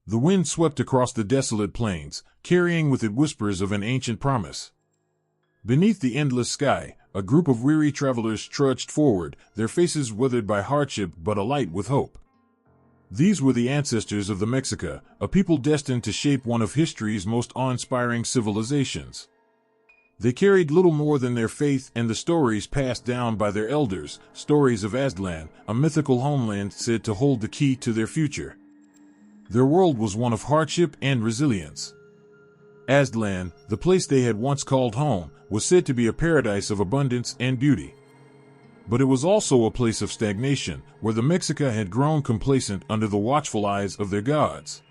The wind swept across the desolate plains, carrying with it whispers of an ancient promise. Beneath the endless sky, a group of weary travelers trudged forward, their faces withered by hardship but alight with hope. These were the ancestors of the Mexica, a people destined to shape one of history's most awe-inspiring civilizations. They carried little more than their faith and the stories passed down by their elders, stories of Aztlan, a mythical homeland said to hold the key to their future. Their world was one of hardship and resilience. Aztlan, the place they had once called home, was said to be a paradise of abundance and beauty. But it was also a place of stagnation, where the Mexica had grown complacent under the watchful eyes of their gods.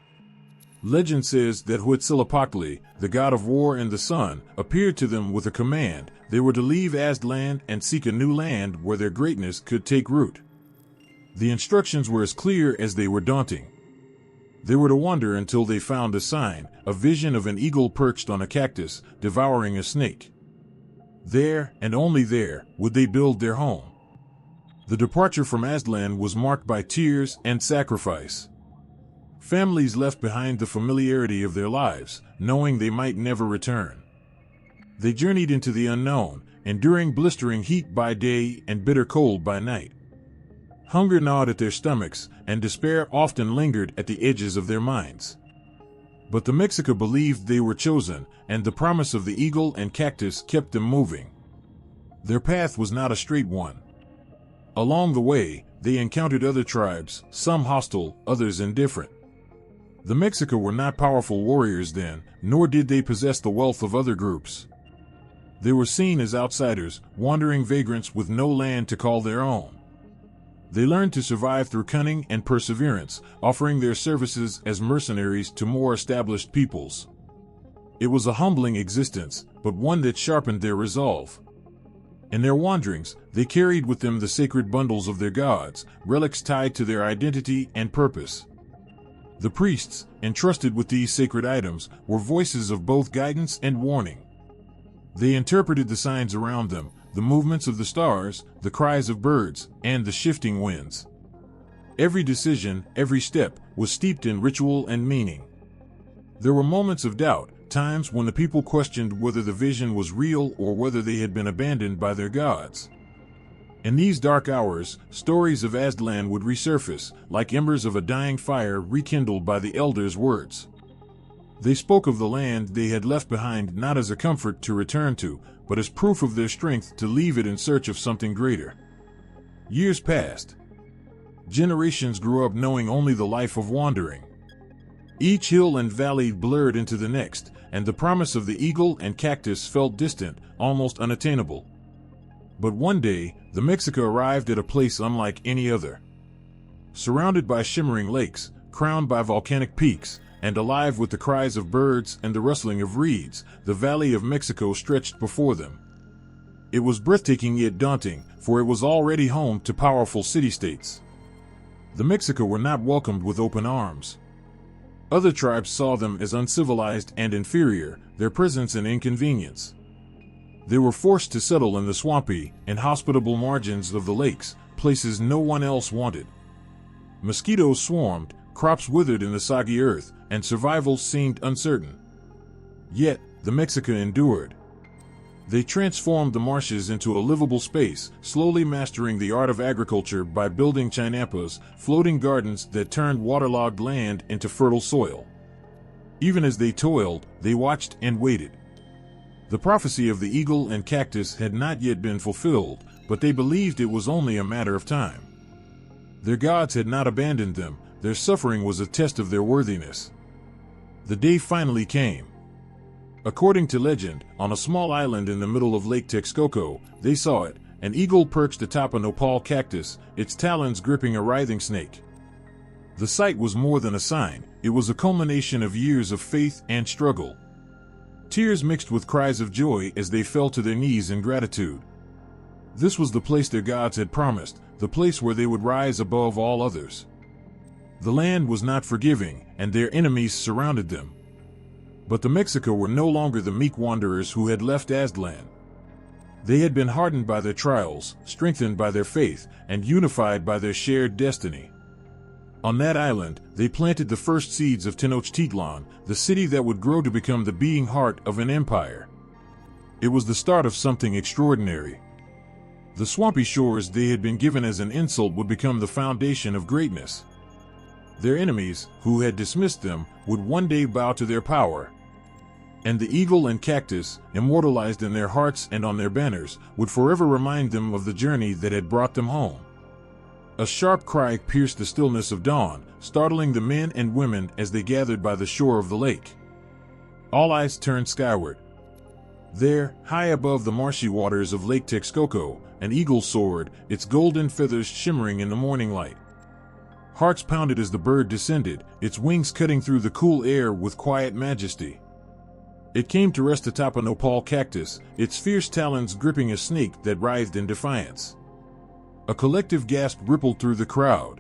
Legend says that Huitzilopochtli, the god of war and the sun, appeared to them with a command. They were to leave Aztlan and seek a new land where their greatness could take root. The instructions were as clear as they were daunting. They were to wander until they found a sign, a vision of an eagle perched on a cactus, devouring a snake. There, and only there, would they build their home. The departure from Aztlan was marked by tears and sacrifice. Families left behind the familiarity of their lives, knowing they might never return. They journeyed into the unknown, enduring blistering heat by day and bitter cold by night. Hunger gnawed at their stomachs, and despair often lingered at the edges of their minds. But the Mexica believed they were chosen, and the promise of the eagle and cactus kept them moving. Their path was not a straight one. Along the way, they encountered other tribes, some hostile, others indifferent. The Mexica were not powerful warriors then, nor did they possess the wealth of other groups. They were seen as outsiders, wandering vagrants with no land to call their own. They learned to survive through cunning and perseverance, offering their services as mercenaries to more established peoples. It was a humbling existence, but one that sharpened their resolve. In their wanderings, they carried with them the sacred bundles of their gods, relics tied to their identity and purpose. The priests, entrusted with these sacred items, were voices of both guidance and warning. They interpreted the signs around them, the movements of the stars, the cries of birds, and the shifting winds. Every decision, every step, was steeped in ritual and meaning. There were moments of doubt, times when the people questioned whether the vision was real or whether they had been abandoned by their gods. In these dark hours, stories of Aztlan would resurface, like embers of a dying fire rekindled by the elders' words. They spoke of the land they had left behind not as a comfort to return to, but as proof of their strength to leave it in search of something greater. Years passed. Generations grew up knowing only the life of wandering. Each hill and valley blurred into the next, and the promise of the eagle and cactus felt distant, almost unattainable. But one day, the Mexica arrived at a place unlike any other. Surrounded by shimmering lakes, crowned by volcanic peaks, and alive with the cries of birds and the rustling of reeds, the Valley of Mexico stretched before them. It was breathtaking yet daunting, for it was already home to powerful city-states. The Mexica were not welcomed with open arms. Other tribes saw them as uncivilized and inferior, their presence an inconvenience. They were forced to settle in the swampy, inhospitable margins of the lakes, places no one else wanted. Mosquitoes swarmed, crops withered in the soggy earth, and survival seemed uncertain. Yet, the Mexica endured. They transformed the marshes into a livable space, slowly mastering the art of agriculture by building chinampas, floating gardens that turned waterlogged land into fertile soil. Even as they toiled, they watched and waited. The prophecy of the eagle and cactus had not yet been fulfilled, but they believed it was only a matter of time. Their gods had not abandoned them, their suffering was a test of their worthiness. The day finally came. According to legend, on a small island in the middle of Lake Texcoco, they saw it, an eagle perched atop a nopal cactus, its talons gripping a writhing snake. The sight was more than a sign, it was a culmination of years of faith and struggle. Tears mixed with cries of joy as they fell to their knees in gratitude. This was the place their gods had promised, the place where they would rise above all others. The land was not forgiving, and their enemies surrounded them. But the Mexica were no longer the meek wanderers who had left Aztlan. They had been hardened by their trials, strengthened by their faith, and unified by their shared destiny. On that island, they planted the first seeds of Tenochtitlán, the city that would grow to become the beating heart of an empire. It was the start of something extraordinary. The swampy shores they had been given as an insult would become the foundation of greatness. Their enemies, who had dismissed them, would one day bow to their power. And the eagle and cactus, immortalized in their hearts and on their banners, would forever remind them of the journey that had brought them home. A sharp cry pierced the stillness of dawn, startling the men and women as they gathered by the shore of the lake. All eyes turned skyward. There, high above the marshy waters of Lake Texcoco, an eagle soared, its golden feathers shimmering in the morning light. Hearts pounded as the bird descended, its wings cutting through the cool air with quiet majesty. It came to rest atop a nopal cactus, its fierce talons gripping a snake that writhed in defiance. A collective gasp rippled through the crowd.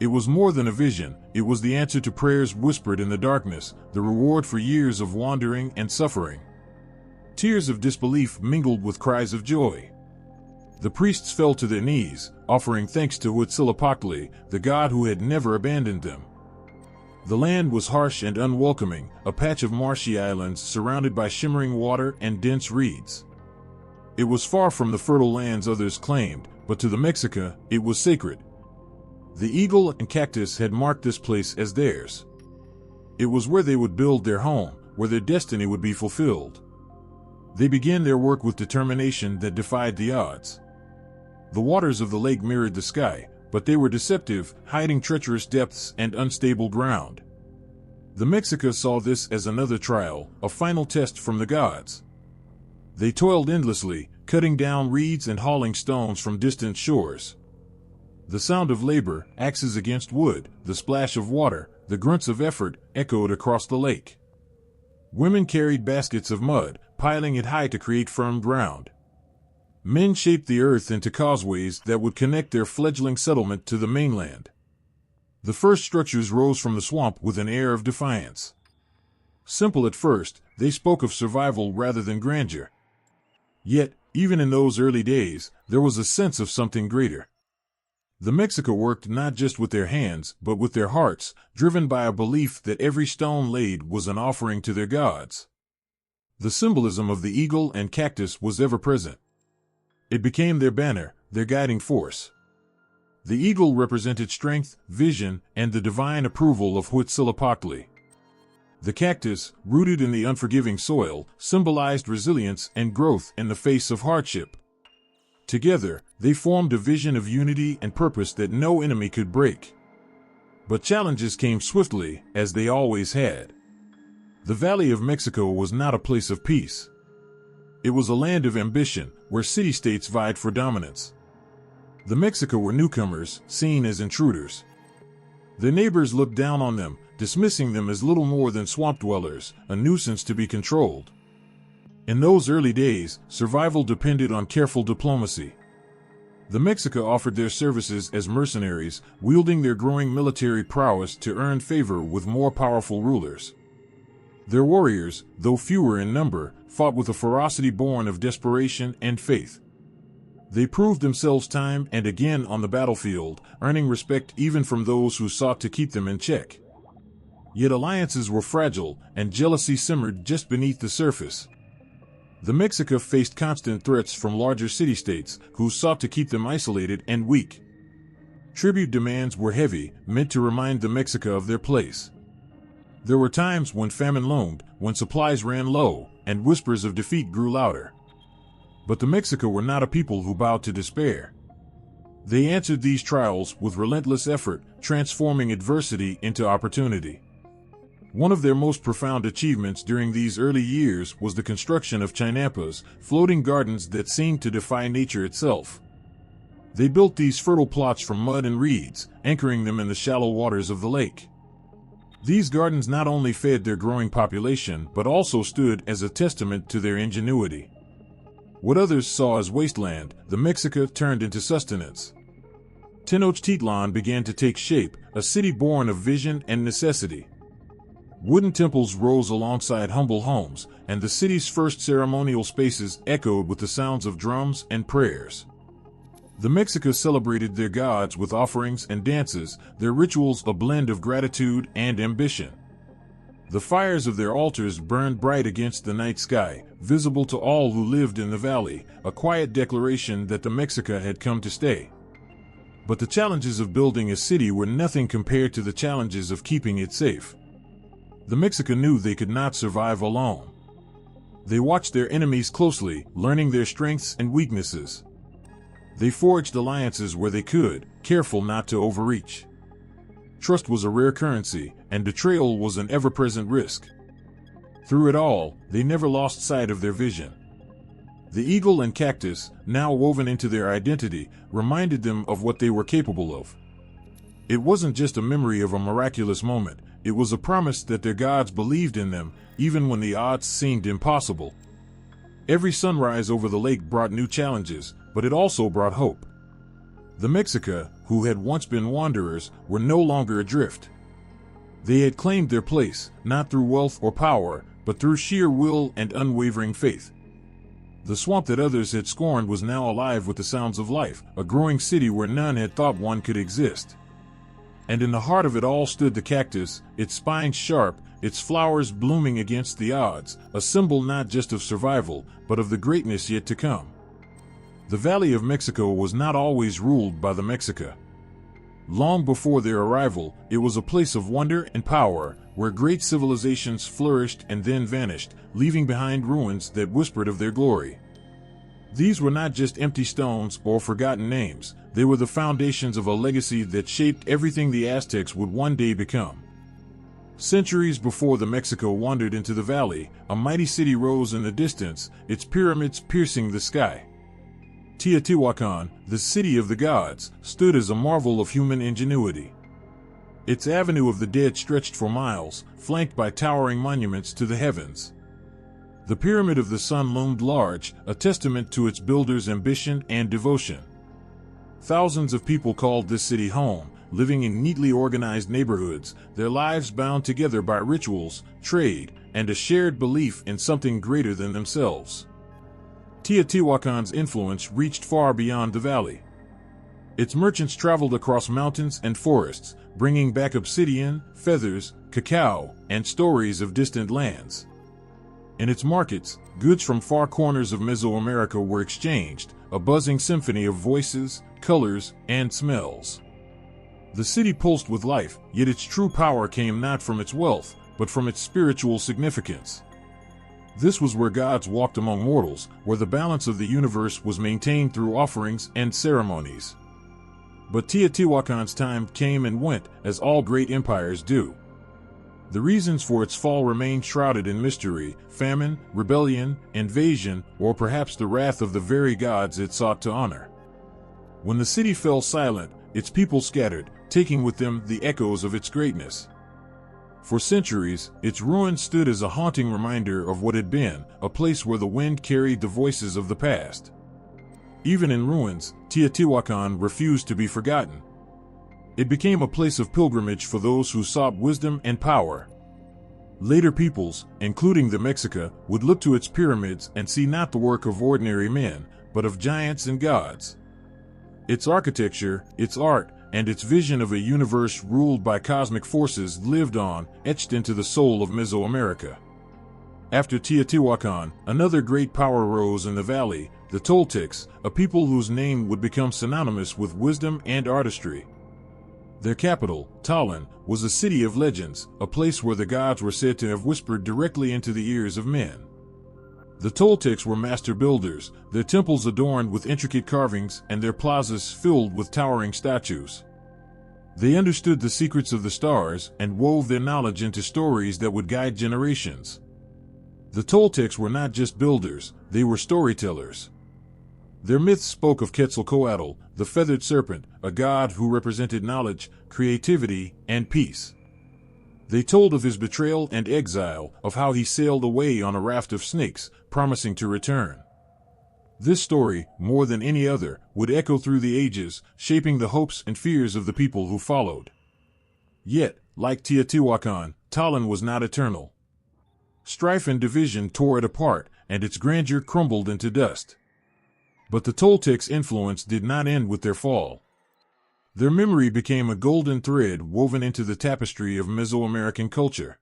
It was more than a vision, it was the answer to prayers whispered in the darkness, the reward for years of wandering and suffering. Tears of disbelief mingled with cries of joy. The priests fell to their knees, offering thanks to Huitzilopochtli, the god who had never abandoned them. The land was harsh and unwelcoming, a patch of marshy islands surrounded by shimmering water and dense reeds. It was far from the fertile lands others claimed, but to the Mexica, it was sacred. The eagle and cactus had marked this place as theirs. It was where they would build their home, where their destiny would be fulfilled. They began their work with determination that defied the odds. The waters of the lake mirrored the sky, but they were deceptive, hiding treacherous depths and unstable ground. The Mexica saw this as another trial, a final test from the gods. They toiled endlessly, cutting down reeds and hauling stones from distant shores. The sound of labor, axes against wood, the splash of water, the grunts of effort, echoed across the lake. Women carried baskets of mud, piling it high to create firm ground. Men shaped the earth into causeways that would connect their fledgling settlement to the mainland. The first structures rose from the swamp with an air of defiance. Simple at first, they spoke of survival rather than grandeur. Yet, even in those early days, there was a sense of something greater. The Mexica worked not just with their hands, but with their hearts, driven by a belief that every stone laid was an offering to their gods. The symbolism of the eagle and cactus was ever present. It became their banner, their guiding force. The eagle represented strength, vision, and the divine approval of Huitzilopochtli. The cactus, rooted in the unforgiving soil, symbolized resilience and growth in the face of hardship. Together, they formed a vision of unity and purpose that no enemy could break. But challenges came swiftly, as they always had. The Valley of Mexico was not a place of peace. It was a land of ambition, where city-states vied for dominance. The Mexica were newcomers, seen as intruders. Their neighbors looked down on them, dismissing them as little more than swamp dwellers, a nuisance to be controlled. In those early days, survival depended on careful diplomacy. The Mexica offered their services as mercenaries, wielding their growing military prowess to earn favor with more powerful rulers. Their warriors, though fewer in number, fought with a ferocity born of desperation and faith. They proved themselves time and again on the battlefield, earning respect even from those who sought to keep them in check. Yet alliances were fragile, and jealousy simmered just beneath the surface. The Mexica faced constant threats from larger city-states, who sought to keep them isolated and weak. Tribute demands were heavy, meant to remind the Mexica of their place. There were times when famine loomed, when supplies ran low, and whispers of defeat grew louder. But the Mexica were not a people who bowed to despair. They answered these trials with relentless effort, transforming adversity into opportunity. One of their most profound achievements during these early years was the construction of chinampas, floating gardens that seemed to defy nature itself. They built these fertile plots from mud and reeds, anchoring them in the shallow waters of the lake. These gardens not only fed their growing population, but also stood as a testament to their ingenuity. What others saw as wasteland, the Mexica turned into sustenance. Tenochtitlan began to take shape, a city born of vision and necessity. Wooden temples rose alongside humble homes, and the city's first ceremonial spaces echoed with the sounds of drums and prayers. The Mexica celebrated their gods with offerings and dances, their rituals a blend of gratitude and ambition. The fires of their altars burned bright against the night sky, visible to all who lived in the valley, a quiet declaration that the Mexica had come to stay. But the challenges of building a city were nothing compared to the challenges of keeping it safe. The Mexica knew they could not survive alone. They watched their enemies closely, learning their strengths and weaknesses. They forged alliances where they could, careful not to overreach. Trust was a rare currency, and betrayal was an ever-present risk. Through it all, they never lost sight of their vision. The eagle and cactus, now woven into their identity, reminded them of what they were capable of. It wasn't just a memory of a miraculous moment, it was a promise that their gods believed in them, even when the odds seemed impossible. Every sunrise over the lake brought new challenges, but it also brought hope. The Mexica, who had once been wanderers, were no longer adrift. They had claimed their place, not through wealth or power, but through sheer will and unwavering faith. The swamp that others had scorned was now alive with the sounds of life, a growing city where none had thought one could exist. And in the heart of it all stood the cactus, its spines sharp, its flowers blooming against the odds, a symbol not just of survival, but of the greatness yet to come. The Valley of Mexico was not always ruled by the Mexica. Long before their arrival, it was a place of wonder and power, where great civilizations flourished and then vanished, leaving behind ruins that whispered of their glory. These were not just empty stones or forgotten names, they were the foundations of a legacy that shaped everything the Aztecs would one day become. Centuries before the Mexica wandered into the valley, a mighty city rose in the distance, its pyramids piercing the sky. Teotihuacan, the city of the gods, stood as a marvel of human ingenuity. Its avenue of the dead stretched for miles, flanked by towering monuments to the heavens. The Pyramid of the Sun loomed large, a testament to its builder's ambition and devotion. Thousands of people called this city home, living in neatly organized neighborhoods, their lives bound together by rituals, trade, and a shared belief in something greater than themselves. Teotihuacan's influence reached far beyond the valley. Its merchants traveled across mountains and forests, bringing back obsidian, feathers, cacao, and stories of distant lands. In its markets, goods from far corners of Mesoamerica were exchanged, a buzzing symphony of voices, colors, and smells. The city pulsed with life, yet its true power came not from its wealth, but from its spiritual significance. This was where gods walked among mortals, where the balance of the universe was maintained through offerings and ceremonies. But Teotihuacan's time came and went, as all great empires do. The reasons for its fall remained shrouded in mystery: famine, rebellion, invasion, or perhaps the wrath of the very gods it sought to honor. When the city fell silent, its people scattered, taking with them the echoes of its greatness. For centuries, its ruins stood as a haunting reminder of what had been, a place where the wind carried the voices of the past. Even in ruins, Teotihuacan refused to be forgotten. It became a place of pilgrimage for those who sought wisdom and power. Later peoples, including the Mexica, would look to its pyramids and see not the work of ordinary men, but of giants and gods. Its architecture, its art, and its vision of a universe ruled by cosmic forces lived on, etched into the soul of Mesoamerica. After Teotihuacan, another great power rose in the valley, the Toltecs, a people whose name would become synonymous with wisdom and artistry. Their capital, Tallin, was a city of legends, a place where the gods were said to have whispered directly into the ears of men. The Toltecs were master builders, their temples adorned with intricate carvings and their plazas filled with towering statues. They understood the secrets of the stars and wove their knowledge into stories that would guide generations. The Toltecs were not just builders, they were storytellers. Their myths spoke of Quetzalcoatl, the feathered serpent, a god who represented knowledge, creativity, and peace. They told of his betrayal and exile, of how he sailed away on a raft of snakes, promising to return. This story, more than any other, would echo through the ages, shaping the hopes and fears of the people who followed. Yet, like Teotihuacan, Tallin was not eternal. Strife and division tore it apart, and its grandeur crumbled into dust. But the Toltecs' influence did not end with their fall. Their memory became a golden thread woven into the tapestry of Mesoamerican culture.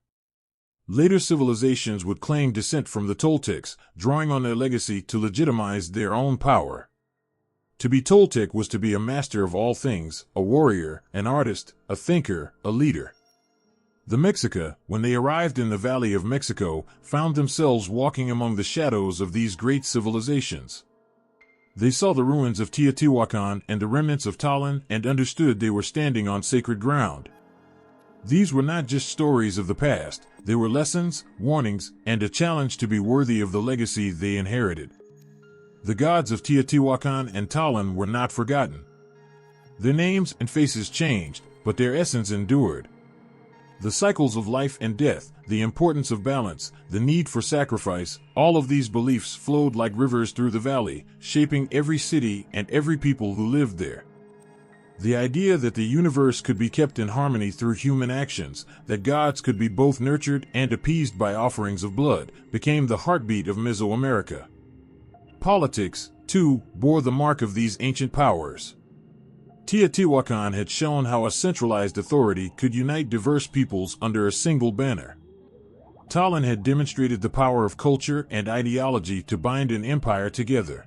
Later civilizations would claim descent from the Toltecs, drawing on their legacy to legitimize their own power. To be Toltec was to be a master of all things, a warrior, an artist, a thinker, a leader. The Mexica, when they arrived in the Valley of Mexico, found themselves walking among the shadows of these great civilizations. They saw the ruins of Teotihuacan and the remnants of Tollan and understood they were standing on sacred ground. These were not just stories of the past, they were lessons, warnings, and a challenge to be worthy of the legacy they inherited. The gods of Teotihuacan and Tollan were not forgotten. Their names and faces changed, but their essence endured. The cycles of life and death, the importance of balance, the need for sacrifice, all of these beliefs flowed like rivers through the valley, shaping every city and every people who lived there. The idea that the universe could be kept in harmony through human actions, that gods could be both nurtured and appeased by offerings of blood, became the heartbeat of Mesoamerica. Politics, too, bore the mark of these ancient powers. Teotihuacan had shown how a centralized authority could unite diverse peoples under a single banner. Tollan had demonstrated the power of culture and ideology to bind an empire together.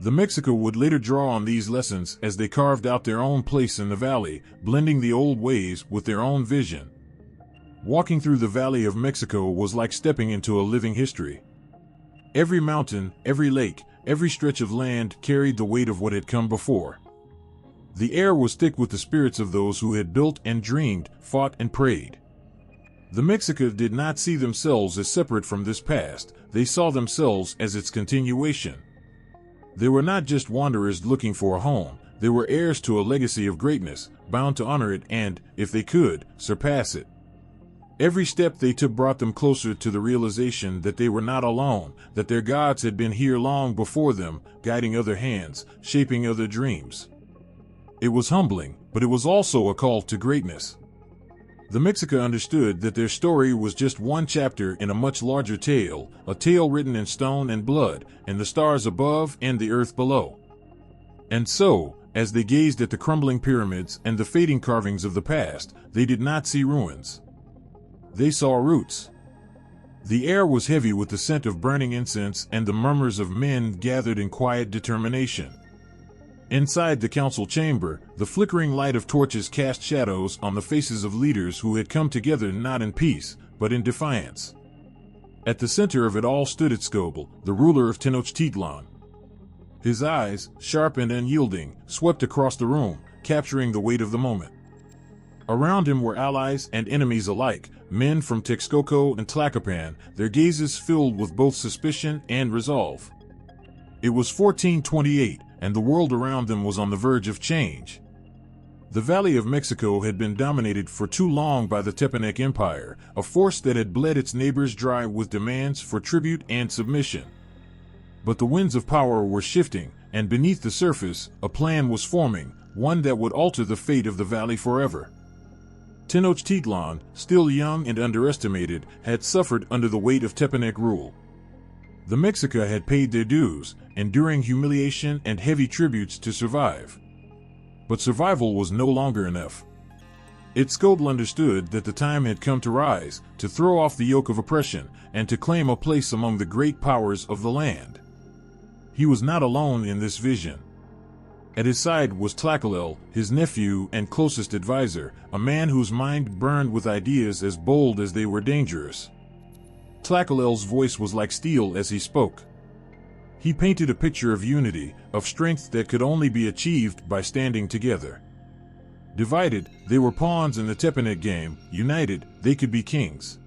The Mexica would later draw on these lessons as they carved out their own place in the valley, blending the old ways with their own vision. Walking through the Valley of Mexico was like stepping into a living history. Every mountain, every lake, every stretch of land carried the weight of what had come before. The air was thick with the spirits of those who had built and dreamed, fought and prayed. The Mexica did not see themselves as separate from this past, they saw themselves as its continuation. They were not just wanderers looking for a home, they were heirs to a legacy of greatness, bound to honor it and, if they could, surpass it. Every step they took brought them closer to the realization that they were not alone, that their gods had been here long before them, guiding other hands, shaping other dreams. It was humbling, but it was also a call to greatness. The Mexica understood that their story was just one chapter in a much larger tale, a tale written in stone and blood, and the stars above and the earth below. And so, as they gazed at the crumbling pyramids and the fading carvings of the past, they did not see ruins. They saw roots. The air was heavy with the scent of burning incense and the murmurs of men gathered in quiet determination. Inside the council chamber, the flickering light of torches cast shadows on the faces of leaders who had come together not in peace, but in defiance. At the center of it all stood Itzcoatl, the ruler of Tenochtitlán. His eyes, sharp and unyielding, swept across the room, capturing the weight of the moment. Around him were allies and enemies alike, men from Texcoco and Tlacopan, their gazes filled with both suspicion and resolve. It was 1428, and the world around them was on the verge of change. The Valley of Mexico had been dominated for too long by the Aztec Empire, a force that had bled its neighbors dry with demands for tribute and submission. But the winds of power were shifting, and beneath the surface, a plan was forming, one that would alter the fate of the valley forever. Tenochtitlán, still young and underestimated, had suffered under the weight of Tepanec rule. The Mexica had paid their dues, enduring humiliation and heavy tributes to survive. But survival was no longer enough. Itzcoatl understood that the time had come to rise, to throw off the yoke of oppression, and to claim a place among the great powers of the land. He was not alone in this vision. At his side was Tlacopan, his nephew and closest advisor, a man whose mind burned with ideas as bold as they were dangerous. Tlacopan's voice was like steel as he spoke. He painted a picture of unity, of strength that could only be achieved by standing together. Divided, they were pawns in the Tepanec game; united, they could be kings.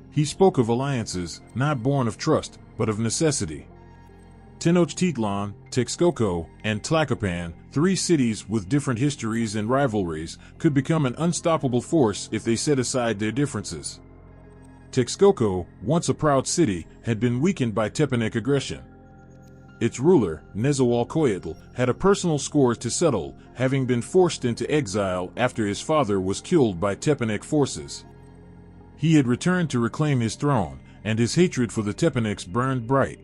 He spoke of alliances, not born of trust, but of necessity. Tenochtitlán, Texcoco, and Tlacopan, three cities with different histories and rivalries, could become an unstoppable force if they set aside their differences. Texcoco, once a proud city, had been weakened by Tepanec aggression. Its ruler, Nezahualcóyotl, had a personal score to settle, having been forced into exile after his father was killed by Tepanec forces. He had returned to reclaim his throne, and his hatred for the Tepanecs burned bright.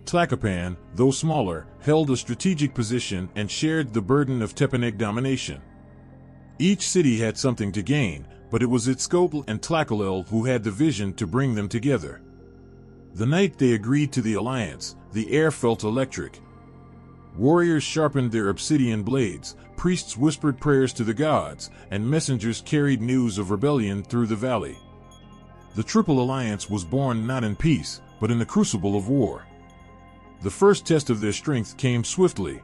Tlacopan, though smaller, held a strategic position and shared the burden of Tepanec domination. Each city had something to gain, but it was Itzcoatl and Tlacopan who had the vision to bring them together. The night they agreed to the alliance, the air felt electric. Warriors sharpened their obsidian blades, priests whispered prayers to the gods, and messengers carried news of rebellion through the valley. The Triple Alliance was born not in peace, but in the crucible of war. The first test of their strength came swiftly.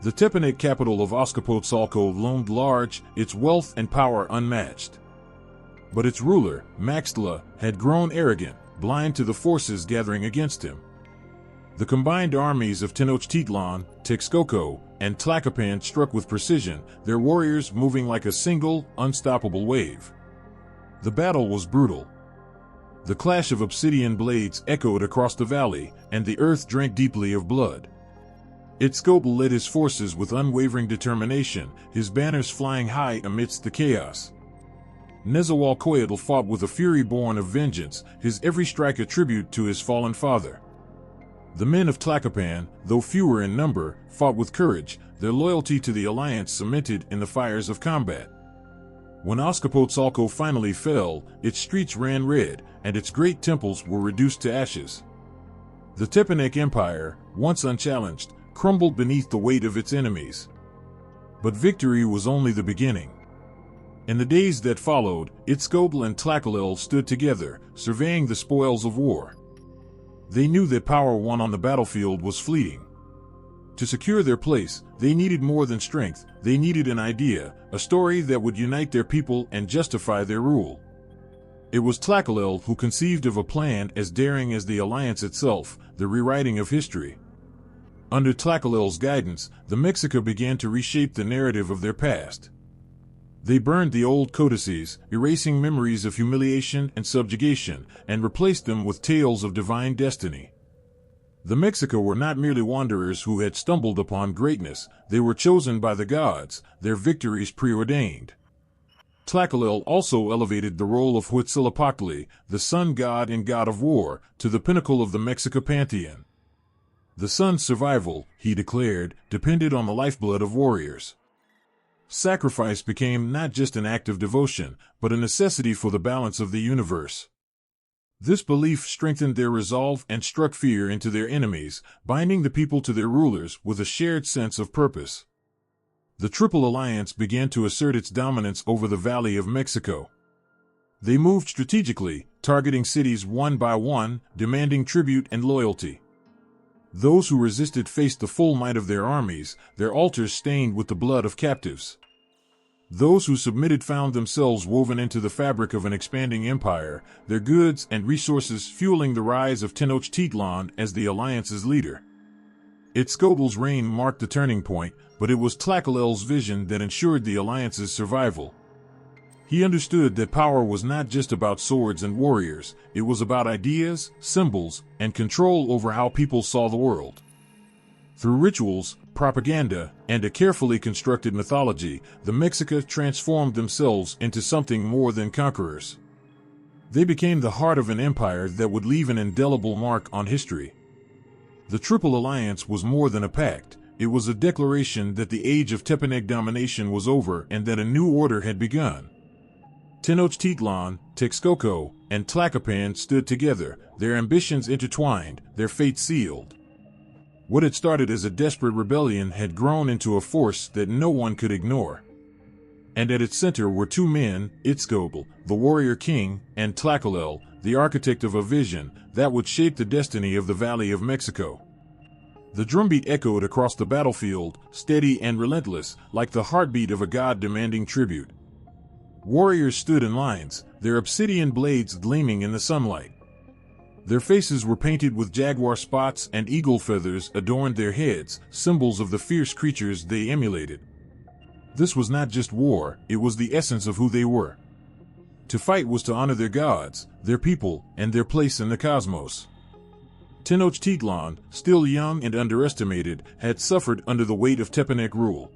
The Tepanec capital of Azcapotzalco loomed large, its wealth and power unmatched. But its ruler, Maxtla, had grown arrogant, blind to the forces gathering against him. The combined armies of Tenochtitlan, Texcoco, and Tlacopan struck with precision, their warriors moving like a single, unstoppable wave. The battle was brutal. The clash of obsidian blades echoed across the valley, and the earth drank deeply of blood. Itzcoatl led his forces with unwavering determination, his banners flying high amidst the chaos. Nezahualcóyotl fought with a fury born of vengeance, his every strike a tribute to his fallen father. The men of Tlacopan, though fewer in number, fought with courage, their loyalty to the alliance cemented in the fires of combat. When Azcapotzalco finally fell, its streets ran red, and its great temples were reduced to ashes. The Tepanec Empire, once unchallenged, crumbled beneath the weight of its enemies. But victory was only the beginning. In the days that followed, Itzcoatl and Tlacopan stood together, surveying the spoils of war. They knew that power won on the battlefield was fleeting. To secure their place, they needed more than strength, they needed an idea, a story that would unite their people and justify their rule. It was Tlacopan who conceived of a plan as daring as the alliance itself, the rewriting of history. Under Tlacopan's guidance, the Mexica began to reshape the narrative of their past. They burned the old codices, erasing memories of humiliation and subjugation, and replaced them with tales of divine destiny. The Mexica were not merely wanderers who had stumbled upon greatness, they were chosen by the gods, their victories preordained. Tlacopan also elevated the role of Huitzilopochtli, the sun god and god of war, to the pinnacle of the Mexica pantheon. The sun's survival, he declared, depended on the lifeblood of warriors. Sacrifice became not just an act of devotion, but a necessity for the balance of the universe. This belief strengthened their resolve and struck fear into their enemies, binding the people to their rulers with a shared sense of purpose. The Triple Alliance began to assert its dominance over the Valley of Mexico. They moved strategically, targeting cities one by one, demanding tribute and loyalty. Those who resisted faced the full might of their armies, their altars stained with the blood of captives. Those who submitted found themselves woven into the fabric of an expanding empire, their goods and resources fueling the rise of Tenochtitlan as the alliance's leader. Itzcoatl's reign marked the turning point, but it was Tlacopan's vision that ensured the alliance's survival. He understood that power was not just about swords and warriors, it was about ideas, symbols, and control over how people saw the world. Through rituals, propaganda, and a carefully constructed mythology, the Mexica transformed themselves into something more than conquerors. They became the heart of an empire that would leave an indelible mark on history. The Triple Alliance was more than a pact, it was a declaration that the age of Tepanec domination was over and that a new order had begun. Tenochtitlan, Texcoco, and Tlacopan stood together, their ambitions intertwined, their fate sealed. What had started as a desperate rebellion had grown into a force that no one could ignore. And at its center were two men, Itzcoatl, the warrior king, and Tlacopan, the architect of a vision that would shape the destiny of the Valley of Mexico. The drumbeat echoed across the battlefield, steady and relentless, like the heartbeat of a god demanding tribute. Warriors stood in lines, their obsidian blades gleaming in the sunlight. Their faces were painted with jaguar spots and eagle feathers adorned their heads, symbols of the fierce creatures they emulated. This was not just war, it was the essence of who they were. To fight was to honor their gods, their people, and their place in the cosmos. Tenochtitlan, still young and underestimated, had suffered under the weight of Tepanec rule.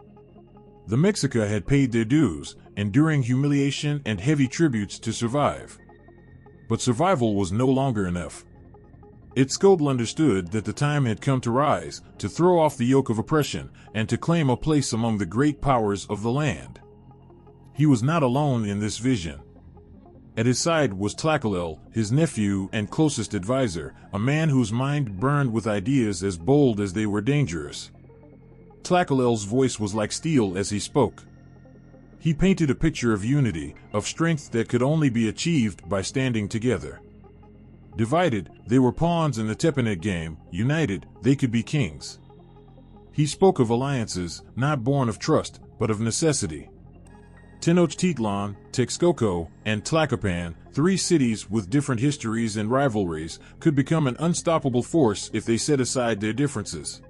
The Mexica had paid their dues, enduring humiliation and heavy tributes to survive. But survival was no longer enough. Itzcoatl understood that the time had come to rise, to throw off the yoke of oppression, and to claim a place among the great powers of the land. He was not alone in this vision. At his side was Tlacaelel, his nephew and closest advisor, a man whose mind burned with ideas as bold as they were dangerous. Tlacaelel's voice was like steel as he spoke. He painted a picture of unity, of strength that could only be achieved by standing together. Divided, they were pawns in the Tepanek game; united, they could be kings. He spoke of alliances, not born of trust, but of necessity. Tenochtitlan, Texcoco, and Tlacopan, three cities with different histories and rivalries, could become an unstoppable force if they set aside their differences.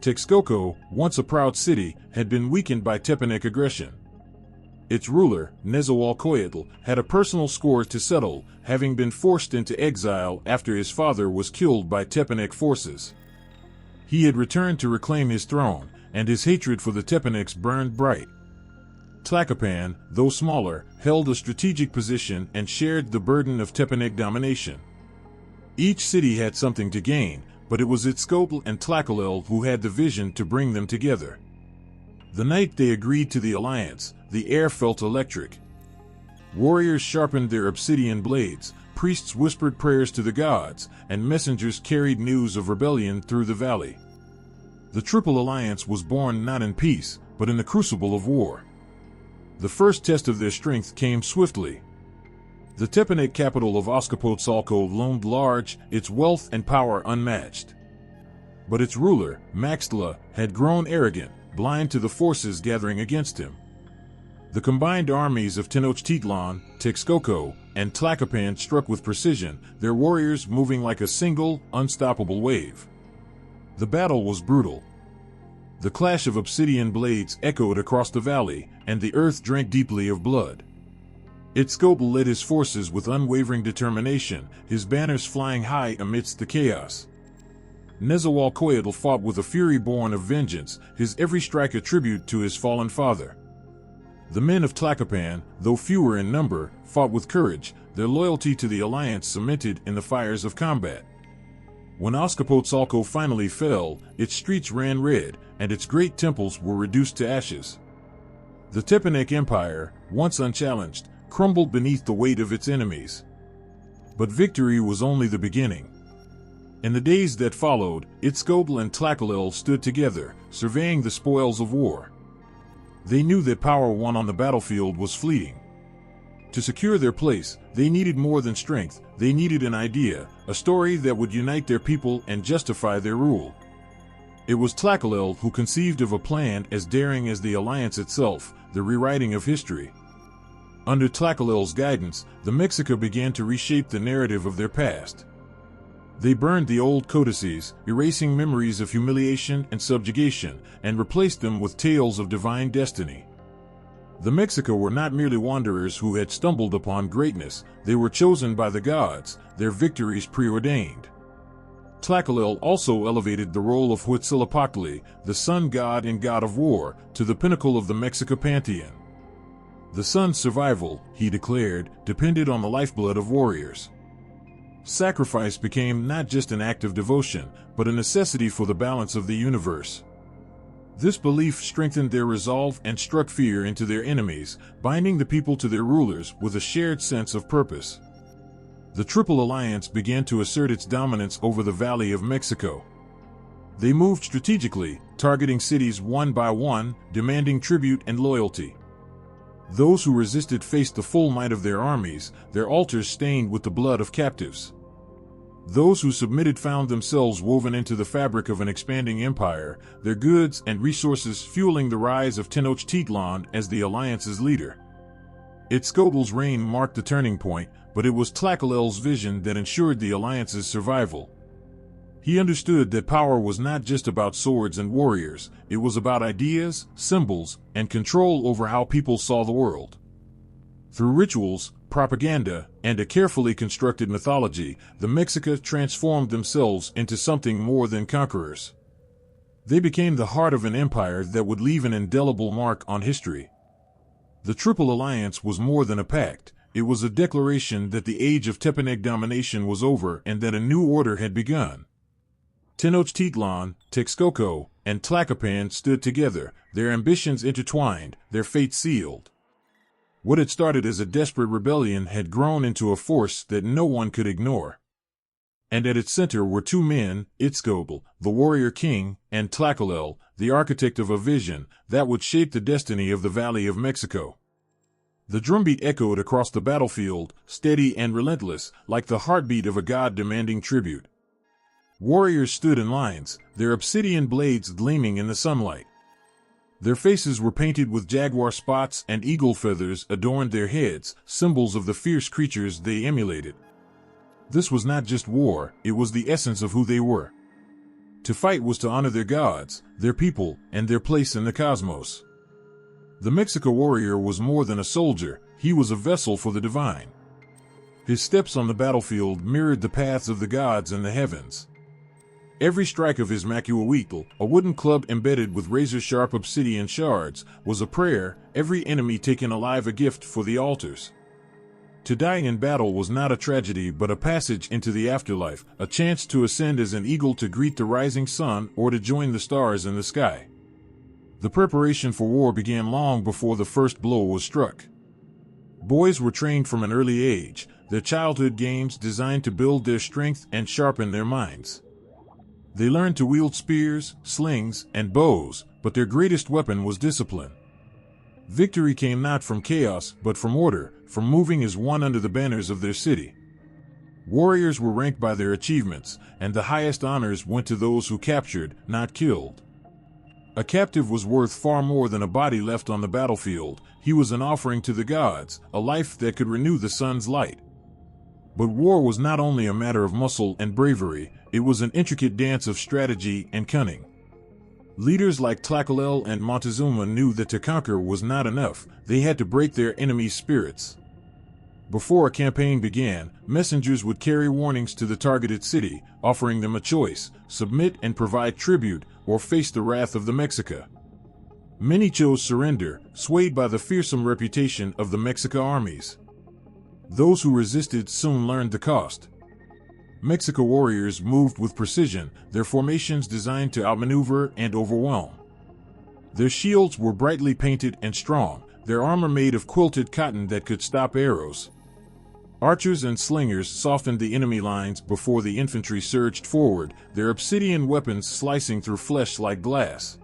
Texcoco, once a proud city, had been weakened by Tepanek aggression. Its ruler, Nezahualcóyotl, had a personal score to settle, having been forced into exile after his father was killed by Tepanek forces. He had returned to reclaim his throne, and his hatred for the Tepaneks burned bright. Tlacopan, though smaller, held a strategic position and shared the burden of Tepanek domination. Each city had something to gain, but it was Itzcoatl and Tlacaelel who had the vision to bring them together. The night they agreed to the alliance, the air felt electric. Warriors sharpened their obsidian blades, priests whispered prayers to the gods, and messengers carried news of rebellion through the valley. The Triple Alliance was born not in peace, but in the crucible of war. The first test of their strength came swiftly. The Tepanek capital of Azcapotzalco loomed large, its wealth and power unmatched. But its ruler, Maxtla, had grown arrogant, blind to the forces gathering against him. The combined armies of Tenochtitlan, Texcoco, and Tlacopan struck with precision, their warriors moving like a single, unstoppable wave. The battle was brutal. The clash of obsidian blades echoed across the valley, and the earth drank deeply of blood. Itzcoatl led his forces with unwavering determination, his banners flying high amidst the chaos. Nezahualcóyotl fought with a fury born of vengeance, his every strike a tribute to his fallen father. The men of Tlacopan, though fewer in number, fought with courage, their loyalty to the alliance cemented in the fires of combat. When Azcapotzalco finally fell, its streets ran red, and its great temples were reduced to ashes. The Tepanek Empire, once unchallenged, crumbled beneath the weight of its enemies. But victory was only the beginning. In the days that followed, Itzcoatl and Tlacaelel stood together, surveying the spoils of war. They knew that power won on the battlefield was fleeting. To secure their place, they needed more than strength, they needed an idea, a story that would unite their people and justify their rule. It was Tlacaelel who conceived of a plan as daring as the alliance itself, the rewriting of history. Under Tlacaelel's guidance, the Mexica began to reshape the narrative of their past. They burned the old codices, erasing memories of humiliation and subjugation, and replaced them with tales of divine destiny. The Mexica were not merely wanderers who had stumbled upon greatness, they were chosen by the gods, their victories preordained. Tlacaelel also elevated the role of Huitzilopochtli, the sun god and god of war, to the pinnacle of the Mexica pantheon. The sun's survival, he declared, depended on the lifeblood of warriors. Sacrifice became not just an act of devotion, but a necessity for the balance of the universe. This belief strengthened their resolve and struck fear into their enemies, binding the people to their rulers with a shared sense of purpose. The Triple Alliance began to assert its dominance over the Valley of Mexico. They moved strategically, targeting cities one by one, demanding tribute and loyalty. Those who resisted faced the full might of their armies, their altars stained with the blood of captives. Those who submitted found themselves woven into the fabric of an expanding empire, their goods and resources fueling the rise of Tenochtitlan as the alliance's leader. Itzcoatl's reign marked the turning point, but it was Tlacaelel's vision that ensured the alliance's survival. He understood that power was not just about swords and warriors, it was about ideas, symbols, and control over how people saw the world. Through rituals, propaganda, and a carefully constructed mythology, the Mexica transformed themselves into something more than conquerors. They became the heart of an empire that would leave an indelible mark on history. The Triple Alliance was more than a pact, it was a declaration that the age of Tepanec domination was over and that a new order had begun. Tenochtitlan, Texcoco, and Tlacopan stood together, their ambitions intertwined, their fate sealed. What had started as a desperate rebellion had grown into a force that no one could ignore. And at its center were two men, Itzcoatl, the warrior king, and Tlacaelel, the architect of a vision that would shape the destiny of the Valley of Mexico. The drumbeat echoed across the battlefield, steady and relentless, like the heartbeat of a god demanding tribute. Warriors stood in lines, their obsidian blades gleaming in the sunlight. Their faces were painted with jaguar spots and eagle feathers adorned their heads, symbols of the fierce creatures they emulated. This was not just war, it was the essence of who they were. To fight was to honor their gods, their people, and their place in the cosmos. The Mexica warrior was more than a soldier, he was a vessel for the divine. His steps on the battlefield mirrored the paths of the gods in the heavens. Every strike of his macuahuitl, a wooden club embedded with razor-sharp obsidian shards, was a prayer, every enemy taken alive a gift for the altars. To die in battle was not a tragedy but a passage into the afterlife, a chance to ascend as an eagle to greet the rising sun or to join the stars in the sky. The preparation for war began long before the first blow was struck. Boys were trained from an early age, their childhood games designed to build their strength and sharpen their minds. They learned to wield spears, slings, and bows, but their greatest weapon was discipline. Victory came not from chaos, but from order, from moving as one under the banners of their city. Warriors were ranked by their achievements, and the highest honors went to those who captured, not killed. A captive was worth far more than a body left on the battlefield. He was an offering to the gods, a life that could renew the sun's light. But war was not only a matter of muscle and bravery, it was an intricate dance of strategy and cunning. Leaders like Tlacaelel and Montezuma knew that to conquer was not enough, they had to break their enemies' spirits. Before a campaign began, messengers would carry warnings to the targeted city, offering them a choice: submit and provide tribute, or face the wrath of the Mexica. Many chose surrender, swayed by the fearsome reputation of the Mexica armies. Those who resisted soon learned the cost. Mexica warriors moved with precision, their formations designed to outmaneuver and overwhelm. Their shields were brightly painted and strong, their armor made of quilted cotton that could stop arrows. Archers and slingers softened the enemy lines before the infantry surged forward, their obsidian weapons slicing through flesh like glass.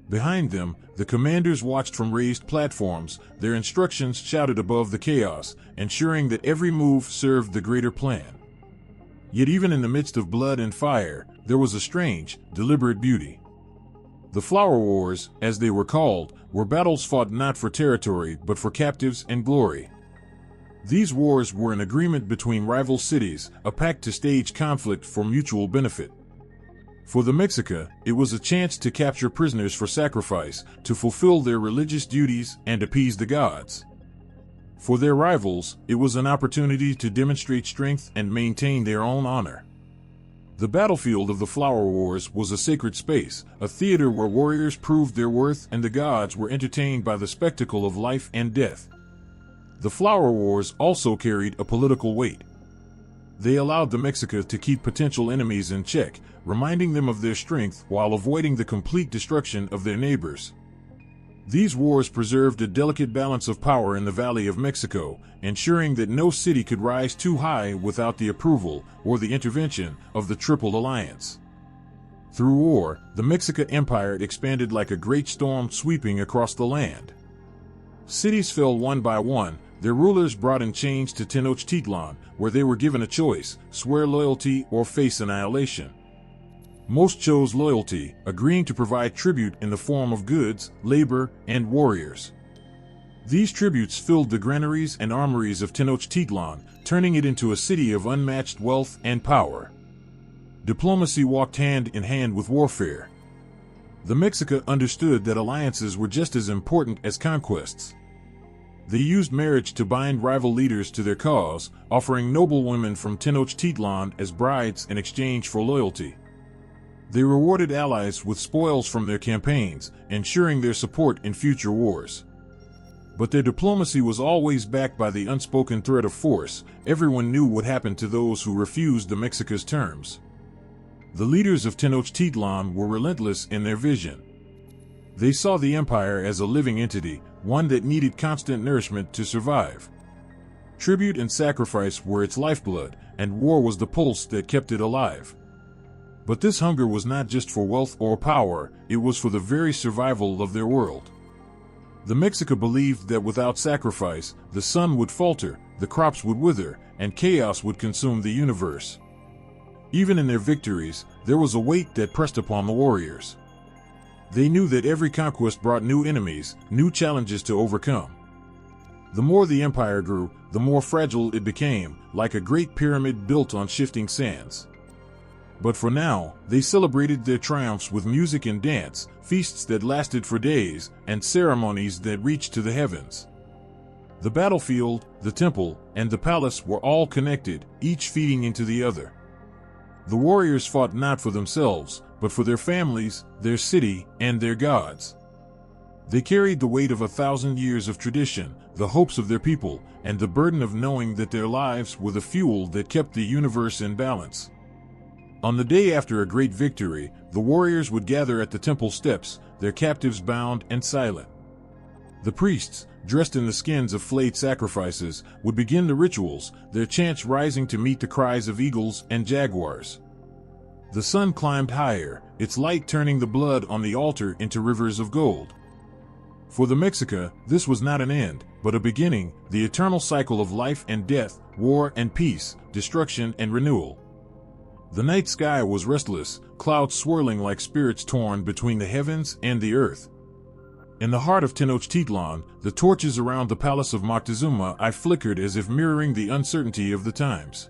Behind them, the commanders watched from raised platforms, their instructions shouted above the chaos, ensuring that every move served the greater plan. Yet even in the midst of blood and fire, there was a strange, deliberate beauty. The Flower Wars, as they were called, were battles fought not for territory but for captives and glory. These wars were an agreement between rival cities, a pact to stage conflict for mutual benefit. For the Mexica, it was a chance to capture prisoners for sacrifice, to fulfill their religious duties and appease the gods. For their rivals, it was an opportunity to demonstrate strength and maintain their own honor. The battlefield of the Flower Wars was a sacred space, a theater where warriors proved their worth and the gods were entertained by the spectacle of life and death. The Flower Wars also carried a political weight. They allowed the Mexica to keep potential enemies in check, reminding them of their strength while avoiding the complete destruction of their neighbors. These wars preserved a delicate balance of power in the Valley of Mexico, ensuring that no city could rise too high without the approval or the intervention of the Triple Alliance. Through war, the Mexica Empire expanded like a great storm sweeping across the land. Cities fell one by one, their rulers brought in chains to Tenochtitlan, where they were given a choice: swear loyalty or face annihilation. Most chose loyalty, agreeing to provide tribute in the form of goods, labor, and warriors. These tributes filled the granaries and armories of Tenochtitlan, turning it into a city of unmatched wealth and power. Diplomacy walked hand in hand with warfare. The Mexica understood that alliances were just as important as conquests. They used marriage to bind rival leaders to their cause, offering noble women from Tenochtitlan as brides in exchange for loyalty. They rewarded allies with spoils from their campaigns, ensuring their support in future wars. But their diplomacy was always backed by the unspoken threat of force. Everyone knew what happened to those who refused the Mexica's terms. The leaders of Tenochtitlan were relentless in their vision. They saw the empire as a living entity, one that needed constant nourishment to survive. Tribute and sacrifice were its lifeblood, and war was the pulse that kept it alive. But this hunger was not just for wealth or power, it was for the very survival of their world. The Mexica believed that without sacrifice, the sun would falter, the crops would wither, and chaos would consume the universe. Even in their victories, there was a weight that pressed upon the warriors. They knew that every conquest brought new enemies, new challenges to overcome. The more the empire grew, the more fragile it became, like a great pyramid built on shifting sands. But for now, they celebrated their triumphs with music and dance, feasts that lasted for days, and ceremonies that reached to the heavens. The battlefield, the temple, and the palace were all connected, each feeding into the other. The warriors fought not for themselves, but for their families, their city, and their gods. They carried the weight of 1,000 years of tradition, the hopes of their people, and the burden of knowing that their lives were the fuel that kept the universe in balance. On the day after a great victory, the warriors would gather at the temple steps, their captives bound and silent. The priests, dressed in the skins of flayed sacrifices, would begin the rituals, their chants rising to meet the cries of eagles and jaguars. The sun climbed higher, its light turning the blood on the altar into rivers of gold. For the Mexica, this was not an end, but a beginning, the eternal cycle of life and death, war and peace, destruction and renewal. The night sky was restless, clouds swirling like spirits torn between the heavens and the earth. In the heart of Tenochtitlan, the torches around the palace of Moctezuma flickered as if mirroring the uncertainty of the times.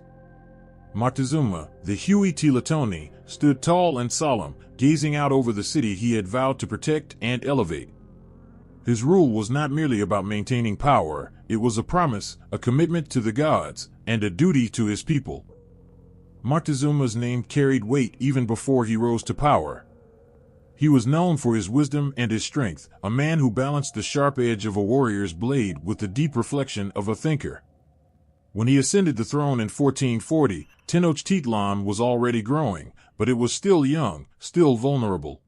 Moctezuma, the Huitzilopochtli, stood tall and solemn, gazing out over the city he had vowed to protect and elevate. His rule was not merely about maintaining power, it was a promise, a commitment to the gods, and a duty to his people. Moctezuma's name carried weight even before he rose to power. He was known for his wisdom and his strength, a man who balanced the sharp edge of a warrior's blade with the deep reflection of a thinker. When he ascended the throne in 1440, Tenochtitlan was already growing, but it was still young, still vulnerable.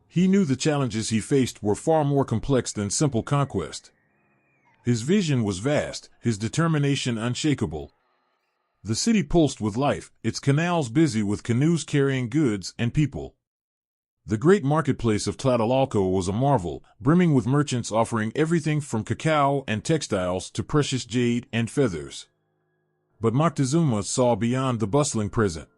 He knew the challenges he faced were far more complex than simple conquest. His vision was vast, his determination unshakable. The city pulsed with life, its canals busy with canoes carrying goods and people. The great marketplace of Tlatelolco was a marvel, brimming with merchants offering everything from cacao and textiles to precious jade and feathers. But Moctezuma saw beyond the bustling present.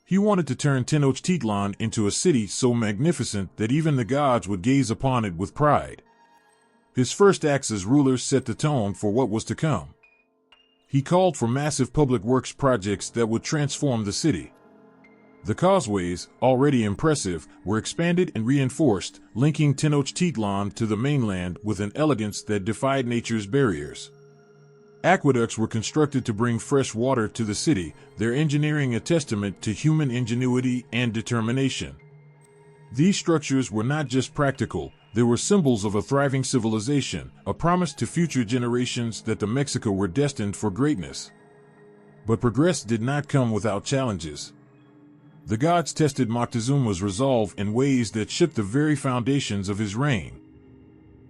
He wanted to turn Tenochtitlan into a city so magnificent that even the gods would gaze upon it with pride. His first acts as ruler set the tone for what was to come. He called for massive public works projects that would transform the city. The causeways, already impressive, were expanded and reinforced, linking Tenochtitlan to the mainland with an elegance that defied nature's barriers. Aqueducts were constructed to bring fresh water to the city, their engineering a testament to human ingenuity and determination. These structures were not just practical, they were symbols of a thriving civilization, a promise to future generations that the Mexica were destined for greatness. But progress did not come without challenges. The gods tested Moctezuma's resolve in ways that shook the very foundations of his reign.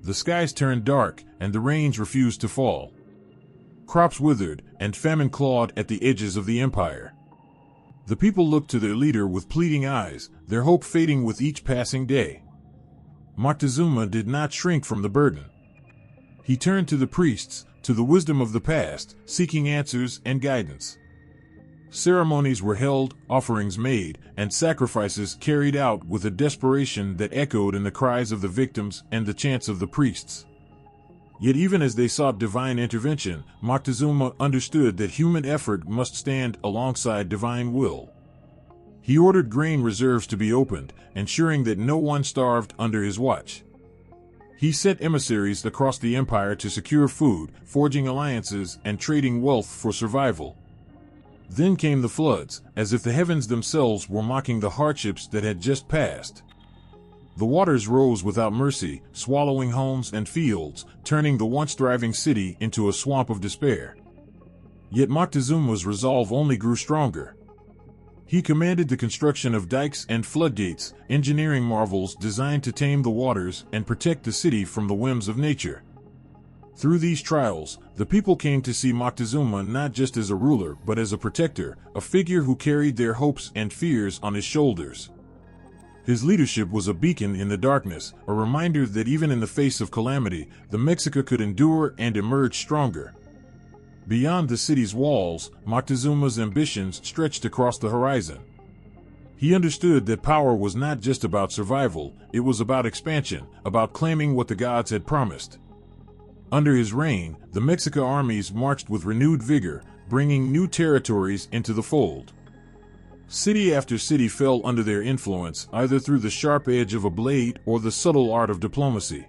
The skies turned dark, and the rains refused to fall. Crops withered, and famine clawed at the edges of the empire. The people looked to their leader with pleading eyes, their hope fading with each passing day. Moctezuma did not shrink from the burden. He turned to the priests, to the wisdom of the past, seeking answers and guidance. Ceremonies were held, offerings made, and sacrifices carried out with a desperation that echoed in the cries of the victims and the chants of the priests. Yet even as they sought divine intervention, Moctezuma understood that human effort must stand alongside divine will. He ordered grain reserves to be opened, ensuring that no one starved under his watch. He sent emissaries across the empire to secure food, forging alliances, and trading wealth for survival. Then came the floods, as if the heavens themselves were mocking the hardships that had just passed. The waters rose without mercy, swallowing homes and fields, turning the once thriving city into a swamp of despair. Yet Moctezuma's resolve only grew stronger. He commanded the construction of dikes and floodgates, engineering marvels designed to tame the waters and protect the city from the whims of nature. Through these trials, the people came to see Moctezuma not just as a ruler but as a protector, a figure who carried their hopes and fears on his shoulders. His leadership was a beacon in the darkness, a reminder that even in the face of calamity, the Mexica could endure and emerge stronger. Beyond the city's walls, Moctezuma's ambitions stretched across the horizon. He understood that power was not just about survival, it was about expansion, about claiming what the gods had promised. Under his reign, the Mexica armies marched with renewed vigor, bringing new territories into the fold. City after city fell under their influence, either through the sharp edge of a blade or the subtle art of diplomacy.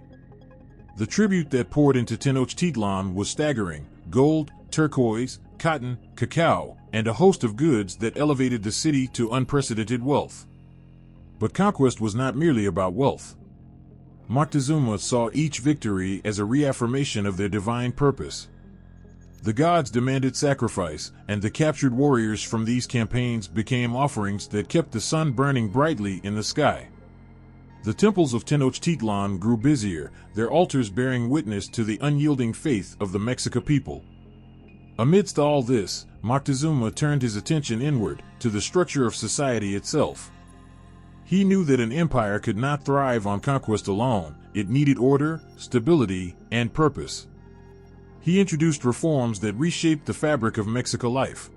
The tribute that poured into Tenochtitlan was staggering: gold, turquoise, cotton, cacao, and a host of goods that elevated the city to unprecedented wealth. But conquest was not merely about wealth. Moctezuma saw each victory as a reaffirmation of their divine purpose. The gods demanded sacrifice, and the captured warriors from these campaigns became offerings that kept the sun burning brightly in the sky. The temples of Tenochtitlan grew busier, their altars bearing witness to the unyielding faith of the Mexica people. Amidst all this, Moctezuma turned his attention inward, to the structure of society itself. He knew that an empire could not thrive on conquest alone; it needed order, stability, and purpose. He introduced reforms that reshaped the fabric of Mexica life.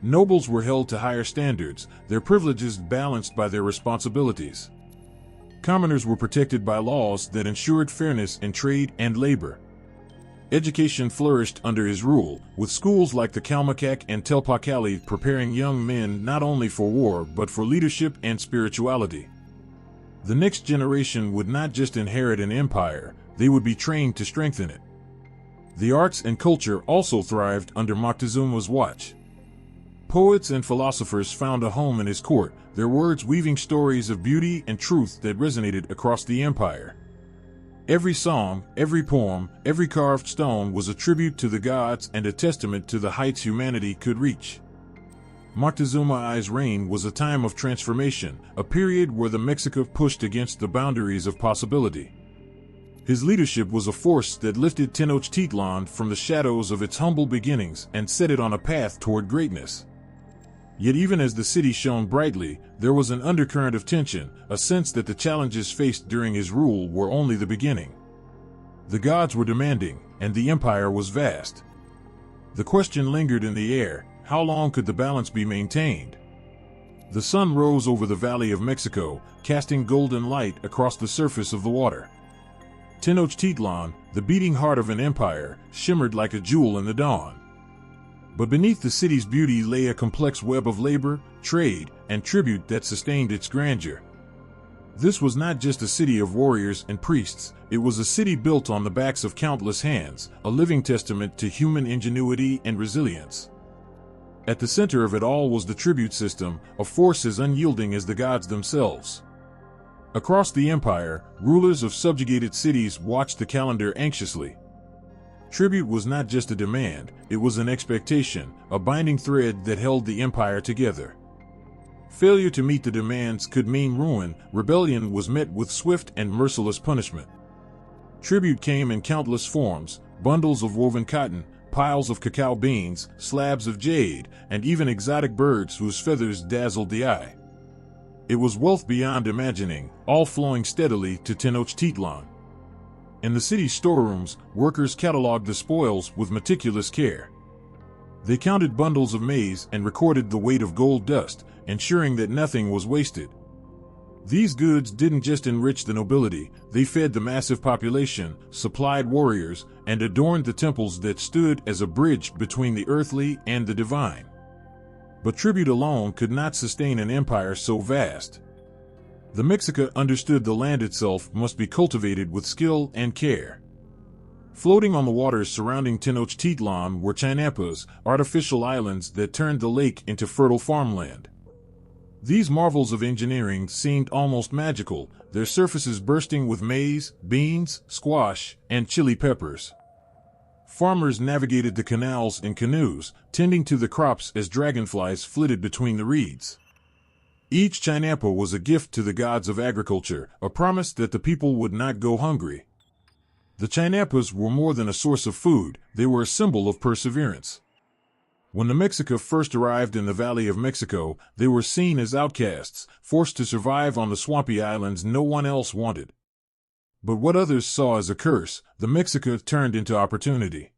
Nobles were held to higher standards, their privileges balanced by their responsibilities. Commoners were protected by laws that ensured fairness in trade and labor. Education flourished under his rule, with schools like the Calmecac and Telpacali preparing young men not only for war but for leadership and spirituality. The next generation would not just inherit an empire, they would be trained to strengthen it. The arts and culture also thrived under Moctezuma's watch. Poets and philosophers found a home in his court, their words weaving stories of beauty and truth that resonated across the empire. Every song, every poem, every carved stone was a tribute to the gods and a testament to the heights humanity could reach. Moctezuma's reign was a time of transformation, a period where the Mexica pushed against the boundaries of possibility. His leadership was a force that lifted Tenochtitlan from the shadows of its humble beginnings and set it on a path toward greatness. Yet even as the city shone brightly, there was an undercurrent of tension, a sense that the challenges faced during his rule were only the beginning. The gods were demanding, and the empire was vast. The question lingered in the air: how long could the balance be maintained? The sun rose over the Valley of Mexico, casting golden light across the surface of the water. Tenochtitlan, the beating heart of an empire, shimmered like a jewel in the dawn. But beneath the city's beauty lay a complex web of labor, trade, and tribute that sustained its grandeur. This was not just a city of warriors and priests, it was a city built on the backs of countless hands, a living testament to human ingenuity and resilience. At the center of it all was the tribute system, a force as unyielding as the gods themselves. Across the empire, rulers of subjugated cities watched the calendar anxiously. Tribute was not just a demand, it was an expectation, a binding thread that held the empire together. Failure to meet the demands could mean ruin. Rebellion was met with swift and merciless punishment. Tribute came in countless forms: bundles of woven cotton, piles of cacao beans, slabs of jade, and even exotic birds whose feathers dazzled the eye. It was wealth beyond imagining, all flowing steadily to Tenochtitlan. In the city's storerooms, workers cataloged the spoils with meticulous care. They counted bundles of maize and recorded the weight of gold dust, ensuring that nothing was wasted. These goods didn't just enrich the nobility, they fed the massive population, supplied warriors, and adorned the temples that stood as a bridge between the earthly and the divine. But tribute alone could not sustain an empire so vast. The Mexica understood the land itself must be cultivated with skill and care. Floating on the waters surrounding Tenochtitlan were chinampas, artificial islands that turned the lake into fertile farmland. These marvels of engineering seemed almost magical, their surfaces bursting with maize, beans, squash, and chili peppers. Farmers navigated the canals in canoes, tending to the crops as dragonflies flitted between the reeds. Each chinampa was a gift to the gods of agriculture, a promise that the people would not go hungry. The chinampas were more than a source of food, they were a symbol of perseverance. When the Mexica first arrived in the Valley of Mexico, they were seen as outcasts, forced to survive on the swampy islands no one else wanted. But what others saw as a curse, the Mexica turned into opportunity.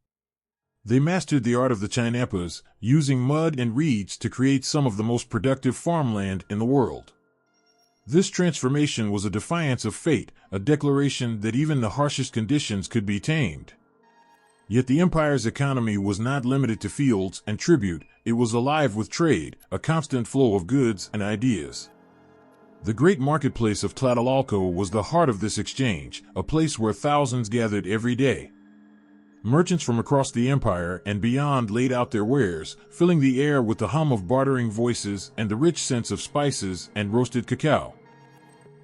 They mastered the art of the chinampas, using mud and reeds to create some of the most productive farmland in the world. This transformation was a defiance of fate, a declaration that even the harshest conditions could be tamed. Yet the empire's economy was not limited to fields and tribute, it was alive with trade, a constant flow of goods and ideas. The great marketplace of Tlatelolco was the heart of this exchange, a place where thousands gathered every day. Merchants from across the empire and beyond laid out their wares, filling the air with the hum of bartering voices and the rich scents of spices and roasted cacao.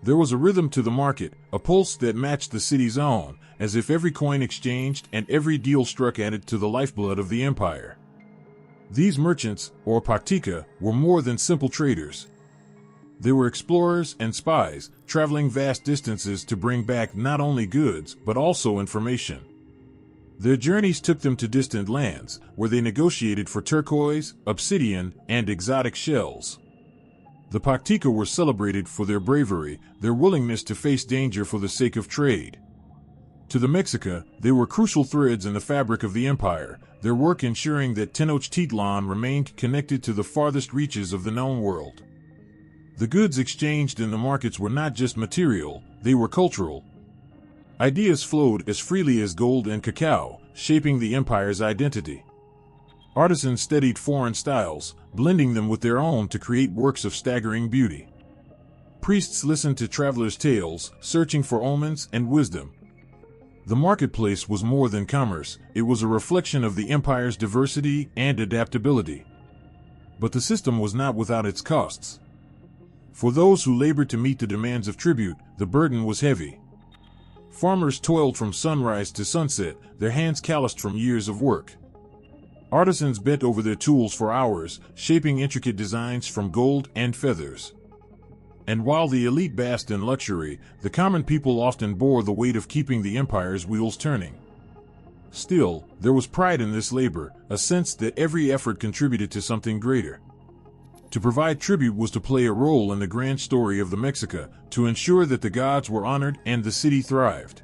There was a rhythm to the market, a pulse that matched the city's own, as if every coin exchanged and every deal struck added to the lifeblood of the empire. These merchants, or paktika, were more than simple traders. They were explorers and spies, traveling vast distances to bring back not only goods, but also information. Their journeys took them to distant lands, where they negotiated for turquoise, obsidian, and exotic shells. The paktika were celebrated for their bravery, their willingness to face danger for the sake of trade. To the Mexica, they were crucial threads in the fabric of the empire, their work ensuring that Tenochtitlán remained connected to the farthest reaches of the known world. The goods exchanged in the markets were not just material, they were cultural. Ideas flowed as freely as gold and cacao, shaping the empire's identity. Artisans studied foreign styles, blending them with their own to create works of staggering beauty. Priests listened to travelers' tales, searching for omens and wisdom. The marketplace was more than commerce, it was a reflection of the empire's diversity and adaptability. But the system was not without its costs. For those who labored to meet the demands of tribute, the burden was heavy. Farmers toiled from sunrise to sunset, their hands calloused from years of work. Artisans bent over their tools for hours, shaping intricate designs from gold and feathers. And while the elite basked in luxury, the common people often bore the weight of keeping the empire's wheels turning. Still, there was pride in this labor, a sense that every effort contributed to something greater. To provide tribute was to play a role in the grand story of the Mexica, to ensure that the gods were honored and the city thrived.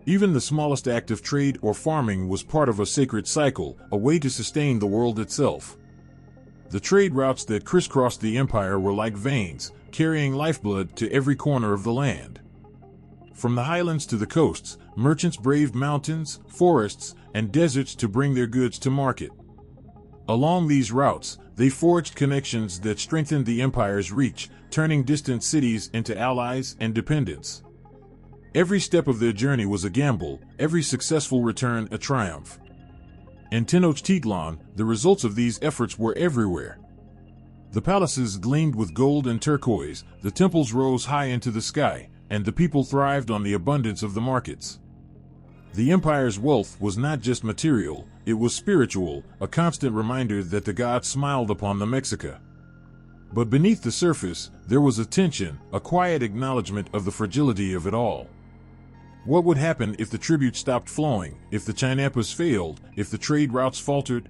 Even the smallest act of trade or farming was part of a sacred cycle, a way to sustain the world itself. The trade routes that crisscrossed the empire were like veins, carrying lifeblood to every corner of the land. From the highlands to the coasts, merchants braved mountains, forests, and deserts to bring their goods to market. Along these routes, they forged connections that strengthened the empire's reach, turning distant cities into allies and dependents. Every step of their journey was a gamble, every successful return a triumph. In Tenochtitlan, the results of these efforts were everywhere. The palaces gleamed with gold and turquoise, the temples rose high into the sky, and the people thrived on the abundance of the markets. The empire's wealth was not just material, it was spiritual, a constant reminder that the gods smiled upon the Mexica. But beneath the surface, there was a tension, a quiet acknowledgement of the fragility of it all. What would happen if the tribute stopped flowing, if the chinampas failed, if the trade routes faltered?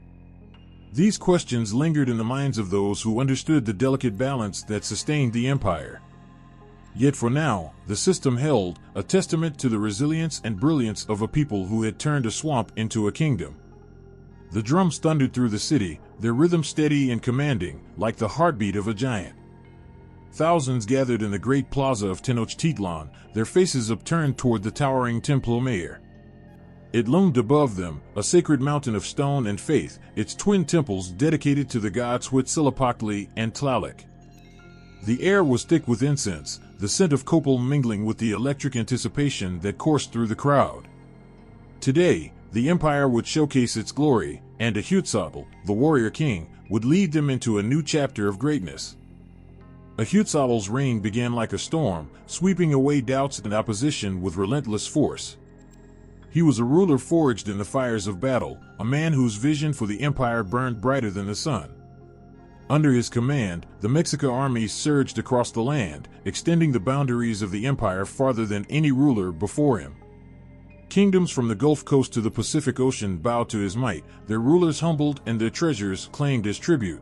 These questions lingered in the minds of those who understood the delicate balance that sustained the empire. Yet for now, the system held, a testament to the resilience and brilliance of a people who had turned a swamp into a kingdom. The drums thundered through the city, their rhythm steady and commanding, like the heartbeat of a giant. Thousands gathered in the great plaza of Tenochtitlan, their faces upturned toward the towering Templo Mayor. It loomed above them, a sacred mountain of stone and faith, its twin temples dedicated to the gods Huitzilopochtli and Tlaloc. The air was thick with incense, the scent of copal mingling with the electric anticipation that coursed through the crowd. Today, the empire would showcase its glory, and Huitzotl, the warrior king, would lead them into a new chapter of greatness. Ahuthobal's reign began like a storm, sweeping away doubts and opposition with relentless force. He was a ruler forged in the fires of battle, a man whose vision for the empire burned brighter than the sun. Under his command, the Mexica armies surged across the land, extending the boundaries of the empire farther than any ruler before him. Kingdoms from the Gulf Coast to the Pacific Ocean bowed to his might, their rulers humbled and their treasures claimed as tribute.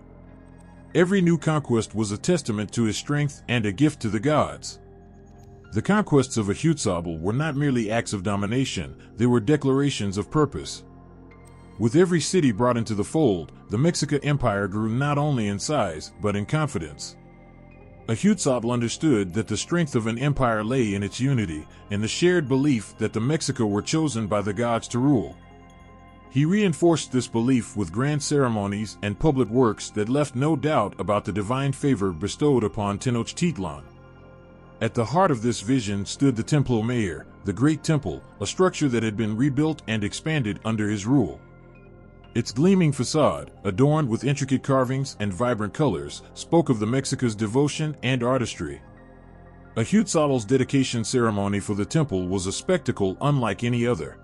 Every new conquest was a testament to his strength and a gift to the gods. The conquests of Ahuthoval were not merely acts of domination, they were declarations of purpose. With every city brought into the fold, the Mexica Empire grew not only in size, but in confidence. Ahuthoval understood that the strength of an empire lay in its unity, in the shared belief that the Mexica were chosen by the gods to rule. He reinforced this belief with grand ceremonies and public works that left no doubt about the divine favor bestowed upon Tenochtitlan. At the heart of this vision stood the Templo Mayor, the Great Temple, a structure that had been rebuilt and expanded under his rule. Its gleaming facade, adorned with intricate carvings and vibrant colors, spoke of the Mexica's devotion and artistry. Ahuthobal's dedication ceremony for the temple was a spectacle unlike any other.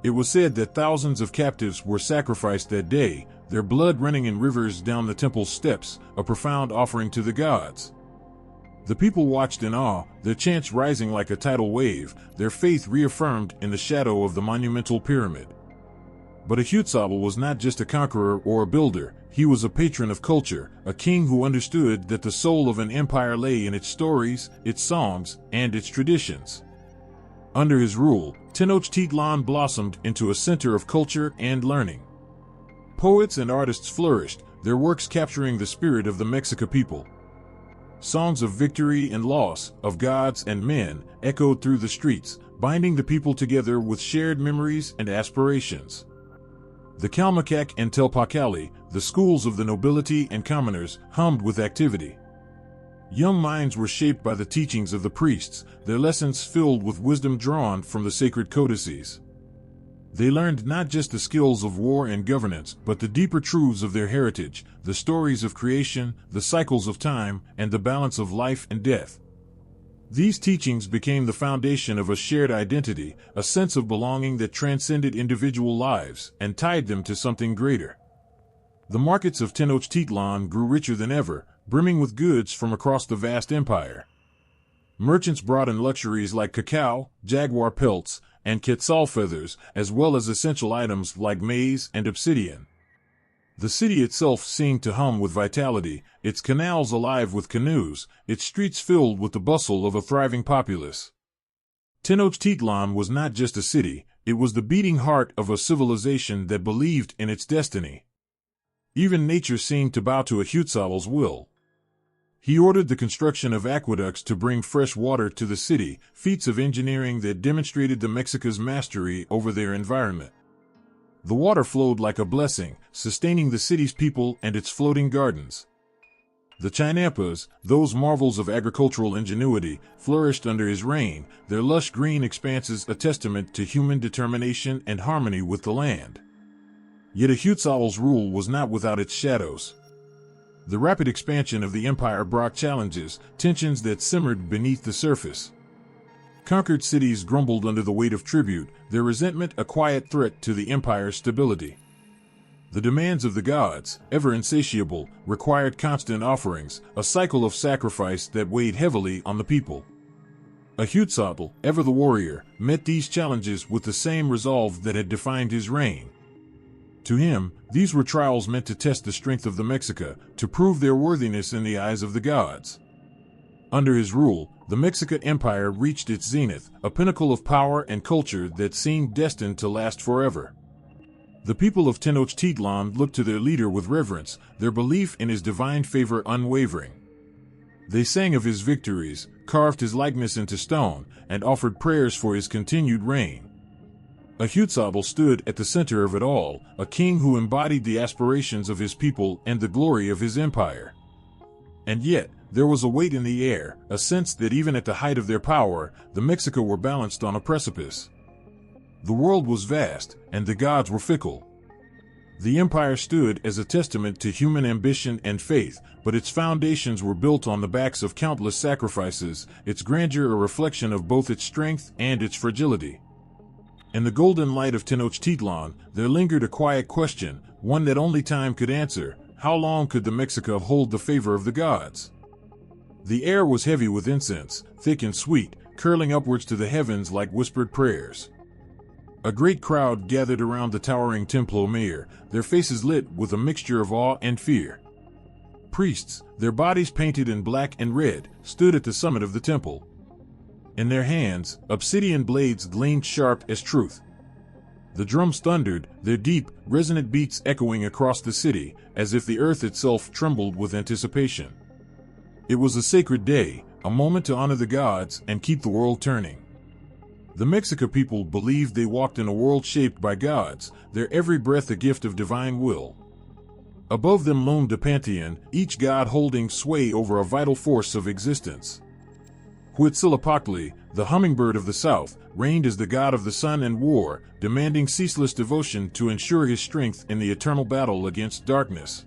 It was said that thousands of captives were sacrificed that day, their blood running in rivers down the temple's steps, a profound offering to the gods. The people watched in awe, their chants rising like a tidal wave, their faith reaffirmed in the shadow of the monumental pyramid. But Ahuthoval was not just a conqueror or a builder, he was a patron of culture, a king who understood that the soul of an empire lay in its stories, its songs, and its traditions. Under his rule, Tenochtitlan blossomed into a center of culture and learning. Poets and artists flourished, their works capturing the spirit of the Mexica people. Songs of victory and loss, of gods and men, echoed through the streets, binding the people together with shared memories and aspirations. The Calmecac and Telpacali, the schools of the nobility and commoners, hummed with activity. Young minds were shaped by the teachings of the priests, their lessons filled with wisdom drawn from the sacred codices. They learned not just the skills of war and governance, but the deeper truths of their heritage, the stories of creation, the cycles of time, and the balance of life and death. These teachings became the foundation of a shared identity, a sense of belonging that transcended individual lives and tied them to something greater. The markets of Tenochtitlan grew richer than ever, brimming with goods from across the vast empire. Merchants brought in luxuries like cacao, jaguar pelts, and quetzal feathers, as well as essential items like maize and obsidian. The city itself seemed to hum with vitality, its canals alive with canoes, its streets filled with the bustle of a thriving populace. Tenochtitlan was not just a city, it was the beating heart of a civilization that believed in its destiny. Even nature seemed to bow to Ahuthobal's will. He ordered the construction of aqueducts to bring fresh water to the city, feats of engineering that demonstrated the Mexica's mastery over their environment. The water flowed like a blessing, sustaining the city's people and its floating gardens. The chinampas, those marvels of agricultural ingenuity, flourished under his reign, their lush green expanses a testament to human determination and harmony with the land. Yet Ahuthobal's rule was not without its shadows. The rapid expansion of the empire brought challenges, tensions that simmered beneath the surface. Conquered cities grumbled under the weight of tribute, their resentment a quiet threat to the empire's stability. The demands of the gods, ever insatiable, required constant offerings, a cycle of sacrifice that weighed heavily on the people. Ahuthoval, ever the warrior, met these challenges with the same resolve that had defined his reign. To him, these were trials meant to test the strength of the Mexica, to prove their worthiness in the eyes of the gods. Under his rule, the Mexica Empire reached its zenith, a pinnacle of power and culture that seemed destined to last forever. The people of Tenochtitlan looked to their leader with reverence, their belief in his divine favor unwavering. They sang of his victories, carved his likeness into stone, and offered prayers for his continued reign. Ahuthoval stood at the center of it all, a king who embodied the aspirations of his people and the glory of his empire. And yet, there was a weight in the air, a sense that even at the height of their power, the Mexica were balanced on a precipice. The world was vast, and the gods were fickle. The empire stood as a testament to human ambition and faith, but its foundations were built on the backs of countless sacrifices, its grandeur a reflection of both its strength and its fragility. In the golden light of Tenochtitlan, there lingered a quiet question, one that only time could answer: how long could the Mexica hold the favor of the gods? The air was heavy with incense, thick and sweet, curling upwards to the heavens like whispered prayers. A great crowd gathered around the towering Templo Mayor, their faces lit with a mixture of awe and fear. Priests, their bodies painted in black and red, stood at the summit of the temple. In their hands, obsidian blades gleamed sharp as truth. The drums thundered, their deep, resonant beats echoing across the city, as if the earth itself trembled with anticipation. It was a sacred day, a moment to honor the gods and keep the world turning. The Mexica people believed they walked in a world shaped by gods, their every breath a gift of divine will. Above them loomed a pantheon, each god holding sway over a vital force of existence. Huitzilopochtli, the hummingbird of the south, reigned as the god of the sun and war, demanding ceaseless devotion to ensure his strength in the eternal battle against darkness.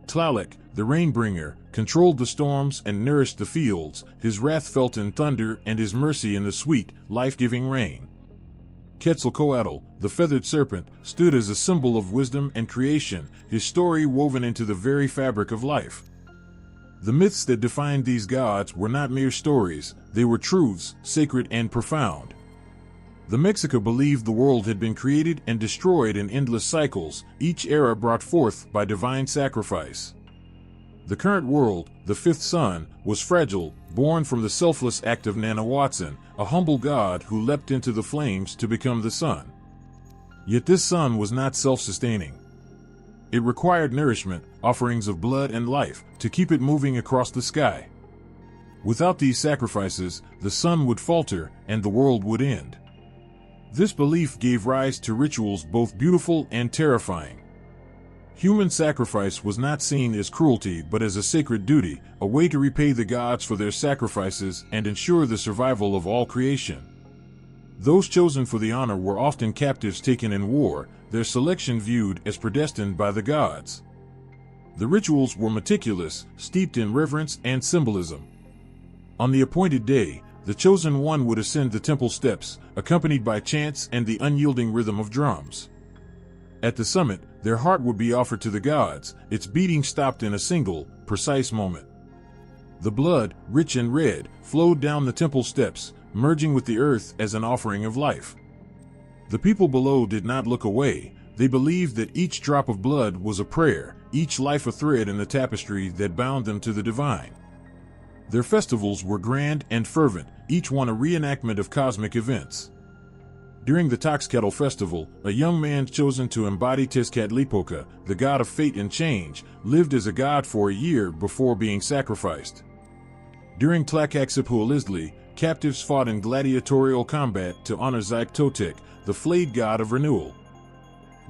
Tlaloc, the rainbringer, controlled the storms and nourished the fields, his wrath felt in thunder and his mercy in the sweet, life-giving rain. Quetzalcoatl, the feathered serpent, stood as a symbol of wisdom and creation, his story woven into the very fabric of life. The myths that defined these gods were not mere stories, they were truths, sacred and profound. The Mexica believed the world had been created and destroyed in endless cycles, each era brought forth by divine sacrifice. The current world, the fifth sun, was fragile, born from the selfless act of Nana-Watson, a humble god who leapt into the flames to become the sun. Yet this sun was not self-sustaining. It required nourishment, offerings of blood and life, to keep it moving across the sky. Without these sacrifices, the sun would falter and the world would end. This belief gave rise to rituals both beautiful and terrifying. Human sacrifice was not seen as cruelty but as a sacred duty, a way to repay the gods for their sacrifices and ensure the survival of all creation. Those chosen for the honor were often captives taken in war, their selection viewed as predestined by the gods. The rituals were meticulous, steeped in reverence and symbolism. On the appointed day, the chosen one would ascend the temple steps, accompanied by chants and the unyielding rhythm of drums. At the summit, their heart would be offered to the gods, its beating stopped in a single, precise moment. The blood, rich and red, flowed down the temple steps, merging with the earth as an offering of life. The people below did not look away, they believed that each drop of blood was a prayer, each life a thread in the tapestry that bound them to the divine. Their festivals were grand and fervent, each one a reenactment of cosmic events. During the Tenochtitlan festival, a young man chosen to embody Tezcatlipoca, the god of fate and change, lived as a god for a year before being sacrificed. During Tlacaxiphualiztli, captives fought in gladiatorial combat to honor Xic-Totec, the flayed god of renewal.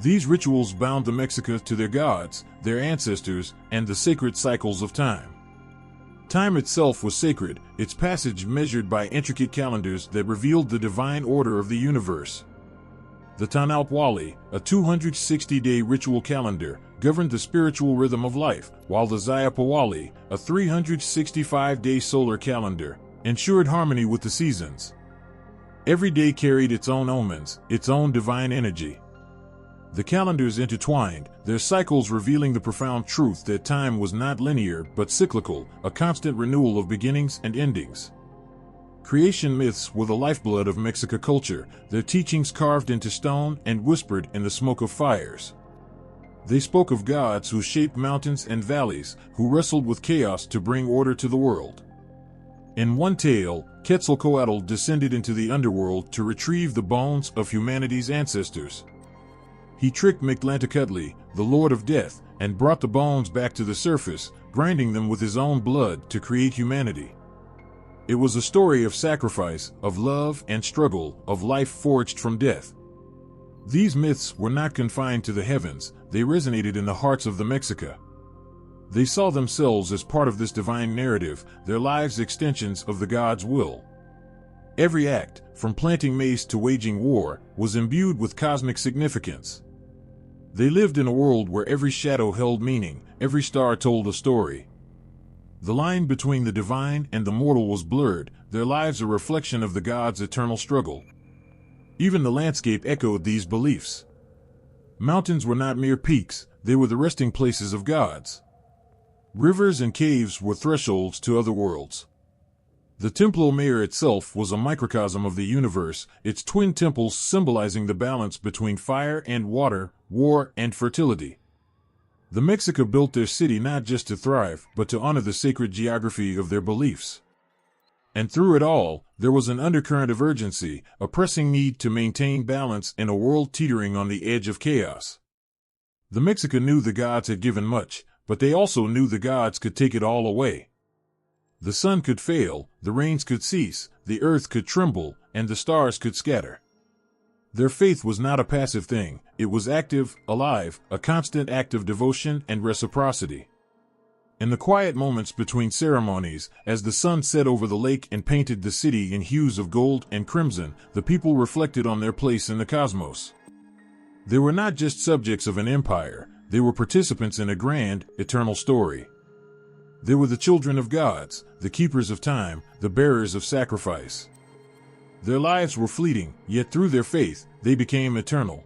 These rituals bound the Mexica to their gods, their ancestors, and the sacred cycles of time. Time itself was sacred, its passage measured by intricate calendars that revealed the divine order of the universe. The Tanaupuali, a 260-day ritual calendar, governed the spiritual rhythm of life, while the Xiapawali, a 365-day solar calendar, ensured harmony with the seasons. Every day carried its own omens, its own divine energy. The calendars intertwined, their cycles revealing the profound truth that time was not linear but cyclical, a constant renewal of beginnings and endings. Creation myths were the lifeblood of Mexica culture, their teachings carved into stone and whispered in the smoke of fires. They spoke of gods who shaped mountains and valleys, who wrestled with chaos to bring order to the world. In one tale, Quetzalcoatl descended into the underworld to retrieve the bones of humanity's ancestors. He tricked Mictlantecutli, the Lord of Death, and brought the bones back to the surface, grinding them with his own blood to create humanity. It was a story of sacrifice, of love and struggle, of life forged from death. These myths were not confined to the heavens, they resonated in the hearts of the Mexica. They saw themselves as part of this divine narrative, their lives extensions of the God's will. Every act, from planting maize to waging war, was imbued with cosmic significance. They lived in a world where every shadow held meaning, every star told a story. The line between the divine and the mortal was blurred, their lives a reflection of the gods' eternal struggle. Even the landscape echoed these beliefs. Mountains were not mere peaks, they were the resting places of gods. Rivers and caves were thresholds to other worlds. The Templo Mayor itself was a microcosm of the universe, its twin temples symbolizing the balance between fire and water, war and fertility. The Mexica built their city not just to thrive, but to honor the sacred geography of their beliefs. And through it all, there was an undercurrent of urgency, a pressing need to maintain balance in a world teetering on the edge of chaos. The Mexica knew the gods had given much, but they also knew the gods could take it all away. The sun could fail, the rains could cease, the earth could tremble, and the stars could scatter. Their faith was not a passive thing, it was active, alive, a constant act of devotion and reciprocity. In the quiet moments between ceremonies, as the sun set over the lake and painted the city in hues of gold and crimson, the people reflected on their place in the cosmos. They were not just subjects of an empire, they were participants in a grand, eternal story. They were the children of gods, the keepers of time, the bearers of sacrifice. Their lives were fleeting, yet through their faith, they became eternal.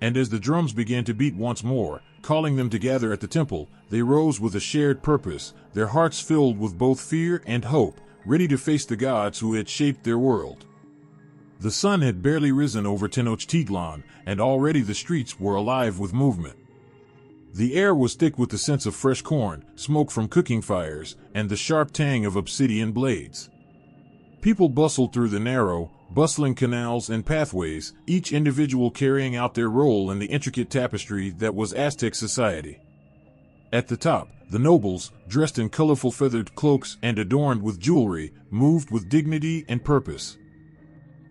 And as the drums began to beat once more, calling them to gather at the temple, they rose with a shared purpose, their hearts filled with both fear and hope, ready to face the gods who had shaped their world. The sun had barely risen over Tenochtitlán, and already the streets were alive with movement. The air was thick with the scent of fresh corn, smoke from cooking fires, and the sharp tang of obsidian blades. People bustled through the narrow, bustling canals and pathways, each individual carrying out their role in the intricate tapestry that was Aztec society. At the top, the nobles, dressed in colorful feathered cloaks and adorned with jewelry, moved with dignity and purpose.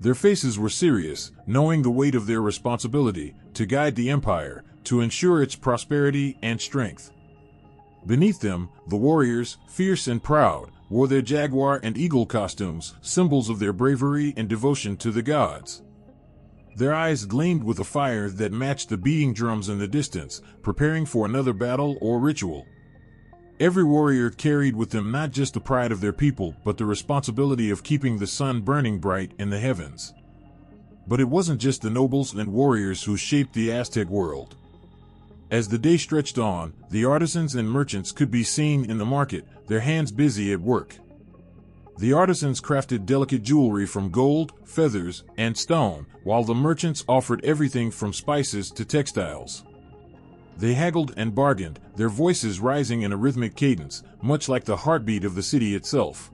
Their faces were serious, knowing the weight of their responsibility to guide the empire, to ensure its prosperity and strength. Beneath them, the warriors, fierce and proud, wore their jaguar and eagle costumes, symbols of their bravery and devotion to the gods. Their eyes gleamed with a fire that matched the beating drums in the distance, preparing for another battle or ritual. Every warrior carried with them not just the pride of their people, but the responsibility of keeping the sun burning bright in the heavens. But it wasn't just the nobles and warriors who shaped the Aztec world. As the day stretched on, the artisans and merchants could be seen in the market, their hands busy at work. The artisans crafted delicate jewelry from gold, feathers, and stone, while the merchants offered everything from spices to textiles. They haggled and bargained, their voices rising in a rhythmic cadence, much like the heartbeat of the city itself.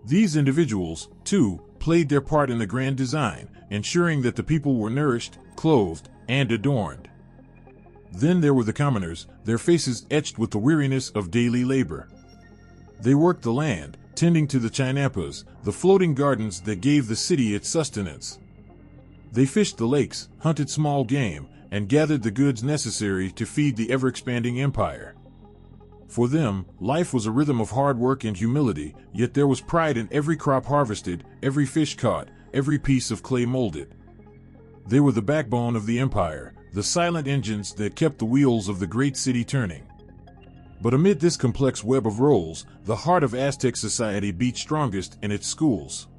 These individuals, too, played their part in the grand design, ensuring that the people were nourished, clothed, and adorned. Then there were the commoners, their faces etched with the weariness of daily labor. They worked the land, tending to the chinampas, the floating gardens that gave the city its sustenance. They fished the lakes, hunted small game, and gathered the goods necessary to feed the ever-expanding empire. For them, life was a rhythm of hard work and humility, yet there was pride in every crop harvested, every fish caught, every piece of clay molded. They were the backbone of the empire, the silent engines that kept the wheels of the great city turning. But amid this complex web of roles, the heart of Aztec society beat strongest in its schools.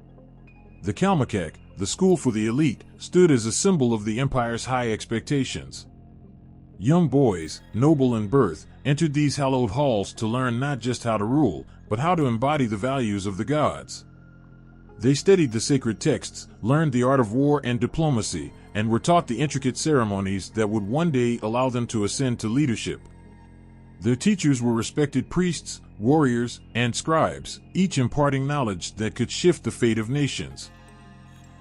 The Calmecac, the school for the elite, stood as a symbol of the empire's high expectations. Young boys, noble in birth, entered these hallowed halls to learn not just how to rule, but how to embody the values of the gods. They studied the sacred texts, learned the art of war and diplomacy, and were taught the intricate ceremonies that would one day allow them to ascend to leadership. Their teachers were respected priests, warriors, and scribes, each imparting knowledge that could shift the fate of nations.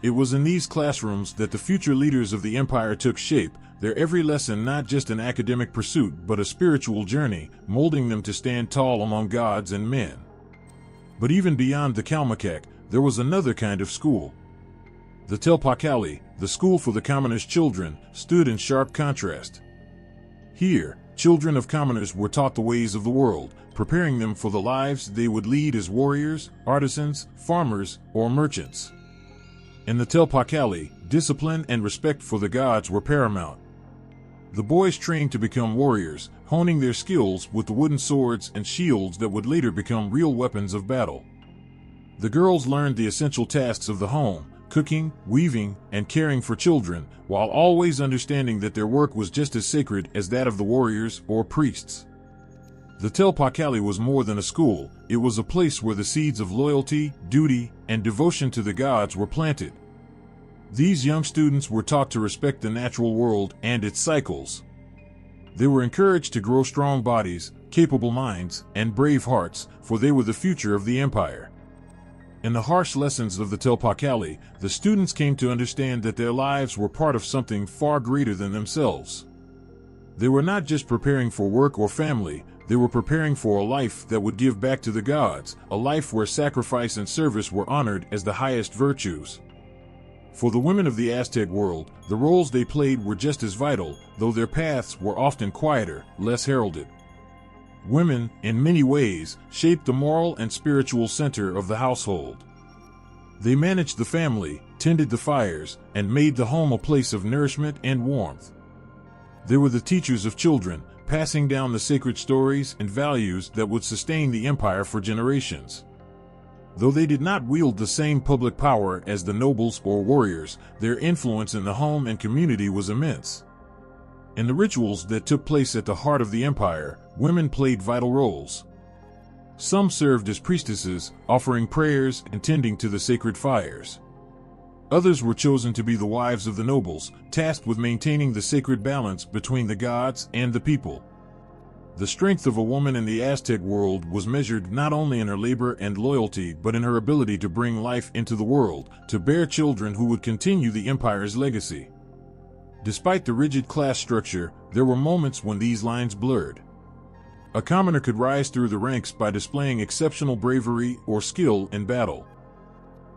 It was in these classrooms that the future leaders of the empire took shape, their every lesson not just an academic pursuit but a spiritual journey, molding them to stand tall among gods and men. But even beyond the Calmecac, there was another kind of school. The Telpacali, the school for the commoners' children, stood in sharp contrast. Here, children of commoners were taught the ways of the world, preparing them for the lives they would lead as warriors, artisans, farmers, or merchants. In the Telpacali, discipline and respect for the gods were paramount. The boys trained to become warriors, honing their skills with the wooden swords and shields that would later become real weapons of battle. The girls learned the essential tasks of the home, cooking, weaving, and caring for children, while always understanding that their work was just as sacred as that of the warriors or priests. The Tenochtitlan was more than a school, it was a place where the seeds of loyalty, duty, and devotion to the gods were planted. These young students were taught to respect the natural world and its cycles. They were encouraged to grow strong bodies, capable minds, and brave hearts, for they were the future of the empire. In the harsh lessons of the Tenochtitlan, the students came to understand that their lives were part of something far greater than themselves. They were not just preparing for work or family, they were preparing for a life that would give back to the gods, a life where sacrifice and service were honored as the highest virtues. For the women of the Aztec world, the roles they played were just as vital, though their paths were often quieter, less heralded. Women, in many ways, shaped the moral and spiritual center of the household. They managed the family, tended the fires, and made the home a place of nourishment and warmth. They were the teachers of children, passing down the sacred stories and values that would sustain the empire for generations. Though they did not wield the same public power as the nobles or warriors, their influence in the home and community was immense. In the rituals that took place at the heart of the empire, women played vital roles. Some served as priestesses, offering prayers and tending to the sacred fires. Others were chosen to be the wives of the nobles, tasked with maintaining the sacred balance between the gods and the people. The strength of a woman in the Aztec world was measured not only in her labor and loyalty but in her ability to bring life into the world, to bear children who would continue the empire's legacy. Despite the rigid class structure, there were moments when these lines blurred. A commoner could rise through the ranks by displaying exceptional bravery or skill in battle.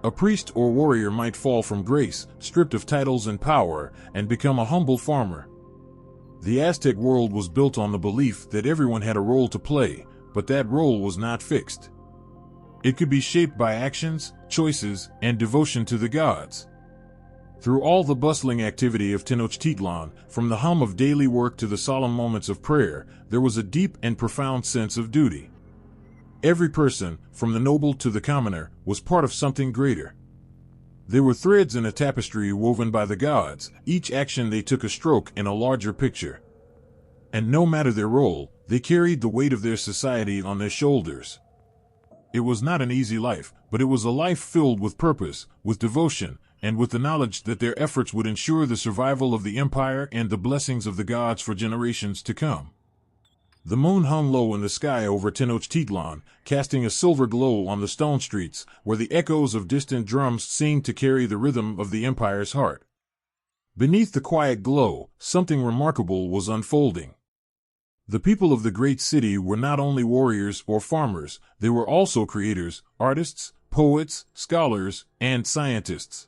A priest or warrior might fall from grace, stripped of titles and power, and become a humble farmer. The Aztec world was built on the belief that everyone had a role to play, but that role was not fixed. It could be shaped by actions, choices, and devotion to the gods. Through all the bustling activity of Tenochtitlan, from the hum of daily work to the solemn moments of prayer, there was a deep and profound sense of duty. Every person, from the noble to the commoner, was part of something greater. They were threads in a tapestry woven by the gods, each action they took a stroke in a larger picture. And no matter their role, they carried the weight of their society on their shoulders. It was not an easy life, but it was a life filled with purpose, with devotion, and with the knowledge that their efforts would ensure the survival of the empire and the blessings of the gods for generations to come. The moon hung low in the sky over Tenochtitlan, casting a silver glow on the stone streets, where the echoes of distant drums seemed to carry the rhythm of the empire's heart. Beneath the quiet glow, something remarkable was unfolding. The people of the great city were not only warriors or farmers, they were also creators, artists, poets, scholars, and scientists.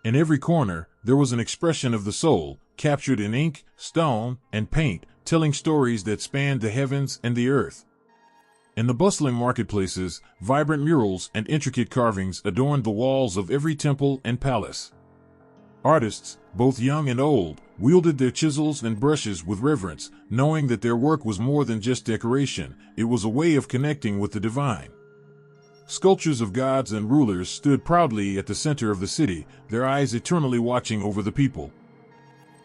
In every corner, there was an expression of the soul, captured in ink, stone, and paint, telling stories that spanned the heavens and the earth. In the bustling marketplaces, vibrant murals and intricate carvings adorned the walls of every temple and palace. Artists, both young and old, wielded their chisels and brushes with reverence, knowing that their work was more than just decoration, it was a way of connecting with the divine. Sculptures of gods and rulers stood proudly at the center of the city, their eyes eternally watching over the people.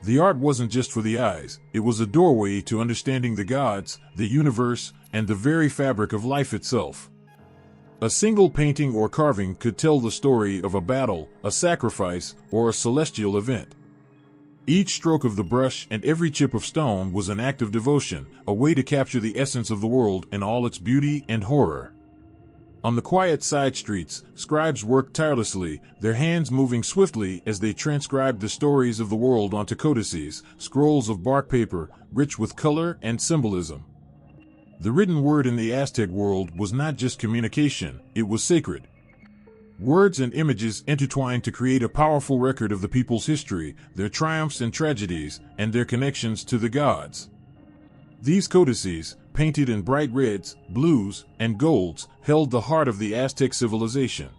The art wasn't just for the eyes, it was a doorway to understanding the gods, the universe, and the very fabric of life itself. A single painting or carving could tell the story of a battle, a sacrifice, or a celestial event. Each stroke of the brush and every chip of stone was an act of devotion, a way to capture the essence of the world in all its beauty and horror. On the quiet side streets, scribes worked tirelessly, their hands moving swiftly as they transcribed the stories of the world onto codices, scrolls of bark paper, rich with color and symbolism. The written word in the Aztec world was not just communication, it was sacred. Words and images intertwined to create a powerful record of the people's history, their triumphs and tragedies, and their connections to the gods. These codices, painted in bright reds, blues, and golds, held the heart of the Aztec civilization.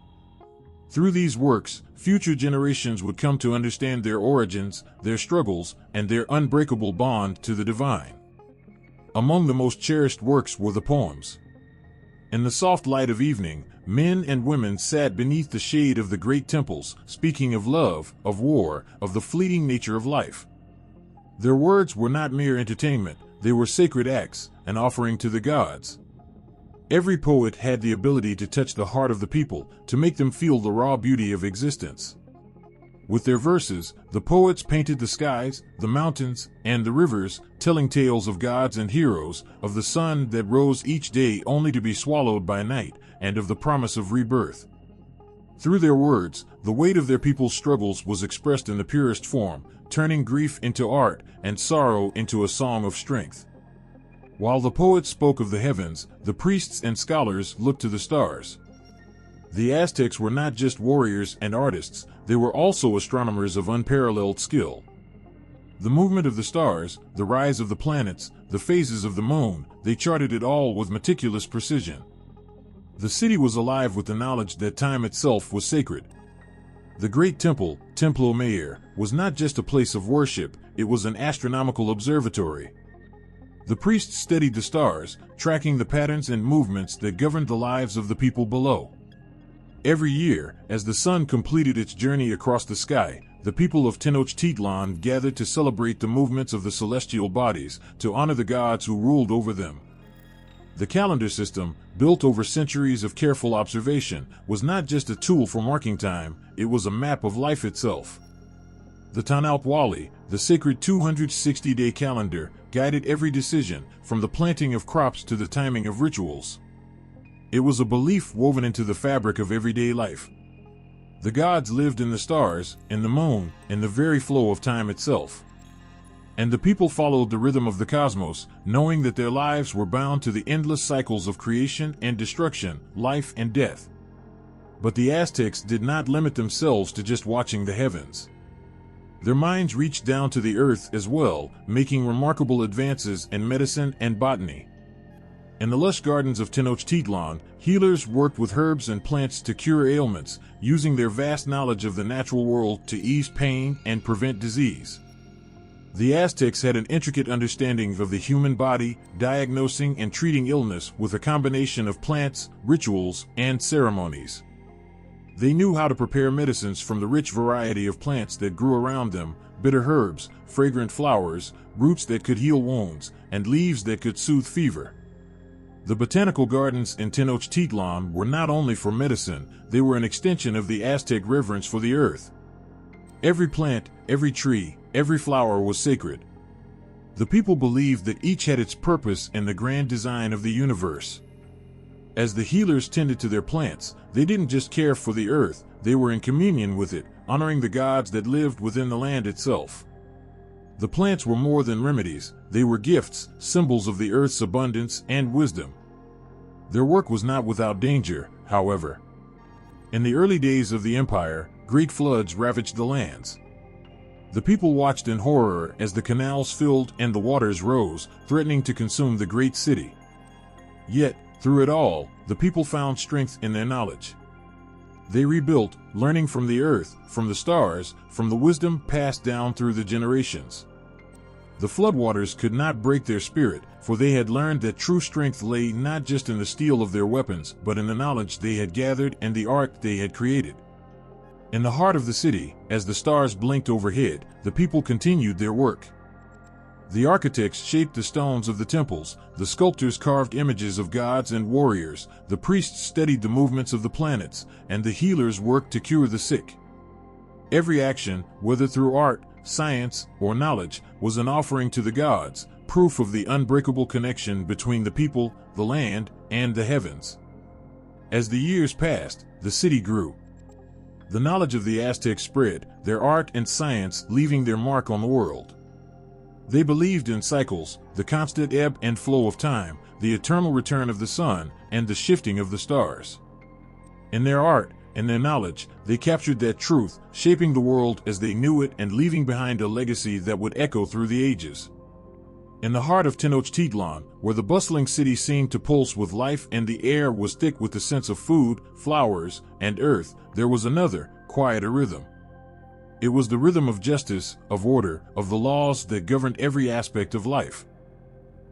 Through these works, future generations would come to understand their origins, their struggles, and their unbreakable bond to the divine. Among the most cherished works were the poems. In the soft light of evening, men and women sat beneath the shade of the great temples, speaking of love, of war, of the fleeting nature of life. Their words were not mere entertainment, they were sacred acts, an offering to the gods. Every poet had the ability to touch the heart of the people, to make them feel the raw beauty of existence. With their verses, the poets painted the skies, the mountains, and the rivers, telling tales of gods and heroes, of the sun that rose each day only to be swallowed by night, and of the promise of rebirth. Through their words, the weight of their people's struggles was expressed in the purest form, turning grief into art and sorrow into a song of strength. While the poets spoke of the heavens, the priests and scholars looked to the stars. The Aztecs were not just warriors and artists, they were also astronomers of unparalleled skill. The movement of the stars, the rise of the planets, the phases of the moon, they charted it all with meticulous precision. The city was alive with the knowledge that time itself was sacred. The great temple, Templo Mayor, was not just a place of worship, it was an astronomical observatory. The priests studied the stars, tracking the patterns and movements that governed the lives of the people below. Every year, as the sun completed its journey across the sky, the people of Tenochtitlan gathered to celebrate the movements of the celestial bodies, to honor the gods who ruled over them. The calendar system, built over centuries of careful observation, was not just a tool for marking time, it was a map of life itself. The Tanaupwali, the sacred 260-day calendar, guided every decision, from the planting of crops to the timing of rituals. It was a belief woven into the fabric of everyday life. The gods lived in the stars, in the moon, in the very flow of time itself. And the people followed the rhythm of the cosmos, knowing that their lives were bound to the endless cycles of creation and destruction, life and death. But the Aztecs did not limit themselves to just watching the heavens. Their minds reached down to the earth as well, making remarkable advances in medicine and botany. In the lush gardens of Tenochtitlan, healers worked with herbs and plants to cure ailments, using their vast knowledge of the natural world to ease pain and prevent disease. The Aztecs had an intricate understanding of the human body, diagnosing and treating illness with a combination of plants, rituals, and ceremonies. They knew how to prepare medicines from the rich variety of plants that grew around them, bitter herbs, fragrant flowers, roots that could heal wounds, and leaves that could soothe fever. The botanical gardens in Tenochtitlan were not only for medicine, they were an extension of the Aztec reverence for the earth. Every plant, every tree, every flower was sacred. The people believed that each had its purpose in the grand design of the universe. As the healers tended to their plants, they didn't just care for the earth, they were in communion with it, honoring the gods that lived within the land itself. The plants were more than remedies, they were gifts, symbols of the earth's abundance and wisdom. Their work was not without danger, however. In the early days of the empire, great floods ravaged the lands. The people watched in horror as the canals filled and the waters rose, threatening to consume the great city. Yet, through it all, the people found strength in their knowledge. They rebuilt, learning from the earth, from the stars, from the wisdom passed down through the generations. The floodwaters could not break their spirit, for they had learned that true strength lay not just in the steel of their weapons, but in the knowledge they had gathered and the art they had created. In the heart of the city, as the stars blinked overhead, the people continued their work. The architects shaped the stones of the temples, the sculptors carved images of gods and warriors, the priests studied the movements of the planets, and the healers worked to cure the sick. Every action, whether through art, science, or knowledge, was an offering to the gods, proof of the unbreakable connection between the people, the land, and the heavens. As the years passed, the city grew. The knowledge of the Aztecs spread, their art and science leaving their mark on the world. They believed in cycles, the constant ebb and flow of time, the eternal return of the sun, and the shifting of the stars. In their art and their knowledge, they captured that truth, shaping the world as they knew it and leaving behind a legacy that would echo through the ages. In the heart of Tenochtitlan, where the bustling city seemed to pulse with life and the air was thick with the sense of food, flowers, and earth, there was another, quieter rhythm. It was the rhythm of justice, of order, of the laws that governed every aspect of life.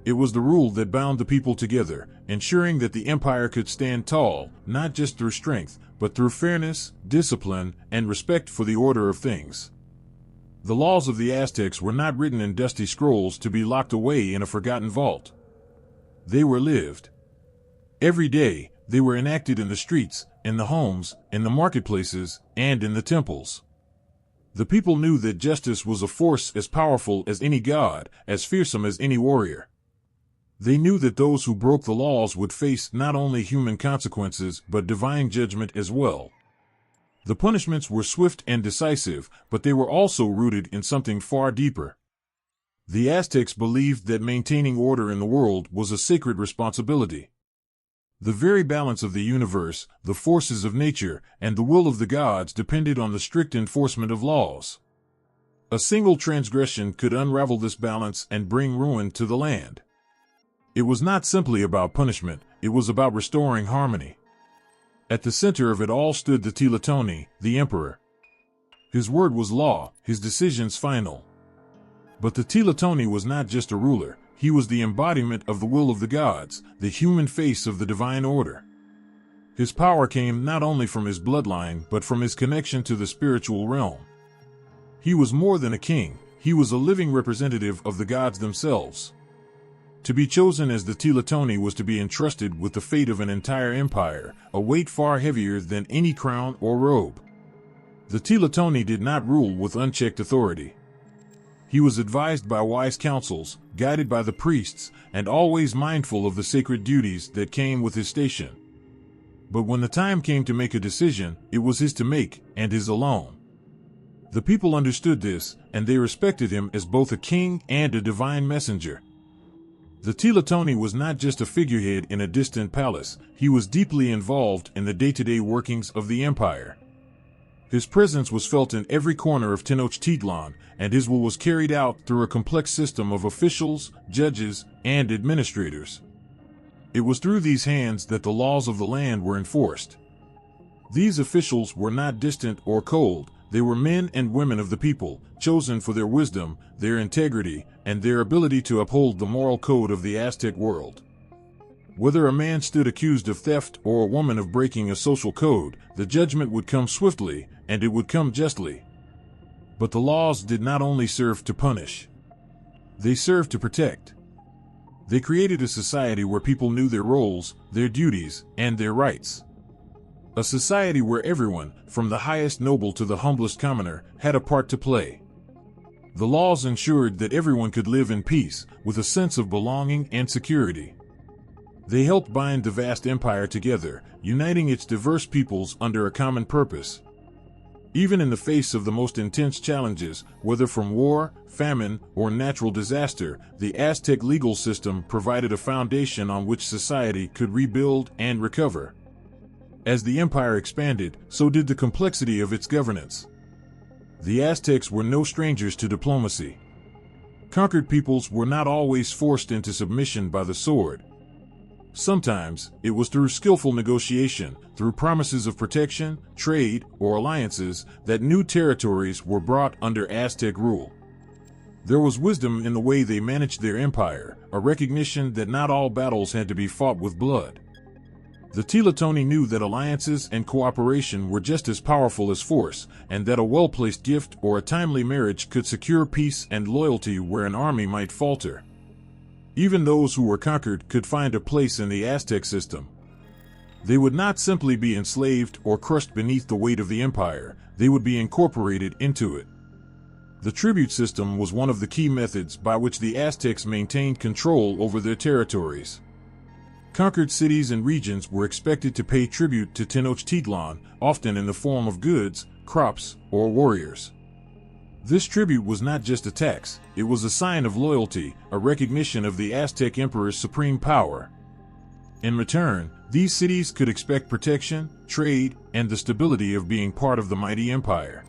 It was the rule that bound the people together, ensuring that the empire could stand tall, not just through strength, but through fairness, discipline, and respect for the order of things. The laws of the Aztecs were not written in dusty scrolls to be locked away in a forgotten vault. They were lived. Every day, they were enacted in the streets, in the homes, in the marketplaces, and in the temples. The people knew that justice was a force as powerful as any god, as fearsome as any warrior. They knew that those who broke the laws would face not only human consequences but divine judgment as well. The punishments were swift and decisive, but they were also rooted in something far deeper. The Aztecs believed that maintaining order in the world was a sacred responsibility. The very balance of the universe, the forces of nature, and the will of the gods depended on the strict enforcement of laws. A single transgression could unravel this balance and bring ruin to the land. It was not simply about punishment, it was about restoring harmony. At the center of it all stood the Tenochtitlan, the emperor. His word was law, his decisions final. But the Tenochtitlan was not just a ruler, he was the embodiment of the will of the gods, the human face of the divine order. His power came not only from his bloodline but from his connection to the spiritual realm. He was more than a king, he was a living representative of the gods themselves. To be chosen as the Tenochtitlan was to be entrusted with the fate of an entire empire, a weight far heavier than any crown or robe. The Tenochtitlan did not rule with unchecked authority. He was advised by wise counsels, guided by the priests, and always mindful of the sacred duties that came with his station. But when the time came to make a decision, it was his to make, and his alone. The people understood this, and they respected him as both a king and a divine messenger. The Tenochtitlan was not just a figurehead in a distant palace, he was deeply involved in the day-to-day workings of the empire. His presence was felt in every corner of Tenochtitlan, and his will was carried out through a complex system of officials, judges, and administrators. It was through these hands that the laws of the land were enforced. These officials were not distant or cold, they were men and women of the people, chosen for their wisdom, their integrity, and their ability to uphold the moral code of the Aztec world. Whether a man stood accused of theft or a woman of breaking a social code, the judgment would come swiftly, and it would come justly. But the laws did not only serve to punish. They served to protect. They created a society where people knew their roles, their duties, and their rights. A society where everyone, from the highest noble to the humblest commoner, had a part to play. The laws ensured that everyone could live in peace, with a sense of belonging and security. They helped bind the vast empire together, uniting its diverse peoples under a common purpose. Even in the face of the most intense challenges, whether from war, famine, or natural disaster, the Aztec legal system provided a foundation on which society could rebuild and recover. As the empire expanded, so did the complexity of its governance. The Aztecs were no strangers to diplomacy. Conquered peoples were not always forced into submission by the sword. Sometimes, it was through skillful negotiation, through promises of protection, trade, or alliances, that new territories were brought under Aztec rule. There was wisdom in the way they managed their empire, a recognition that not all battles had to be fought with blood. The Tenochtitlan knew that alliances and cooperation were just as powerful as force, and that a well-placed gift or a timely marriage could secure peace and loyalty where an army might falter. Even those who were conquered could find a place in the Aztec system. They would not simply be enslaved or crushed beneath the weight of the empire, they would be incorporated into it. The tribute system was one of the key methods by which the Aztecs maintained control over their territories. Conquered cities and regions were expected to pay tribute to Tenochtitlan, often in the form of goods, crops, or warriors. This tribute was not just a tax, it was a sign of loyalty, a recognition of the Aztec Emperor's supreme power. In return, these cities could expect protection, trade, and the stability of being part of the mighty empire.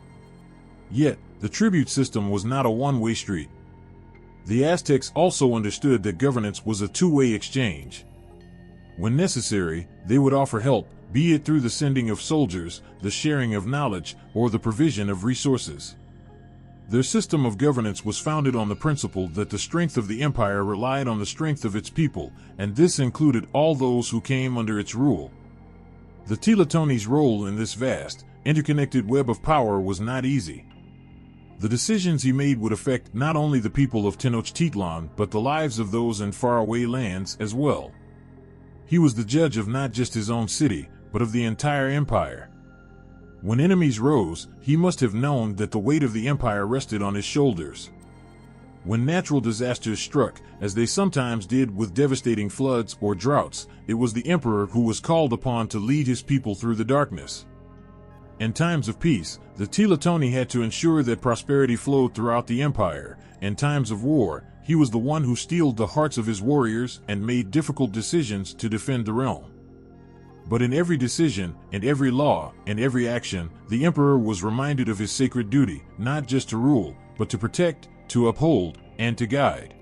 Yet, the tribute system was not a one-way street. The Aztecs also understood that governance was a two-way exchange. When necessary, they would offer help, be it through the sending of soldiers, the sharing of knowledge, or the provision of resources. Their system of governance was founded on the principle that the strength of the empire relied on the strength of its people, and this included all those who came under its rule. The Tenochtitlan's role in this vast, interconnected web of power was not easy. The decisions he made would affect not only the people of Tenochtitlan but the lives of those in faraway lands as well. He was the judge of not just his own city, but of the entire empire. When enemies rose, he must have known that the weight of the empire rested on his shoulders. When natural disasters struck, as they sometimes did with devastating floods or droughts, it was the emperor who was called upon to lead his people through the darkness. In times of peace, the Tenochtitlan had to ensure that prosperity flowed throughout the empire. In times of war, he was the one who steeled the hearts of his warriors and made difficult decisions to defend the realm. But in every decision, in every law, in every action, the emperor was reminded of his sacred duty, not just to rule, but to protect, to uphold, and to guide.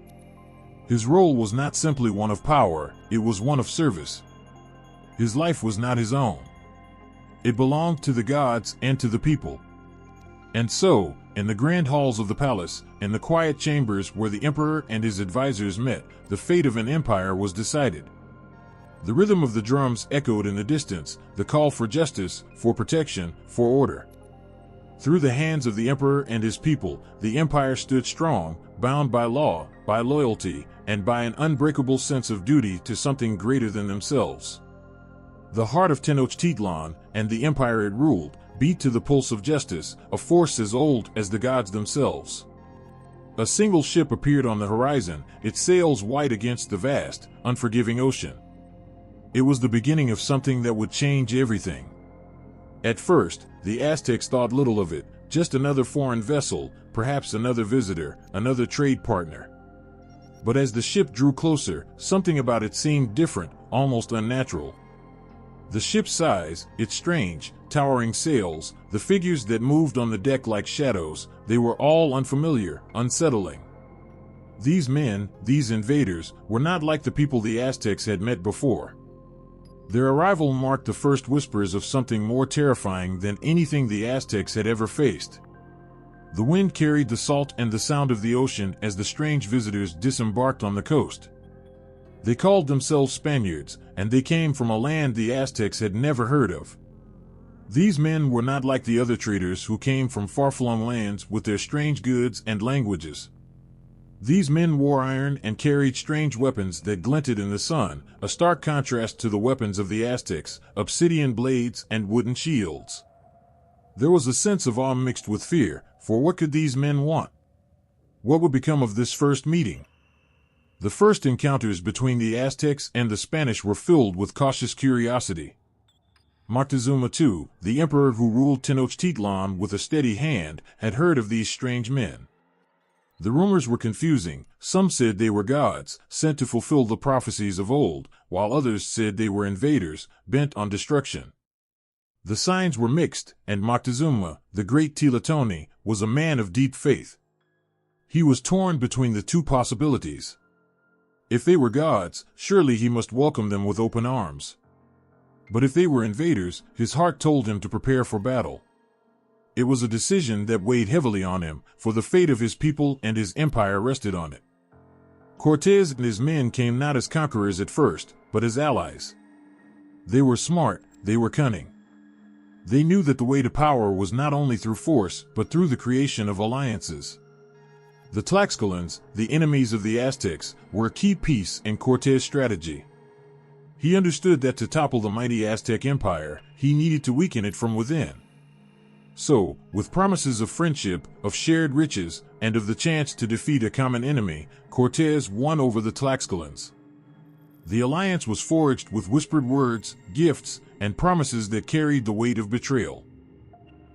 His role was not simply one of power, it was one of service. His life was not his own. It belonged to the gods and to the people. And so, in the grand halls of the palace, in the quiet chambers where the emperor and his advisors met, the fate of an empire was decided. The rhythm of the drums echoed in the distance, the call for justice, for protection, for order. Through the hands of the emperor and his people, the empire stood strong, bound by law, by loyalty, and by an unbreakable sense of duty to something greater than themselves. The heart of Tenochtitlan, and the empire it ruled, beat to the pulse of justice, a force as old as the gods themselves. A single ship appeared on the horizon, its sails white against the vast, unforgiving ocean. It was the beginning of something that would change everything. At first, the Aztecs thought little of it, just another foreign vessel, perhaps another visitor, another trade partner. But as the ship drew closer, something about it seemed different, almost unnatural. The ship's size, its strange, towering sails, the figures that moved on the deck like shadows, they were all unfamiliar, unsettling. These men, these invaders, were not like the people the Aztecs had met before. Their arrival marked the first whispers of something more terrifying than anything the Aztecs had ever faced. The wind carried the salt and the sound of the ocean as the strange visitors disembarked on the coast. They called themselves Spaniards, and they came from a land the Aztecs had never heard of. These men were not like the other traders who came from far-flung lands with their strange goods and languages. These men wore iron and carried strange weapons that glinted in the sun, a stark contrast to the weapons of the Aztecs, obsidian blades and wooden shields. There was a sense of awe mixed with fear, for what could these men want? What would become of this first meeting? The first encounters between the Aztecs and the Spanish were filled with cautious curiosity. Moctezuma II, the emperor who ruled Tenochtitlan with a steady hand, had heard of these strange men. The rumors were confusing. Some said they were gods, sent to fulfill the prophecies of old, while others said they were invaders, bent on destruction. The signs were mixed, and Moctezuma, the great Tenochtitlan, was a man of deep faith. He was torn between the two possibilities. If they were gods, surely he must welcome them with open arms. But if they were invaders, his heart told him to prepare for battle. It was a decision that weighed heavily on him, for the fate of his people and his empire rested on it. Cortés and his men came not as conquerors at first, but as allies. They were smart, they were cunning. They knew that the way to power was not only through force, but through the creation of alliances. The Tlaxcalans, the enemies of the Aztecs, were a key piece in Cortés' strategy. He understood that to topple the mighty Aztec Empire, he needed to weaken it from within. So, with promises of friendship, of shared riches, and of the chance to defeat a common enemy, Cortés won over the Tlaxcalans. The alliance was forged with whispered words, gifts, and promises that carried the weight of betrayal.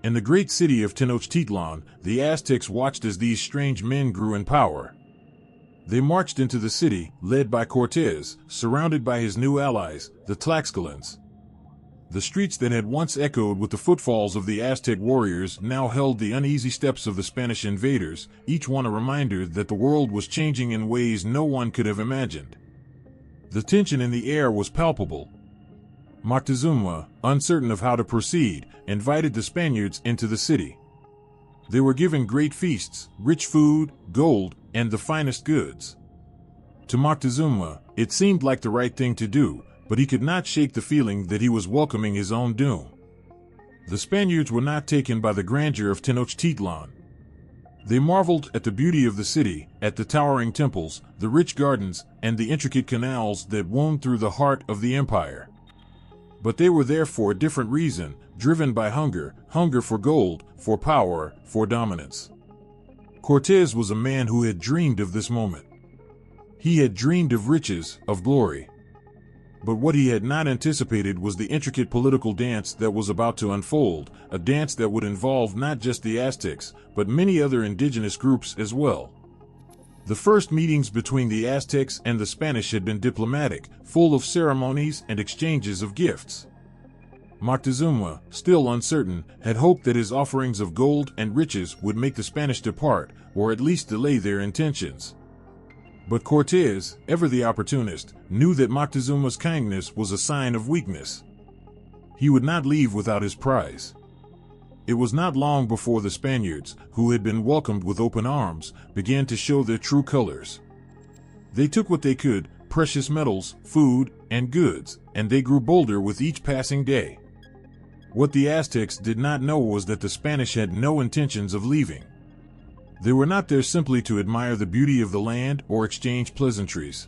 In the great city of Tenochtitlan, the Aztecs watched as these strange men grew in power. They marched into the city, led by Cortés, surrounded by his new allies, the Tlaxcalans. The streets that had once echoed with the footfalls of the Aztec warriors now held the uneasy steps of the Spanish invaders, each one a reminder that the world was changing in ways no one could have imagined. The tension in the air was palpable. Moctezuma, uncertain of how to proceed, invited the Spaniards into the city. They were given great feasts, rich food, gold, and the finest goods. To Moctezuma, it seemed like the right thing to do, but he could not shake the feeling that he was welcoming his own doom. The Spaniards were not taken by the grandeur of Tenochtitlan. They marveled at the beauty of the city, at the towering temples, the rich gardens, and the intricate canals that wound through the heart of the empire. But they were there for a different reason, driven by hunger for gold, for power, for dominance. Cortés was a man who had dreamed of this moment. He had dreamed of riches, of glory. But what he had not anticipated was the intricate political dance that was about to unfold, a dance that would involve not just the Aztecs, but many other indigenous groups as well. The first meetings between the Aztecs and the Spanish had been diplomatic, full of ceremonies and exchanges of gifts. Moctezuma, still uncertain, had hoped that his offerings of gold and riches would make the Spanish depart, or at least delay their intentions. But Cortés, ever the opportunist, knew that Moctezuma's kindness was a sign of weakness. He would not leave without his prize. It was not long before the Spaniards, who had been welcomed with open arms, began to show their true colors. They took what they could, precious metals, food, and goods, and they grew bolder with each passing day. What the Aztecs did not know was that the Spanish had no intentions of leaving. They were not there simply to admire the beauty of the land or exchange pleasantries.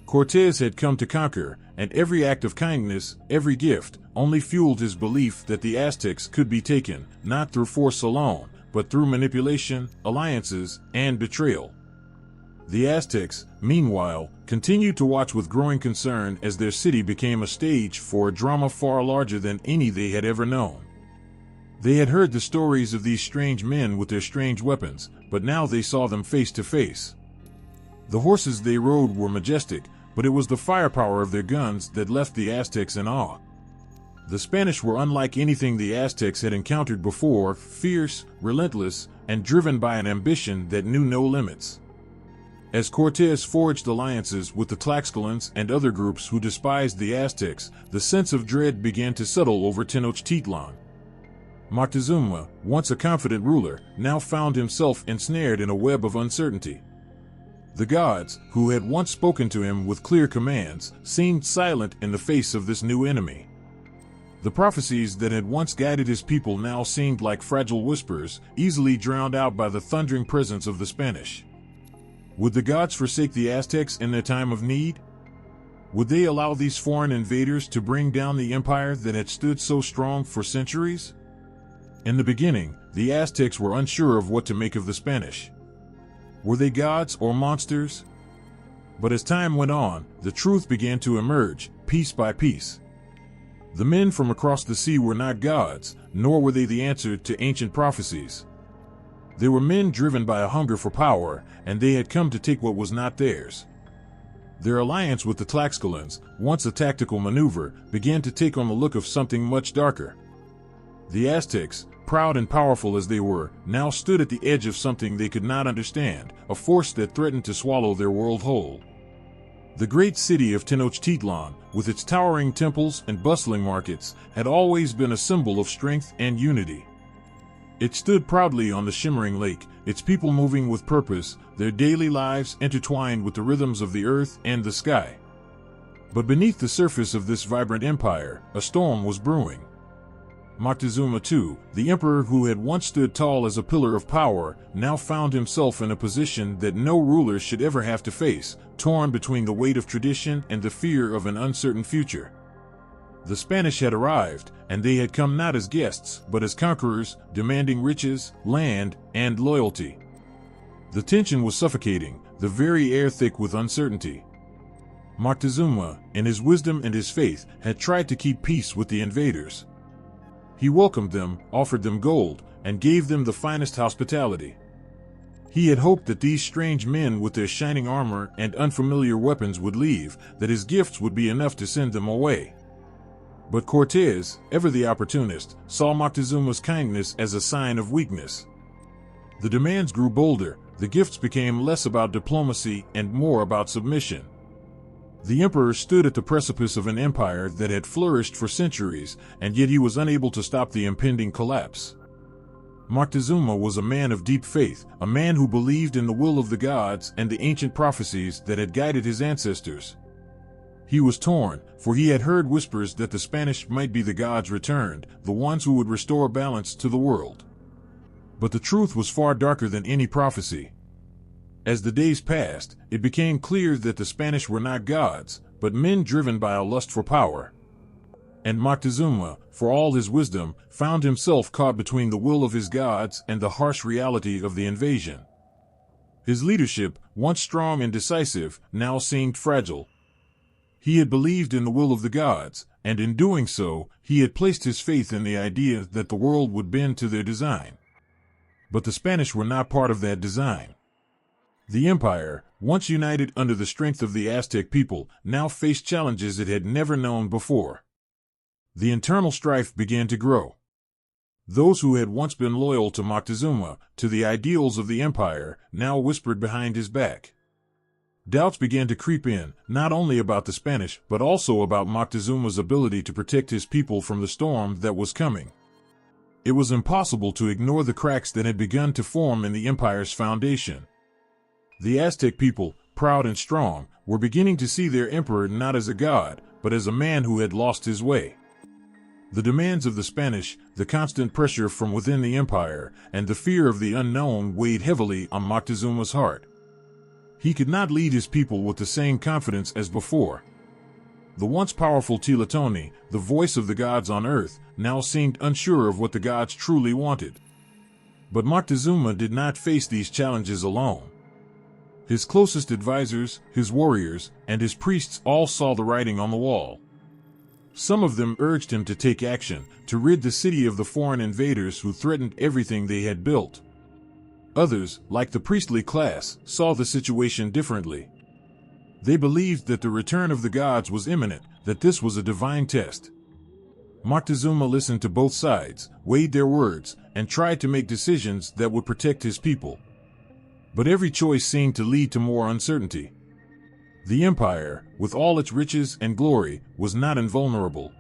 Cortés had come to conquer, and every act of kindness, every gift, only fueled his belief that the Aztecs could be taken, not through force alone, but through manipulation, alliances, and betrayal. The Aztecs, meanwhile, continued to watch with growing concern as their city became a stage for a drama far larger than any they had ever known. They had heard the stories of these strange men with their strange weapons, but now they saw them face to face. The horses they rode were majestic, but it was the firepower of their guns that left the Aztecs in awe. The Spanish were unlike anything the Aztecs had encountered before, fierce, relentless, and driven by an ambition that knew no limits. As Cortés forged alliances with the Tlaxcalans and other groups who despised the Aztecs, the sense of dread began to settle over Tenochtitlan. Moctezuma, once a confident ruler, now found himself ensnared in a web of uncertainty. The gods, who had once spoken to him with clear commands, seemed silent in the face of this new enemy. The prophecies that had once guided his people now seemed like fragile whispers, easily drowned out by the thundering presence of the Spanish. Would the gods forsake the Aztecs in their time of need? Would they allow these foreign invaders to bring down the empire that had stood so strong for centuries? In the beginning, the Aztecs were unsure of what to make of the Spanish. Were they gods or monsters? But as time went on, the truth began to emerge, piece by piece. The men from across the sea were not gods, nor were they the answer to ancient prophecies. They were men driven by a hunger for power, and they had come to take what was not theirs. Their alliance with the Tlaxcalans, once a tactical maneuver, began to take on the look of something much darker. The Aztecs, proud and powerful as they were, now stood at the edge of something they could not understand, a force that threatened to swallow their world whole. The great city of Tenochtitlan, with its towering temples and bustling markets, had always been a symbol of strength and unity. It stood proudly on the shimmering lake, its people moving with purpose, their daily lives intertwined with the rhythms of the earth and the sky. But beneath the surface of this vibrant empire, a storm was brewing. Moctezuma II, the emperor who had once stood tall as a pillar of power, now found himself in a position that no ruler should ever have to face, torn between the weight of tradition and the fear of an uncertain future. The Spanish had arrived, and they had come not as guests, but as conquerors, demanding riches, land, and loyalty. The tension was suffocating, the very air thick with uncertainty. Moctezuma, in his wisdom and his faith, had tried to keep peace with the invaders. He welcomed them, offered them gold, and gave them the finest hospitality. He had hoped that these strange men with their shining armor and unfamiliar weapons would leave, that his gifts would be enough to send them away. But Cortés, ever the opportunist, saw Moctezuma's kindness as a sign of weakness. The demands grew bolder, the gifts became less about diplomacy and more about submission. The emperor stood at the precipice of an empire that had flourished for centuries, and yet he was unable to stop the impending collapse. Moctezuma was a man of deep faith, a man who believed in the will of the gods and the ancient prophecies that had guided his ancestors. He was torn, for he had heard whispers that the Spanish might be the gods returned, the ones who would restore balance to the world. But the truth was far darker than any prophecy. As the days passed, it became clear that the Spanish were not gods, but men driven by a lust for power. And Moctezuma, for all his wisdom, found himself caught between the will of his gods and the harsh reality of the invasion. His leadership, once strong and decisive, now seemed fragile. He had believed in the will of the gods, and in doing so, he had placed his faith in the idea that the world would bend to their design. But the Spanish were not part of that design. The empire, once united under the strength of the Aztec people, now faced challenges it had never known before. The internal strife began to grow. Those who had once been loyal to Moctezuma, to the ideals of the empire, now whispered behind his back. Doubts began to creep in, not only about the Spanish, but also about Moctezuma's ability to protect his people from the storm that was coming. It was impossible to ignore the cracks that had begun to form in the empire's foundation. The Aztec people, proud and strong, were beginning to see their emperor not as a god, but as a man who had lost his way. The demands of the Spanish, the constant pressure from within the empire, and the fear of the unknown weighed heavily on Moctezuma's heart. He could not lead his people with the same confidence as before. The once powerful Tlatoani, the voice of the gods on earth, now seemed unsure of what the gods truly wanted. But Moctezuma did not face these challenges alone. His closest advisors, his warriors, and his priests all saw the writing on the wall. Some of them urged him to take action, to rid the city of the foreign invaders who threatened everything they had built. Others, like the priestly class, saw the situation differently. They believed that the return of the gods was imminent, that this was a divine test. Moctezuma listened to both sides, weighed their words, and tried to make decisions that would protect his people. But every choice seemed to lead to more uncertainty. The empire, with all its riches and glory, was not invulnerable.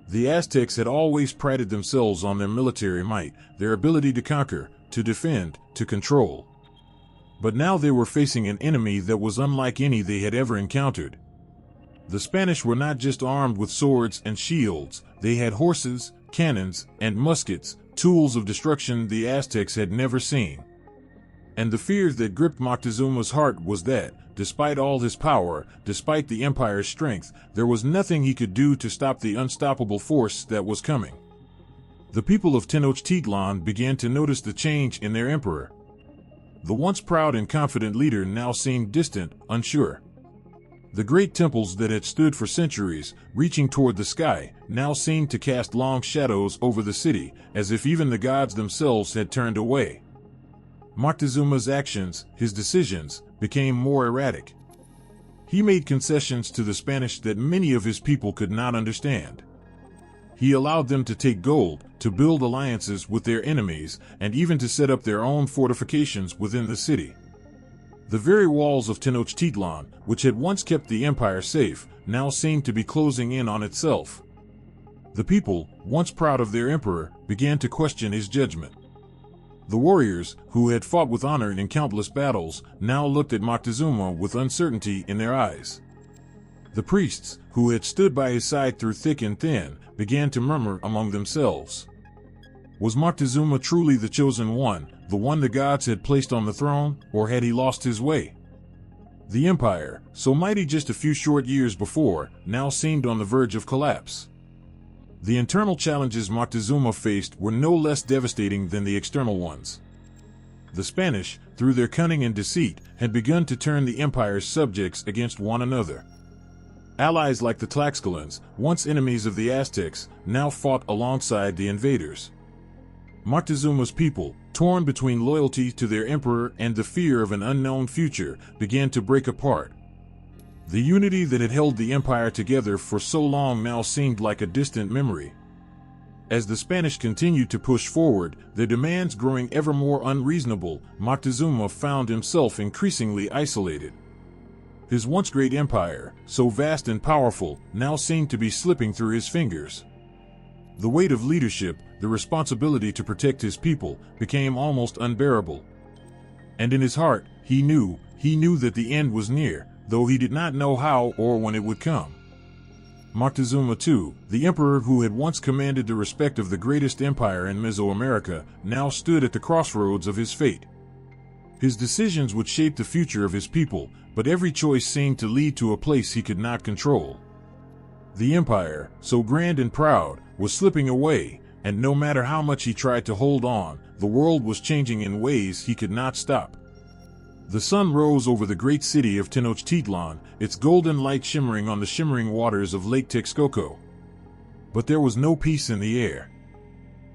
The Aztecs had always prided themselves on their military might, their ability to conquer, to defend, to control. But now they were facing an enemy that was unlike any they had ever encountered. The Spanish were not just armed with swords and shields, they had horses, cannons, and muskets, tools of destruction the Aztecs had never seen. And the fear that gripped Moctezuma's heart was that, despite all his power, despite the empire's strength, there was nothing he could do to stop the unstoppable force that was coming. The people of Tenochtitlan began to notice the change in their emperor. The once proud and confident leader now seemed distant, unsure. The great temples that had stood for centuries, reaching toward the sky, now seemed to cast long shadows over the city, as if even the gods themselves had turned away. Moctezuma's actions, his decisions, became more erratic. He made concessions to the Spanish that many of his people could not understand. He allowed them to take gold, to build alliances with their enemies, and even to set up their own fortifications within the city. The very walls of Tenochtitlan, which had once kept the empire safe, now seemed to be closing in on itself. The people, once proud of their emperor, began to question his judgment. The warriors, who had fought with honor in countless battles, now looked at Moctezuma with uncertainty in their eyes. The priests, who had stood by his side through thick and thin, began to murmur among themselves. Was Moctezuma truly the chosen one, the one the gods had placed on the throne, or had he lost his way? The empire, so mighty just a few short years before, now seemed on the verge of collapse. The internal challenges Moctezuma faced were no less devastating than the external ones. The Spanish, through their cunning and deceit, had begun to turn the empire's subjects against one another. Allies like the Tlaxcalans, once enemies of the Aztecs, now fought alongside the invaders. Moctezuma's people, torn between loyalty to their emperor and the fear of an unknown future, began to break apart. The unity that had held the empire together for so long now seemed like a distant memory. As the Spanish continued to push forward, their demands growing ever more unreasonable, Moctezuma found himself increasingly isolated. His once great empire, so vast and powerful, now seemed to be slipping through his fingers. The weight of leadership, the responsibility to protect his people, became almost unbearable. And in his heart, he knew that the end was near, though he did not know how or when it would come. Moctezuma II, the emperor who had once commanded the respect of the greatest empire in Mesoamerica, now stood at the crossroads of his fate. His decisions would shape the future of his people, but every choice seemed to lead to a place he could not control. The empire, so grand and proud, was slipping away, and no matter how much he tried to hold on, the world was changing in ways he could not stop. The sun rose over the great city of Tenochtitlan, its golden light shimmering on the shimmering waters of Lake Texcoco. But there was no peace in the air.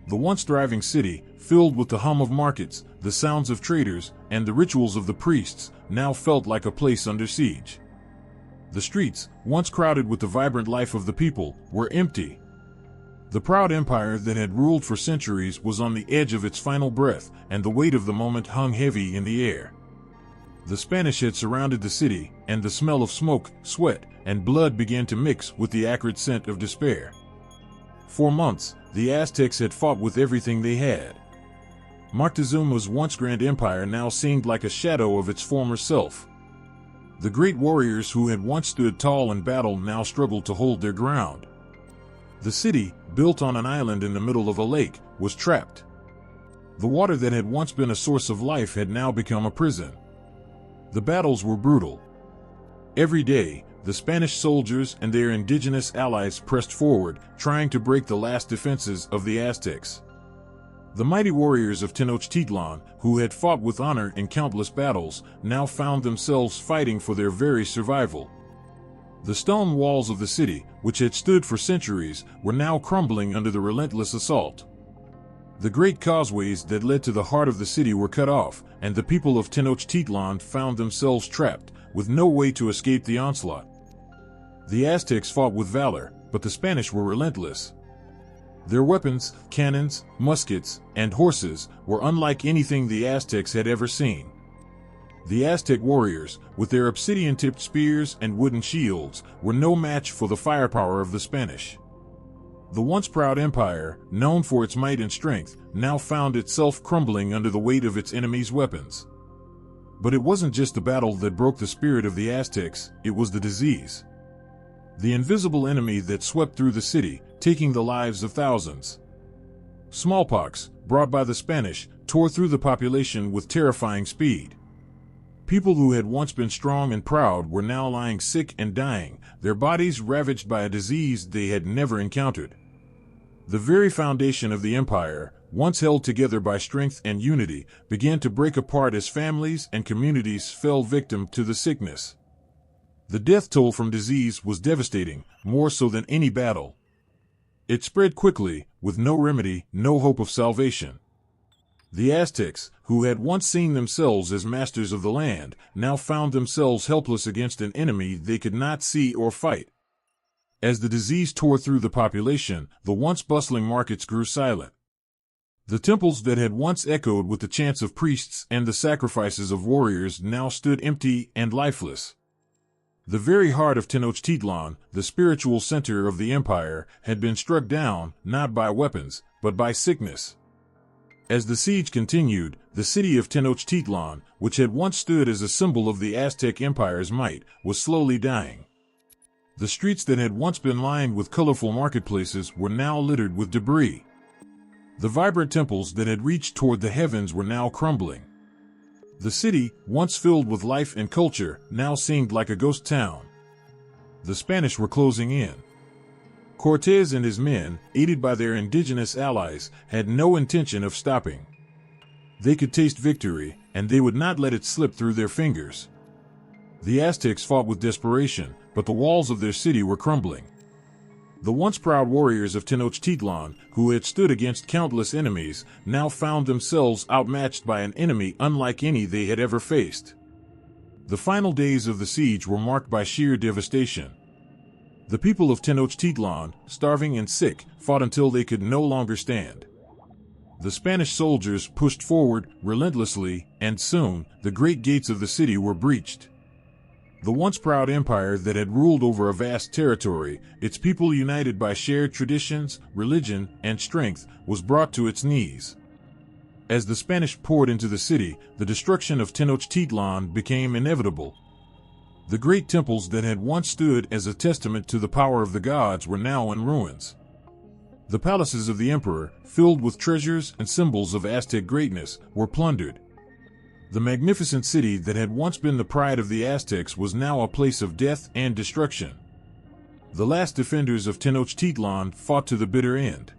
The once thriving city, filled with the hum of markets, the sounds of traders, and the rituals of the priests, now felt like a place under siege. The streets, once crowded with the vibrant life of the people, were empty. The proud empire that had ruled for centuries was on the edge of its final breath, and the weight of the moment hung heavy in the air. The Spanish had surrounded the city, and the smell of smoke, sweat, and blood began to mix with the acrid scent of despair. For months, the Aztecs had fought with everything they had. Moctezuma's once grand empire now seemed like a shadow of its former self. The great warriors who had once stood tall in battle now struggled to hold their ground. The city, built on an island in the middle of a lake, was trapped. The water that had once been a source of life had now become a prison. The battles were brutal. Every day, the Spanish soldiers and their indigenous allies pressed forward, trying to break the last defenses of the Aztecs. The mighty warriors of Tenochtitlan, who had fought with honor in countless battles, now found themselves fighting for their very survival. The stone walls of the city, which had stood for centuries, were now crumbling under the relentless assault. The great causeways that led to the heart of the city were cut off, and the people of Tenochtitlan found themselves trapped, with no way to escape the onslaught. The Aztecs fought with valor, but the Spanish were relentless. Their weapons, cannons, muskets, and horses were unlike anything the Aztecs had ever seen. The Aztec warriors, with their obsidian-tipped spears and wooden shields, were no match for the firepower of the Spanish. The once proud empire, known for its might and strength, now found itself crumbling under the weight of its enemies' weapons. But it wasn't just the battle that broke the spirit of the Aztecs, it was the disease. The invisible enemy that swept through the city, taking the lives of thousands. Smallpox, brought by the Spanish, tore through the population with terrifying speed. People who had once been strong and proud were now lying sick and dying, their bodies ravaged by a disease they had never encountered. The very foundation of the empire, once held together by strength and unity, began to break apart as families and communities fell victim to the sickness. The death toll from disease was devastating, more so than any battle. It spread quickly, with no remedy, no hope of salvation. The Aztecs, who had once seen themselves as masters of the land, now found themselves helpless against an enemy they could not see or fight. As the disease tore through the population, the once bustling markets grew silent. The temples that had once echoed with the chants of priests and the sacrifices of warriors now stood empty and lifeless. The very heart of Tenochtitlan, the spiritual center of the empire, had been struck down, not by weapons, but by sickness. As the siege continued, the city of Tenochtitlan, which had once stood as a symbol of the Aztec Empire's might, was slowly dying. The streets that had once been lined with colorful marketplaces were now littered with debris. The vibrant temples that had reached toward the heavens were now crumbling. The city, once filled with life and culture, now seemed like a ghost town. The Spanish were closing in. Cortés and his men, aided by their indigenous allies, had no intention of stopping. They could taste victory, and they would not let it slip through their fingers. The Aztecs fought with desperation, but the walls of their city were crumbling. The once proud warriors of Tenochtitlan, who had stood against countless enemies, now found themselves outmatched by an enemy unlike any they had ever faced. The final days of the siege were marked by sheer devastation. The people of Tenochtitlan, starving and sick, fought until they could no longer stand. The Spanish soldiers pushed forward relentlessly, and soon, the great gates of the city were breached. The once proud empire that had ruled over a vast territory, its people united by shared traditions, religion, and strength, was brought to its knees. As the Spanish poured into the city, the destruction of Tenochtitlan became inevitable. The great temples that had once stood as a testament to the power of the gods were now in ruins. The palaces of the emperor, filled with treasures and symbols of Aztec greatness, were plundered. The magnificent city that had once been the pride of the Aztecs was now a place of death and destruction. The last defenders of Tenochtitlan fought to the bitter end.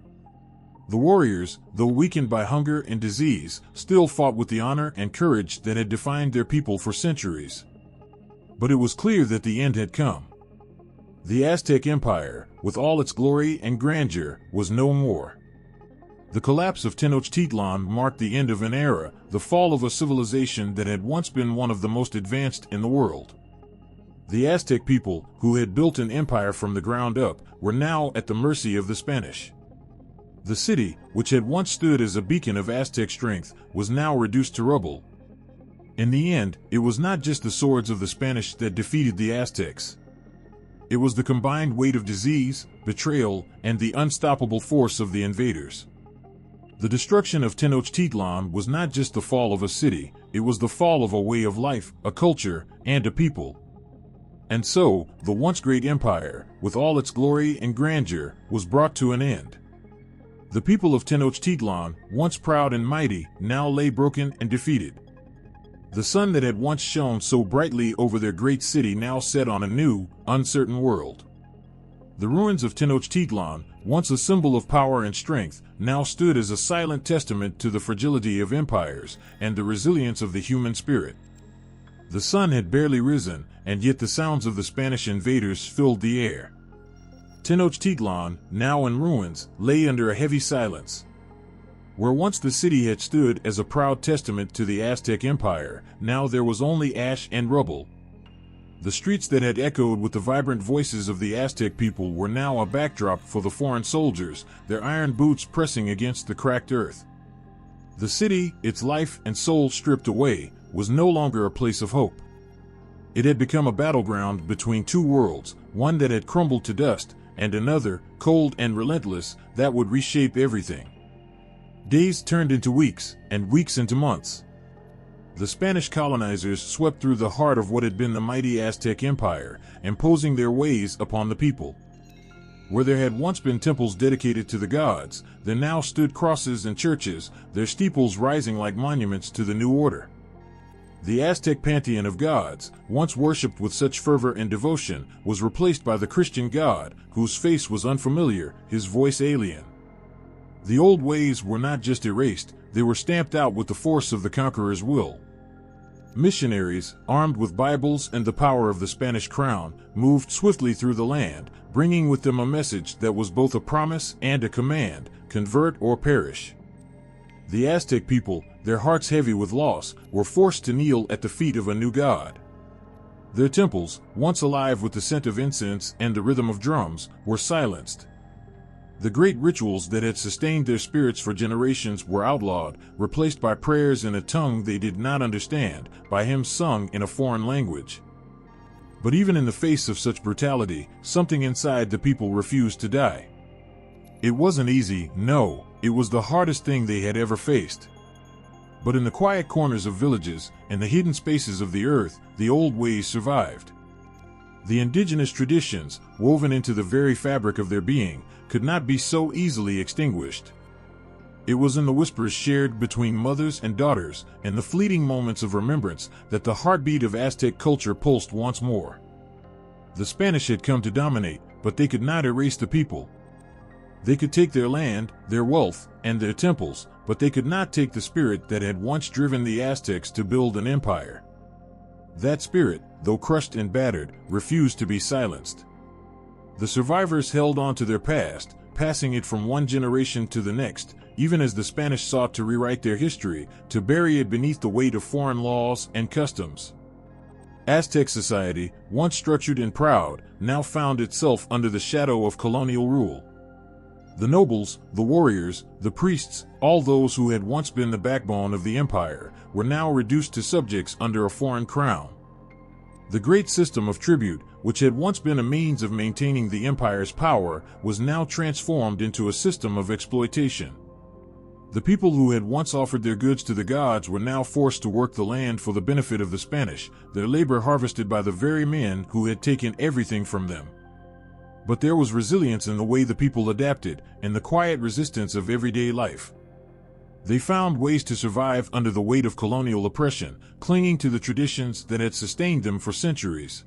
The warriors, though weakened by hunger and disease, still fought with the honor and courage that had defined their people for centuries. But it was clear that the end had come. The Aztec Empire, with all its glory and grandeur, was no more. The collapse of Tenochtitlan marked the end of an era, the fall of a civilization that had once been one of the most advanced in the world. The Aztec people, who had built an empire from the ground up, were now at the mercy of the Spanish. The city, which had once stood as a beacon of Aztec strength, was now reduced to rubble. In the end, it was not just the swords of the Spanish that defeated the Aztecs. It was the combined weight of disease, betrayal, and the unstoppable force of the invaders. The destruction of Tenochtitlan was not just the fall of a city, it was the fall of a way of life, a culture, and a people. And so, the once great empire, with all its glory and grandeur, was brought to an end. The people of Tenochtitlan, once proud and mighty, now lay broken and defeated. The sun that had once shone so brightly over their great city now set on a new, uncertain world. The ruins of Tenochtitlan, once a symbol of power and strength, now stood as a silent testament to the fragility of empires and the resilience of the human spirit. The sun had barely risen, and yet the sounds of the Spanish invaders filled the air. Tenochtitlan, now in ruins, lay under a heavy silence. Where once the city had stood as a proud testament to the Aztec Empire, now there was only ash and rubble. The streets that had echoed with the vibrant voices of the Aztec people were now a backdrop for the foreign soldiers, their iron boots pressing against the cracked earth. The city, its life and soul stripped away, was no longer a place of hope. It had become a battleground between two worlds, one that had crumbled to dust, and another, cold and relentless, that would reshape everything. Days turned into weeks, and weeks into months. The Spanish colonizers swept through the heart of what had been the mighty Aztec Empire, imposing their ways upon the people. Where there had once been temples dedicated to the gods, there now stood crosses and churches, their steeples rising like monuments to the new order. The Aztec pantheon of gods, once worshipped with such fervor and devotion, was replaced by the Christian god, whose face was unfamiliar, his voice alien. The old ways were not just erased, they were stamped out with the force of the conqueror's will. Missionaries, armed with Bibles and the power of the Spanish crown, moved swiftly through the land, bringing with them a message that was both a promise and a command: convert or perish. The Aztec people, their hearts heavy with loss, were forced to kneel at the feet of a new god. Their temples, once alive with the scent of incense and the rhythm of drums, were silenced. The great rituals that had sustained their spirits for generations were outlawed, replaced by prayers in a tongue they did not understand, by hymns sung in a foreign language. But even in the face of such brutality, something inside the people refused to die. It wasn't easy, no, it was the hardest thing they had ever faced. But in the quiet corners of villages, and the hidden spaces of the earth, the old ways survived. The indigenous traditions, woven into the very fabric of their being, could not be so easily extinguished. It was in the whispers shared between mothers and daughters, and the fleeting moments of remembrance, that the heartbeat of Aztec culture pulsed once more. The Spanish had come to dominate, but they could not erase the people. They could take their land, their wealth, and their temples, but they could not take the spirit that had once driven the Aztecs to build an empire. That spirit, though crushed and battered, refused to be silenced. The survivors held on to their past, passing it from one generation to the next, even as the Spanish sought to rewrite their history, to bury it beneath the weight of foreign laws and customs. Aztec society, once structured and proud, now found itself under the shadow of colonial rule. The nobles, the warriors, the priests, all those who had once been the backbone of the empire, were now reduced to subjects under a foreign crown. The great system of tribute, which had once been a means of maintaining the empire's power, was now transformed into a system of exploitation. The people who had once offered their goods to the gods were now forced to work the land for the benefit of the Spanish, their labor harvested by the very men who had taken everything from them. But there was resilience in the way the people adapted, and the quiet resistance of everyday life. They found ways to survive under the weight of colonial oppression, clinging to the traditions that had sustained them for centuries.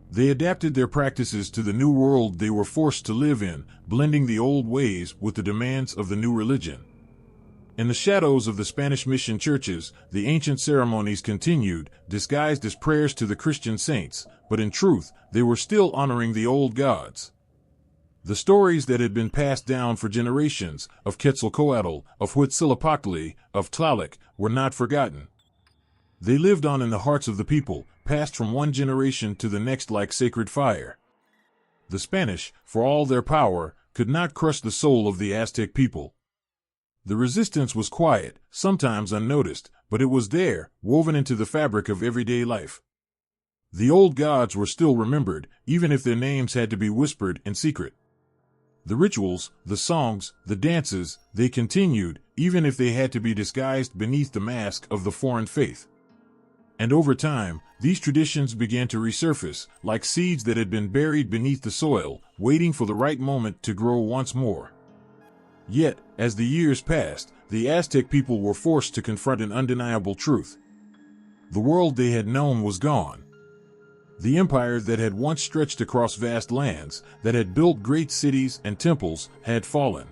They adapted their practices to the new world they were forced to live in, blending the old ways with the demands of the new religion. In the shadows of the Spanish mission churches, the ancient ceremonies continued, disguised as prayers to the Christian saints, but in truth, they were still honoring the old gods. The stories that had been passed down for generations, of Quetzalcoatl, of Huitzilopochtli, of Tlaloc, were not forgotten. They lived on in the hearts of the people, passed from one generation to the next like sacred fire. The Spanish, for all their power, could not crush the soul of the Aztec people. The resistance was quiet, sometimes unnoticed, but it was there, woven into the fabric of everyday life. The old gods were still remembered, even if their names had to be whispered in secret. The rituals, the songs, the dances, they continued, even if they had to be disguised beneath the mask of the foreign faith. And over time, these traditions began to resurface, like seeds that had been buried beneath the soil, waiting for the right moment to grow once more. Yet, as the years passed, the Aztec people were forced to confront an undeniable truth. The world they had known was gone. The empire that had once stretched across vast lands, that had built great cities and temples, had fallen.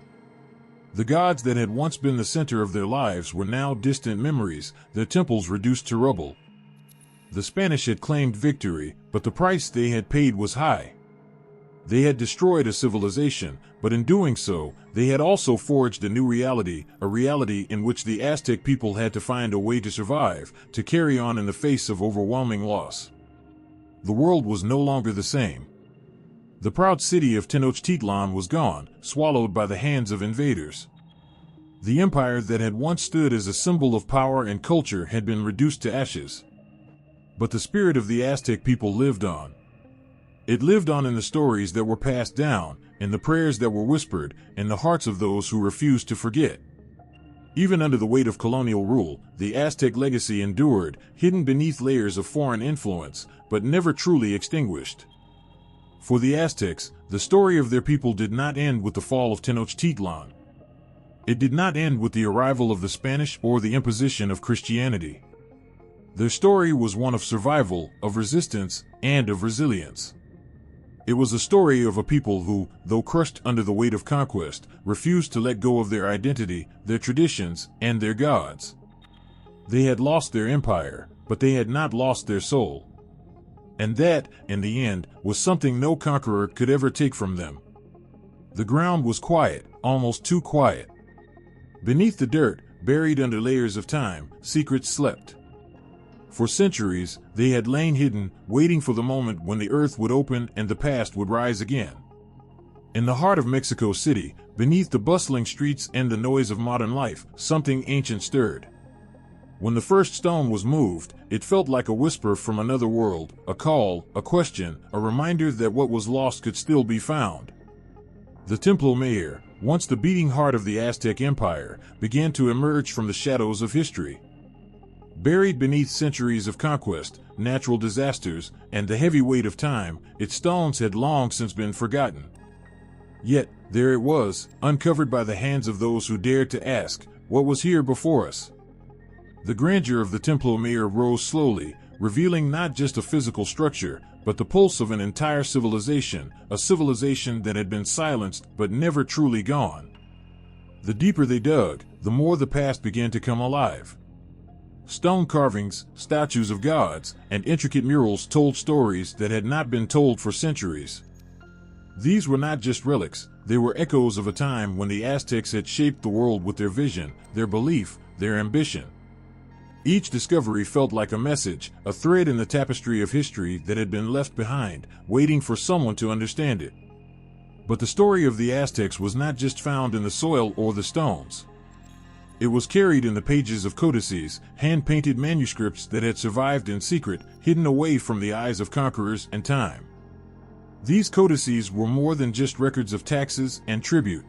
The gods that had once been the center of their lives were now distant memories, their temples reduced to rubble. The Spanish had claimed victory, but the price they had paid was high. They had destroyed a civilization, but in doing so, they had also forged a new reality, a reality in which the Aztec people had to find a way to survive, to carry on in the face of overwhelming loss. The world was no longer the same. The proud city of Tenochtitlan was gone, swallowed by the hands of invaders. The empire that had once stood as a symbol of power and culture had been reduced to ashes. But the spirit of the Aztec people lived on. It lived on in the stories that were passed down, in the prayers that were whispered, in the hearts of those who refused to forget. Even under the weight of colonial rule, the Aztec legacy endured, hidden beneath layers of foreign influence, but never truly extinguished. For the Aztecs, the story of their people did not end with the fall of Tenochtitlan. It did not end with the arrival of the Spanish or the imposition of Christianity. Their story was one of survival, of resistance, and of resilience. It was a story of a people who, though crushed under the weight of conquest, refused to let go of their identity, their traditions, and their gods. They had lost their empire, but they had not lost their soul. And that, in the end, was something no conqueror could ever take from them. The ground was quiet, almost too quiet. Beneath the dirt, buried under layers of time, secrets slept. For centuries, they had lain hidden, waiting for the moment when the earth would open and the past would rise again. In the heart of Mexico City, beneath the bustling streets and the noise of modern life, something ancient stirred. When the first stone was moved, it felt like a whisper from another world, a call, a question, a reminder that what was lost could still be found. The Templo Mayor, once the beating heart of the Aztec Empire, began to emerge from the shadows of history. Buried beneath centuries of conquest, natural disasters, and the heavy weight of time, its stones had long since been forgotten. Yet, there it was, uncovered by the hands of those who dared to ask, what was here before us? The grandeur of the Templo Mayor rose slowly, revealing not just a physical structure, but the pulse of an entire civilization, a civilization that had been silenced but never truly gone. The deeper they dug, the more the past began to come alive. Stone carvings, statues of gods, and intricate murals told stories that had not been told for centuries. These were not just relics, they were echoes of a time when the Aztecs had shaped the world with their vision, their belief, their ambition. Each discovery felt like a message, a thread in the tapestry of history that had been left behind, waiting for someone to understand it. But the story of the Aztecs was not just found in the soil or the stones. It was carried in the pages of codices, hand-painted manuscripts that had survived in secret, hidden away from the eyes of conquerors and time. These codices were more than just records of taxes and tribute.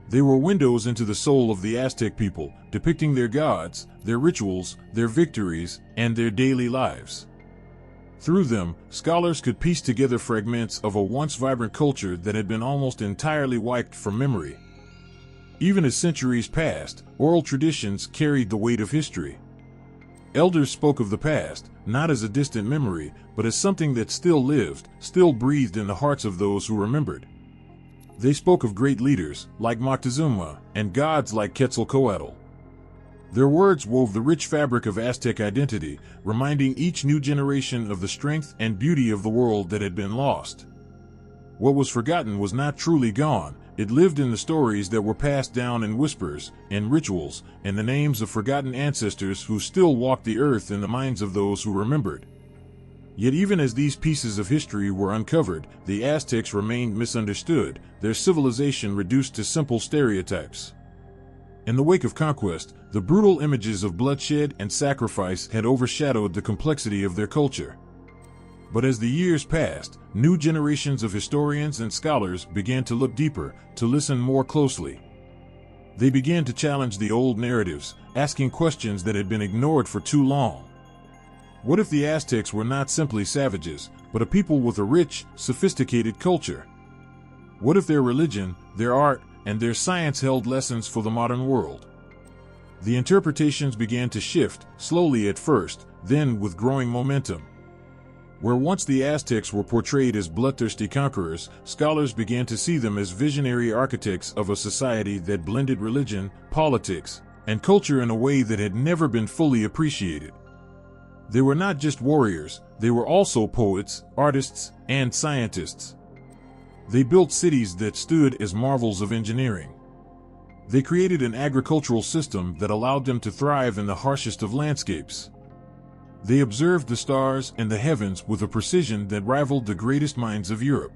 They were windows into the soul of the Aztec people, depicting their gods, their rituals, their victories, and their daily lives. Through them, scholars could piece together fragments of a once vibrant culture that had been almost entirely wiped from memory. Even as centuries passed, oral traditions carried the weight of history. Elders spoke of the past, not as a distant memory, but as something that still lived, still breathed in the hearts of those who remembered. They spoke of great leaders, like Moctezuma, and gods like Quetzalcoatl. Their words wove the rich fabric of Aztec identity, reminding each new generation of the strength and beauty of the world that had been lost. What was forgotten was not truly gone. It lived in the stories that were passed down in whispers, in rituals, and the names of forgotten ancestors who still walked the earth in the minds of those who remembered. Yet even as these pieces of history were uncovered, the Aztecs remained misunderstood, their civilization reduced to simple stereotypes. In the wake of conquest, the brutal images of bloodshed and sacrifice had overshadowed the complexity of their culture. But as the years passed, new generations of historians and scholars began to look deeper, to listen more closely. They began to challenge the old narratives, asking questions that had been ignored for too long. What if the Aztecs were not simply savages, but a people with a rich, sophisticated culture? What if their religion, their art, and their science held lessons for the modern world? The interpretations began to shift, slowly at first, then with growing momentum. Where once the Aztecs were portrayed as bloodthirsty conquerors, scholars began to see them as visionary architects of a society that blended religion, politics, and culture in a way that had never been fully appreciated. They were not just warriors, they were also poets, artists, and scientists. They built cities that stood as marvels of engineering. They created an agricultural system that allowed them to thrive in the harshest of landscapes. They observed the stars and the heavens with a precision that rivaled the greatest minds of Europe.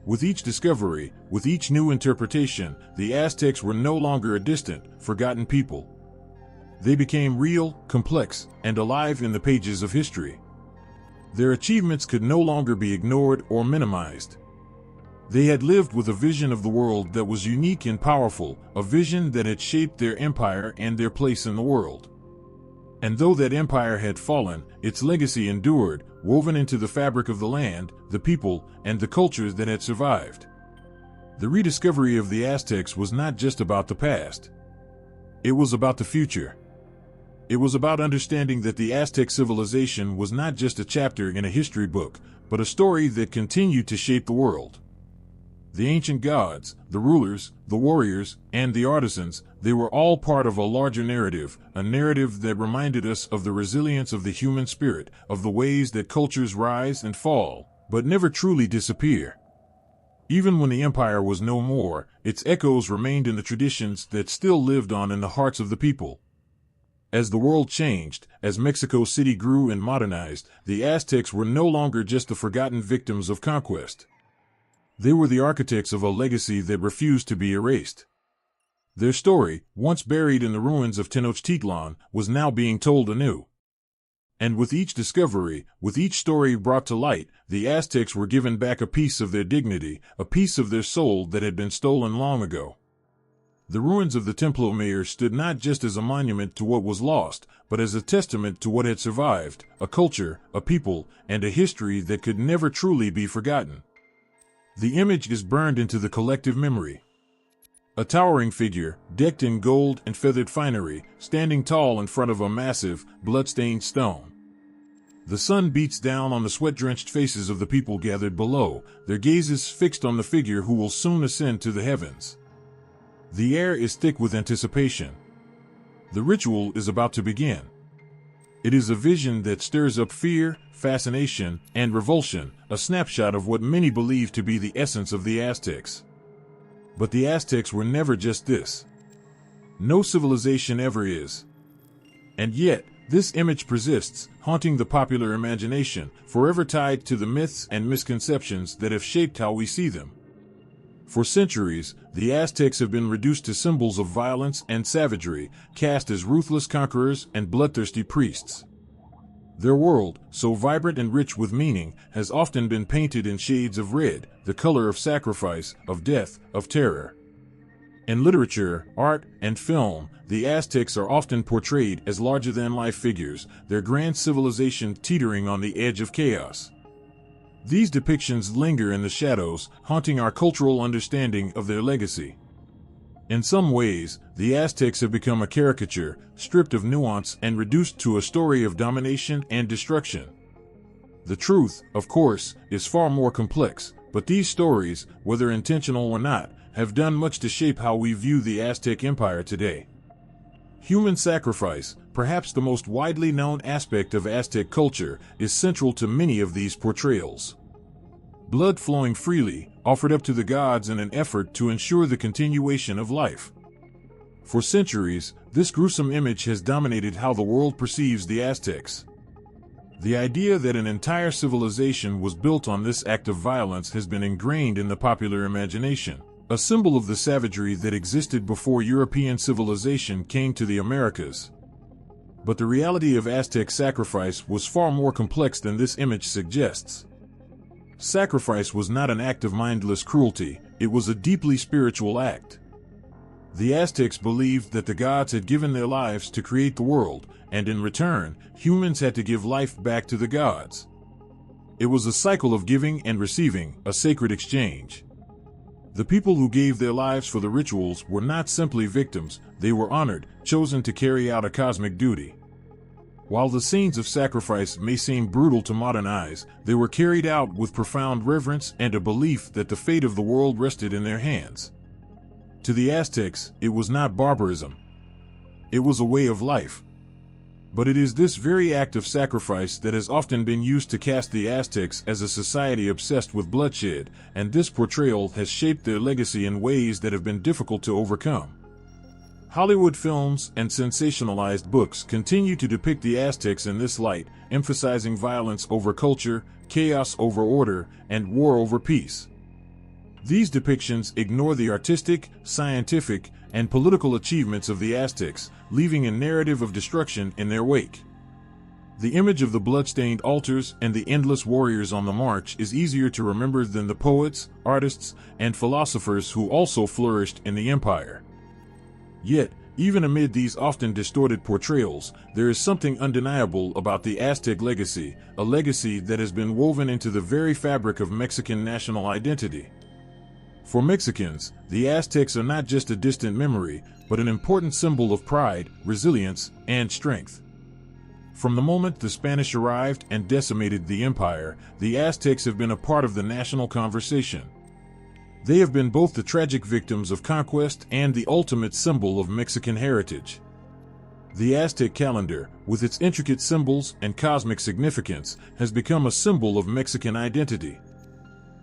With each discovery, with each new interpretation, the Aztecs were no longer a distant, forgotten people. They became real, complex, and alive in the pages of history. Their achievements could no longer be ignored or minimized. They had lived with a vision of the world that was unique and powerful, a vision that had shaped their empire and their place in the world. And though that empire had fallen, its legacy endured, woven into the fabric of the land, the people, and the cultures that had survived. The rediscovery of the Aztecs was not just about the past. It was about the future. It was about understanding that the Aztec civilization was not just a chapter in a history book, but a story that continued to shape the world. The ancient gods, the rulers, the warriors, and the artisans, they were all part of a larger narrative, a narrative that reminded us of the resilience of the human spirit, of the ways that cultures rise and fall, but never truly disappear. Even when the empire was no more, its echoes remained in the traditions that still lived on in the hearts of the people. As the world changed, as Mexico City grew and modernized, the Aztecs were no longer just the forgotten victims of conquest. They were the architects of a legacy that refused to be erased. Their story, once buried in the ruins of Tenochtitlan, was now being told anew. And with each discovery, with each story brought to light, the Aztecs were given back a piece of their dignity, a piece of their soul that had been stolen long ago. The ruins of the Templo Mayor stood not just as a monument to what was lost, but as a testament to what had survived, a culture, a people, and a history that could never truly be forgotten. The image is burned into the collective memory. A towering figure, decked in gold and feathered finery, standing tall in front of a massive, blood-stained stone. The sun beats down on the sweat-drenched faces of the people gathered below, their gazes fixed on the figure who will soon ascend to the heavens. The air is thick with anticipation. The ritual is about to begin. It is a vision that stirs up fear, fascination, and revulsion, a snapshot of what many believe to be the essence of the Aztecs. But the Aztecs were never just this. No civilization ever is. And yet, this image persists, haunting the popular imagination, forever tied to the myths and misconceptions that have shaped how we see them. For centuries, the Aztecs have been reduced to symbols of violence and savagery, cast as ruthless conquerors and bloodthirsty priests. Their world, so vibrant and rich with meaning, has often been painted in shades of red, the color of sacrifice, of death, of terror. In literature, art, and film, the Aztecs are often portrayed as larger-than-life figures, their grand civilization teetering on the edge of chaos. These depictions linger in the shadows, haunting our cultural understanding of their legacy. In some ways, the Aztecs have become a caricature, stripped of nuance and reduced to a story of domination and destruction. The truth, of course, is far more complex, but these stories, whether intentional or not, have done much to shape how we view the Aztec Empire today. Human sacrifice, perhaps the most widely known aspect of Aztec culture, is central to many of these portrayals. Blood flowing freely, offered up to the gods in an effort to ensure the continuation of life. For centuries, this gruesome image has dominated how the world perceives the Aztecs. The idea that an entire civilization was built on this act of violence has been ingrained in the popular imagination, a symbol of the savagery that existed before European civilization came to the Americas. But the reality of Aztec sacrifice was far more complex than this image suggests. Sacrifice was not an act of mindless cruelty, it was a deeply spiritual act. The Aztecs believed that the gods had given their lives to create the world, and in return, humans had to give life back to the gods. It was a cycle of giving and receiving, a sacred exchange. The people who gave their lives for the rituals were not simply victims, they were honored, chosen to carry out a cosmic duty. While the scenes of sacrifice may seem brutal to modern eyes, they were carried out with profound reverence and a belief that the fate of the world rested in their hands. To the Aztecs, it was not barbarism. It was a way of life. But it is this very act of sacrifice that has often been used to cast the Aztecs as a society obsessed with bloodshed, and this portrayal has shaped their legacy in ways that have been difficult to overcome. Hollywood films and sensationalized books continue to depict the Aztecs in this light, emphasizing violence over culture, chaos over order, and war over peace. These depictions ignore the artistic, scientific, and political achievements of the Aztecs, leaving a narrative of destruction in their wake. The image of the blood-stained altars and the endless warriors on the march is easier to remember than the poets, artists, and philosophers who also flourished in the empire. Yet, even amid these often distorted portrayals, there is something undeniable about the Aztec legacy, a legacy that has been woven into the very fabric of Mexican national identity. For Mexicans, the Aztecs are not just a distant memory, but an important symbol of pride, resilience, and strength. From the moment the Spanish arrived and decimated the empire, the Aztecs have been a part of the national conversation. They have been both the tragic victims of conquest and the ultimate symbol of Mexican heritage. The Aztec calendar, with its intricate symbols and cosmic significance, has become a symbol of Mexican identity.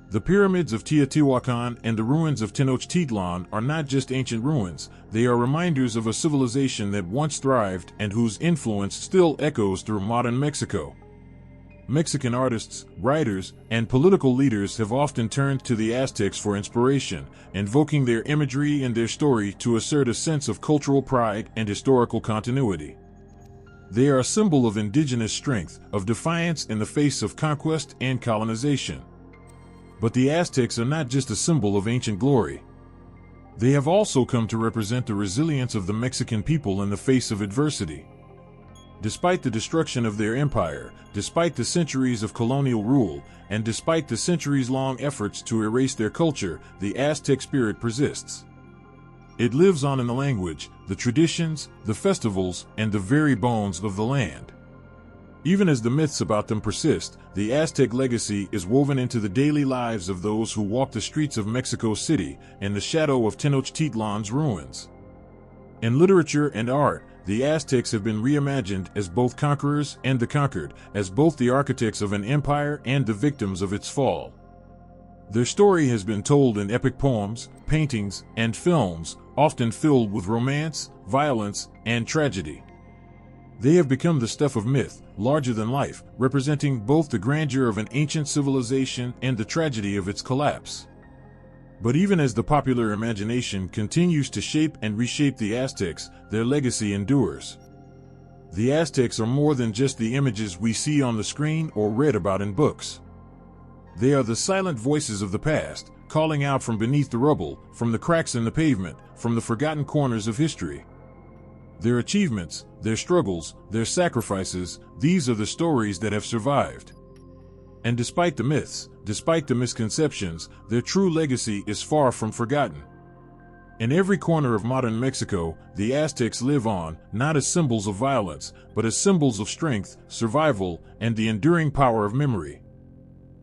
The pyramids of Teotihuacan and the ruins of Tenochtitlan are not just ancient ruins, they are reminders of a civilization that once thrived and whose influence still echoes through modern Mexico. Mexican artists, writers, and political leaders have often turned to the Aztecs for inspiration, invoking their imagery and their story to assert a sense of cultural pride and historical continuity. They are a symbol of indigenous strength, of defiance in the face of conquest and colonization. But the Aztecs are not just a symbol of ancient glory. They have also come to represent the resilience of the Mexican people in the face of adversity. Despite the destruction of their empire, despite the centuries of colonial rule, and despite the centuries-long efforts to erase their culture, the Aztec spirit persists. It lives on in the language, the traditions, the festivals, and the very bones of the land. Even as the myths about them persist, the Aztec legacy is woven into the daily lives of those who walk the streets of Mexico City in the shadow of Tenochtitlan's ruins. In literature and art, the Aztecs have been reimagined as both conquerors and the conquered, as both the architects of an empire and the victims of its fall. Their story has been told in epic poems, paintings, and films, often filled with romance, violence, and tragedy. They have become the stuff of myth, larger than life, representing both the grandeur of an ancient civilization and the tragedy of its collapse. But even as the popular imagination continues to shape and reshape the Aztecs, their legacy endures. The Aztecs are more than just the images we see on the screen or read about in books. They are the silent voices of the past, calling out from beneath the rubble, from the cracks in the pavement, from the forgotten corners of history. Their achievements, their struggles, their sacrifices, these are the stories that have survived. And despite the myths, despite the misconceptions, their true legacy is far from forgotten. In every corner of modern Mexico, the Aztecs live on, not as symbols of violence, but as symbols of strength, survival, and the enduring power of memory.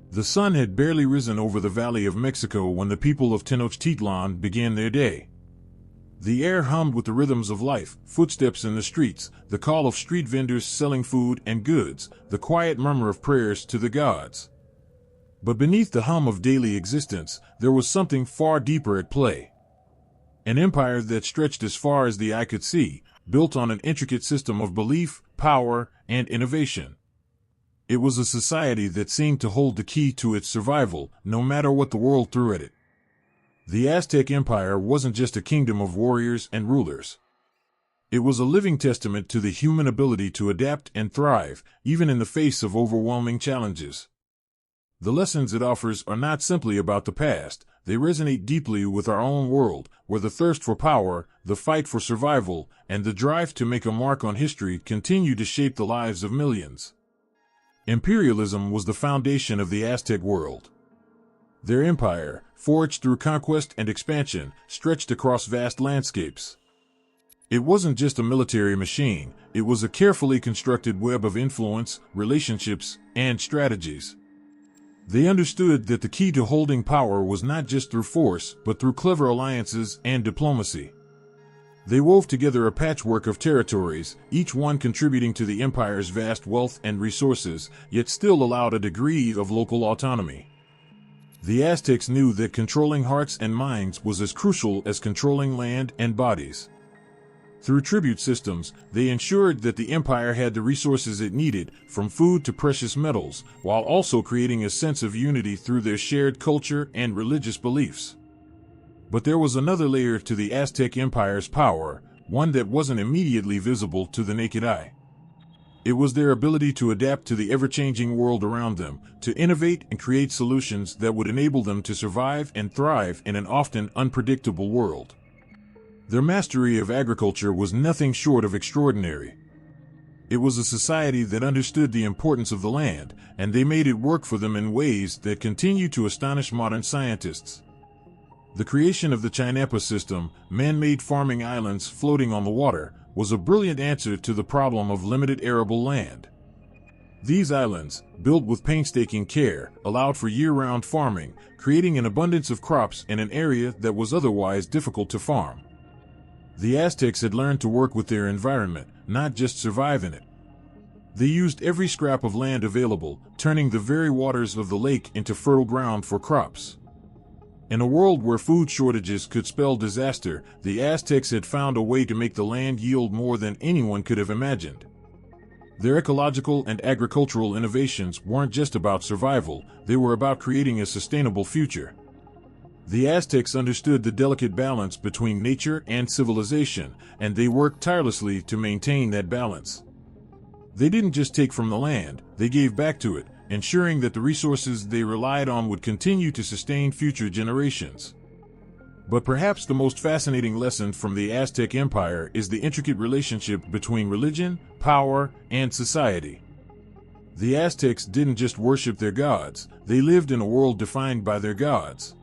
The sun had barely risen over the Valley of Mexico when the people of Tenochtitlan began their day. The air hummed with the rhythms of life, footsteps in the streets, the call of street vendors selling food and goods, the quiet murmur of prayers to the gods. But beneath the hum of daily existence, there was something far deeper at play. An empire that stretched as far as the eye could see, built on an intricate system of belief, power, and innovation. It was a society that seemed to hold the key to its survival, no matter what the world threw at it. The Aztec Empire wasn't just a kingdom of warriors and rulers. It was a living testament to the human ability to adapt and thrive, even in the face of overwhelming challenges. The lessons it offers are not simply about the past, they resonate deeply with our own world, where the thirst for power, the fight for survival, and the drive to make a mark on history continue to shape the lives of millions. Imperialism was the foundation of the Aztec world. Their empire, forged through conquest and expansion, stretched across vast landscapes. It wasn't just a military machine, it was a carefully constructed web of influence, relationships, and strategies. They understood that the key to holding power was not just through force, but through clever alliances and diplomacy. They wove together a patchwork of territories, each one contributing to the empire's vast wealth and resources, yet still allowed a degree of local autonomy. The Aztecs knew that controlling hearts and minds was as crucial as controlling land and bodies. Through tribute systems, they ensured that the empire had the resources it needed, from food to precious metals, while also creating a sense of unity through their shared culture and religious beliefs. But there was another layer to the Aztec Empire's power, one that wasn't immediately visible to the naked eye. It was their ability to adapt to the ever-changing world around them, to innovate and create solutions that would enable them to survive and thrive in an often unpredictable world. Their mastery of agriculture was nothing short of extraordinary. It was a society that understood the importance of the land, and they made it work for them in ways that continue to astonish modern scientists. The creation of the Chinapa system, man-made farming islands floating on the water, was a brilliant answer to the problem of limited arable land. These islands, built with painstaking care, allowed for year-round farming, creating an abundance of crops in an area that was otherwise difficult to farm. The Aztecs had learned to work with their environment, not just survive in it. They used every scrap of land available, turning the very waters of the lake into fertile ground for crops. In a world where food shortages could spell disaster, the Aztecs had found a way to make the land yield more than anyone could have imagined. Their ecological and agricultural innovations weren't just about survival, they were about creating a sustainable future. The Aztecs understood the delicate balance between nature and civilization, and they worked tirelessly to maintain that balance. They didn't just take from the land, they gave back to it, ensuring that the resources they relied on would continue to sustain future generations. But perhaps the most fascinating lesson from the Aztec Empire is the intricate relationship between religion, power, and society. The Aztecs didn't just worship their gods, they lived in a world defined by their gods.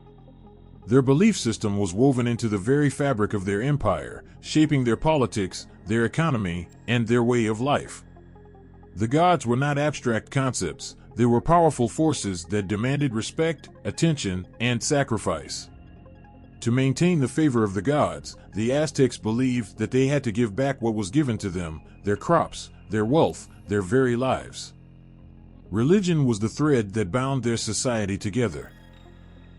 Their belief system was woven into the very fabric of their empire, shaping their politics, their economy, and their way of life. The gods were not abstract concepts, they were powerful forces that demanded respect, attention, and sacrifice. To maintain the favor of the gods, the Aztecs believed that they had to give back what was given to them, their crops, their wealth, their very lives. Religion was the thread that bound their society together.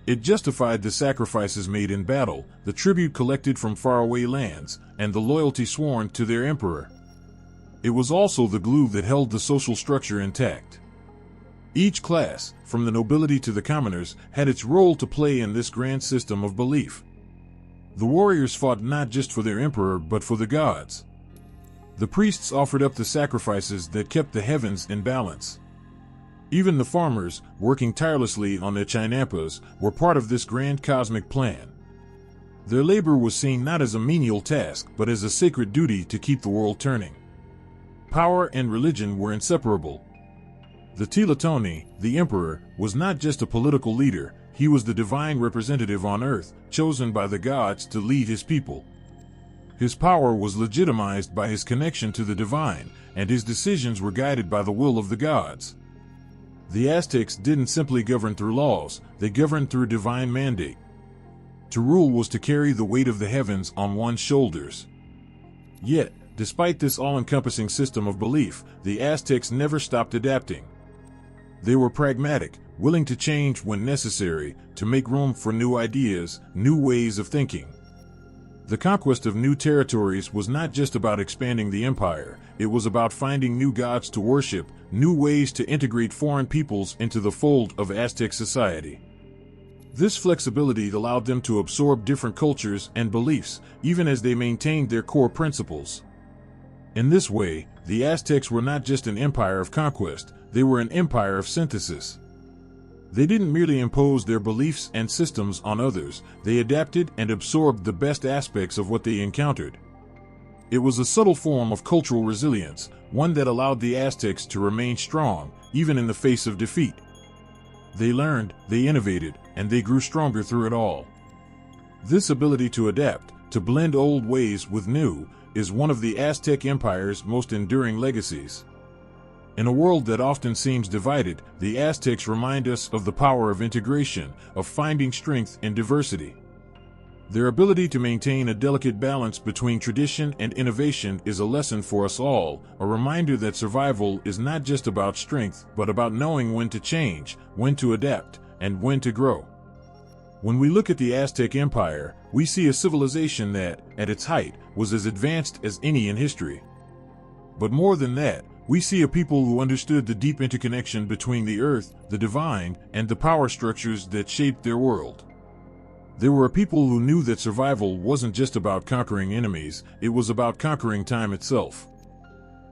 It justified the sacrifices made in battle, the tribute collected from faraway lands, and the loyalty sworn to their emperor. It was also the glue that held the social structure intact. Each class, from the nobility to the commoners, had its role to play in this grand system of belief. The warriors fought not just for their emperor but for the gods. The priests offered up the sacrifices that kept the heavens in balance. Even the farmers, working tirelessly on their chinampas, were part of this grand cosmic plan. Their labor was seen not as a menial task but as a sacred duty to keep the world turning. Power and religion were inseparable. The Tenochtitlán, the emperor, was not just a political leader, he was the divine representative on earth, chosen by the gods to lead his people. His power was legitimized by his connection to the divine, and his decisions were guided by the will of the gods. The Aztecs didn't simply govern through laws, they governed through divine mandate. To rule was to carry the weight of the heavens on one's shoulders. Yet, despite this all-encompassing system of belief, the Aztecs never stopped adapting. They were pragmatic, willing to change when necessary, to make room for new ideas, new ways of thinking. The conquest of new territories was not just about expanding the empire, it was about finding new gods to worship, new ways to integrate foreign peoples into the fold of Aztec society. This flexibility allowed them to absorb different cultures and beliefs, even as they maintained their core principles. In this way, the Aztecs were not just an empire of conquest, they were an empire of synthesis. They didn't merely impose their beliefs and systems on others, they adapted and absorbed the best aspects of what they encountered. It was a subtle form of cultural resilience, one that allowed the Aztecs to remain strong, even in the face of defeat. They learned, they innovated, and they grew stronger through it all. This ability to adapt, to blend old ways with new, is one of the Aztec Empire's most enduring legacies. In a world that often seems divided, the Aztecs remind us of the power of integration, of finding strength in diversity. Their ability to maintain a delicate balance between tradition and innovation is a lesson for us all, a reminder that survival is not just about strength, but about knowing when to change, when to adapt, and when to grow. When we look at the Aztec Empire, we see a civilization that, at its height, was as advanced as any in history. But more than that, we see a people who understood the deep interconnection between the earth, the divine, and the power structures that shaped their world. They were a people who knew that survival wasn't just about conquering enemies, it was about conquering time itself.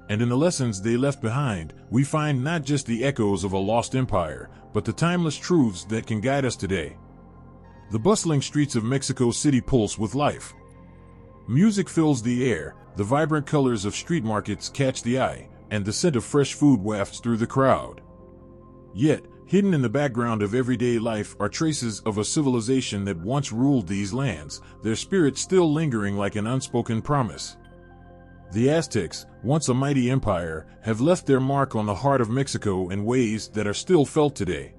And in the lessons they left behind, we find not just the echoes of a lost empire, but the timeless truths that can guide us today. The bustling streets of Mexico City pulse with life. Music fills the air, the vibrant colors of street markets catch the eye, and the scent of fresh food wafts through the crowd. Yet, hidden in the background of everyday life are traces of a civilization that once ruled these lands, their spirit still lingering like an unspoken promise. The Aztecs, once a mighty empire, have left their mark on the heart of Mexico in ways that are still felt today.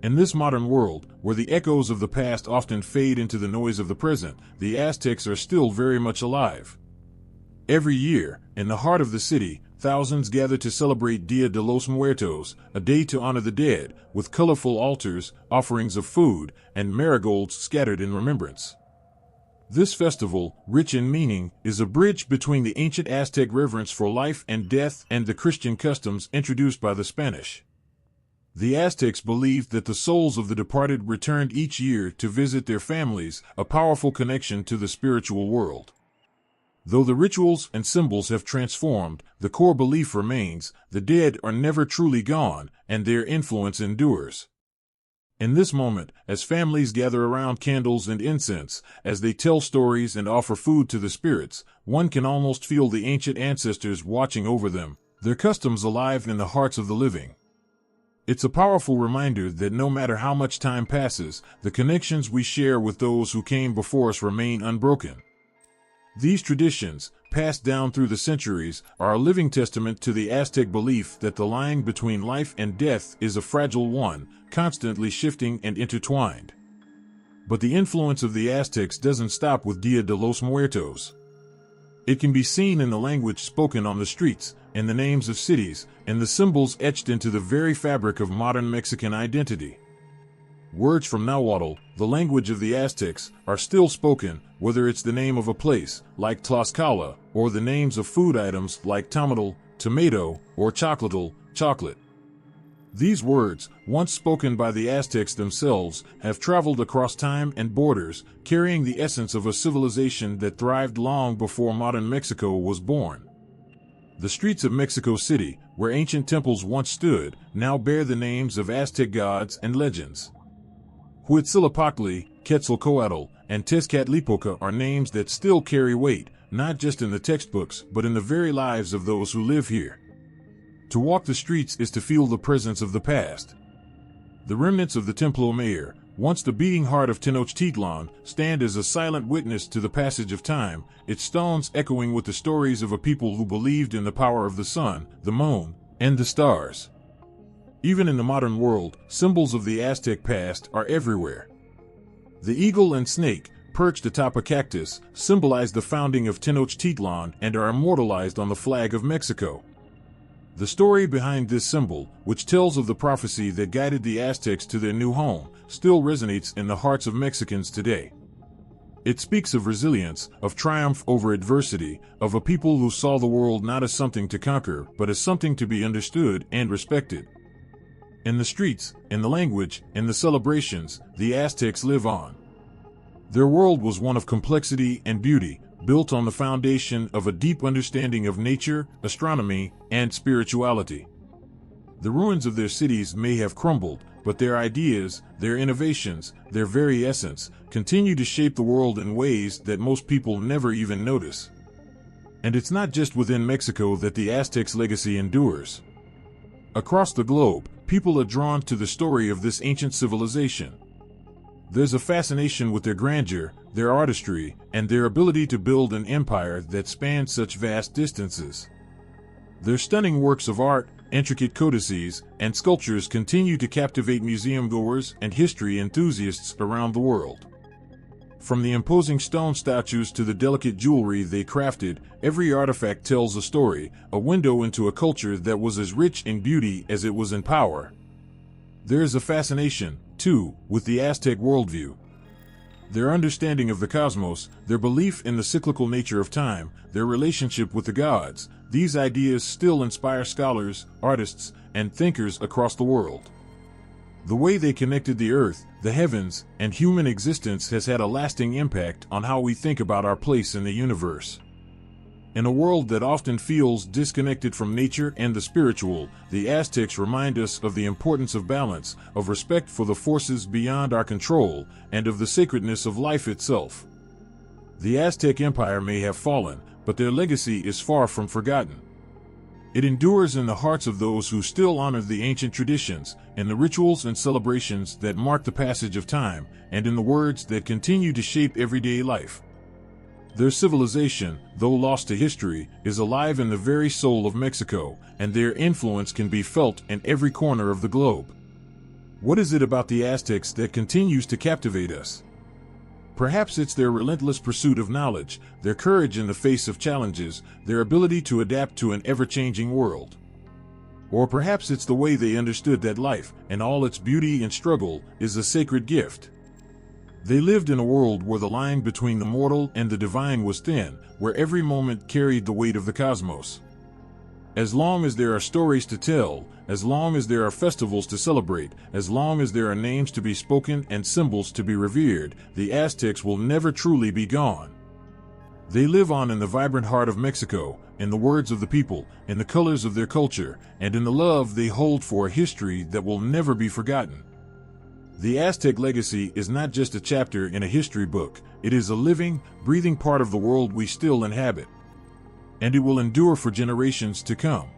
In this modern world, where the echoes of the past often fade into the noise of the present, the Aztecs are still very much alive. Every year, in the heart of the city, thousands gather to celebrate Dia de los Muertos, a day to honor the dead, with colorful altars, offerings of food, and marigolds scattered in remembrance. This festival, rich in meaning, is a bridge between the ancient Aztec reverence for life and death and the Christian customs introduced by the Spanish. The Aztecs believed that the souls of the departed returned each year to visit their families, a powerful connection to the spiritual world. Though the rituals and symbols have transformed, the core belief remains: the dead are never truly gone, and their influence endures. In this moment, as families gather around candles and incense, as they tell stories and offer food to the spirits, one can almost feel the ancient ancestors watching over them, their customs alive in the hearts of the living. It's a powerful reminder that no matter how much time passes, the connections we share with those who came before us remain unbroken. These traditions, passed down through the centuries, are a living testament to the Aztec belief that the line between life and death is a fragile one, constantly shifting and intertwined. But the influence of the Aztecs doesn't stop with Dia de los Muertos. It can be seen in the language spoken on the streets, in the names of cities, and the symbols etched into the very fabric of modern Mexican identity. words from Nahuatl, the language of the Aztecs, are still spoken, whether it's the name of a place, like Tlaxcala, or the names of food items like tamatl, tomato, or chocolatl, chocolate. These words, once spoken by the Aztecs themselves, have traveled across time and borders, carrying the essence of a civilization that thrived long before modern Mexico was born. The streets of Mexico City, where ancient temples once stood, now bear the names of Aztec gods and legends. Huitzilopochtli, Quetzalcoatl, and Tezcatlipoca are names that still carry weight, not just in the textbooks, but in the very lives of those who live here. To walk the streets is to feel the presence of the past. The remnants of the Templo Mayor, once the beating heart of Tenochtitlan, stand as a silent witness to the passage of time, its stones echoing with the stories of a people who believed in the power of the sun, the moon, and the stars. Even in the modern world, symbols of the Aztec past are everywhere. The eagle and snake, perched atop a cactus, symbolize the founding of Tenochtitlan and are immortalized on the flag of Mexico. The story behind this symbol, which tells of the prophecy that guided the Aztecs to their new home, still resonates in the hearts of Mexicans today. It speaks of resilience, of triumph over adversity, of a people who saw the world not as something to conquer, but as something to be understood and respected. In the streets, in the language, in the celebrations, the Aztecs live on. Their world was one of complexity and beauty, built on the foundation of a deep understanding of nature, astronomy, and spirituality. The ruins of their cities may have crumbled, but their ideas, their innovations, their very essence, continue to shape the world in ways that most people never even notice. And it's not just within Mexico that the Aztecs' legacy endures. Across the globe, people are drawn to the story of this ancient civilization. There's a fascination with their grandeur, their artistry, and their ability to build an empire that spans such vast distances. Their stunning works of art, intricate codices, and sculptures continue to captivate museum goers and history enthusiasts around the world. From the imposing stone statues to the delicate jewelry they crafted, every artifact tells a story, a window into a culture that was as rich in beauty as it was in power. There is a fascination, too, with the Aztec worldview. Their understanding of the cosmos, their belief in the cyclical nature of time, their relationship with the gods, these ideas still inspire scholars, artists, and thinkers across the world. The way they connected the earth, the heavens, and human existence has had a lasting impact on how we think about our place in the universe. In a world that often feels disconnected from nature and the spiritual, the Aztecs remind us of the importance of balance, of respect for the forces beyond our control, and of the sacredness of life itself. The Aztec Empire may have fallen, but their legacy is far from forgotten. It endures in the hearts of those who still honor the ancient traditions, in the rituals and celebrations that mark the passage of time, and in the words that continue to shape everyday life. Their civilization, though lost to history, is alive in the very soul of Mexico, and their influence can be felt in every corner of the globe. What is it about the Aztecs that continues to captivate us? Perhaps it's their relentless pursuit of knowledge, their courage in the face of challenges, their ability to adapt to an ever-changing world. Or perhaps it's the way they understood that life, in all its beauty and struggle, is a sacred gift. They lived in a world where the line between the mortal and the divine was thin, where every moment carried the weight of the cosmos. As long as there are stories to tell, as long as there are festivals to celebrate, as long as there are names to be spoken and symbols to be revered, the Aztecs will never truly be gone. They live on in the vibrant heart of Mexico, in the words of the people, in the colors of their culture, and in the love they hold for a history that will never be forgotten. The Aztec legacy is not just a chapter in a history book, it is a living, breathing part of the world we still inhabit. And it will endure for generations to come.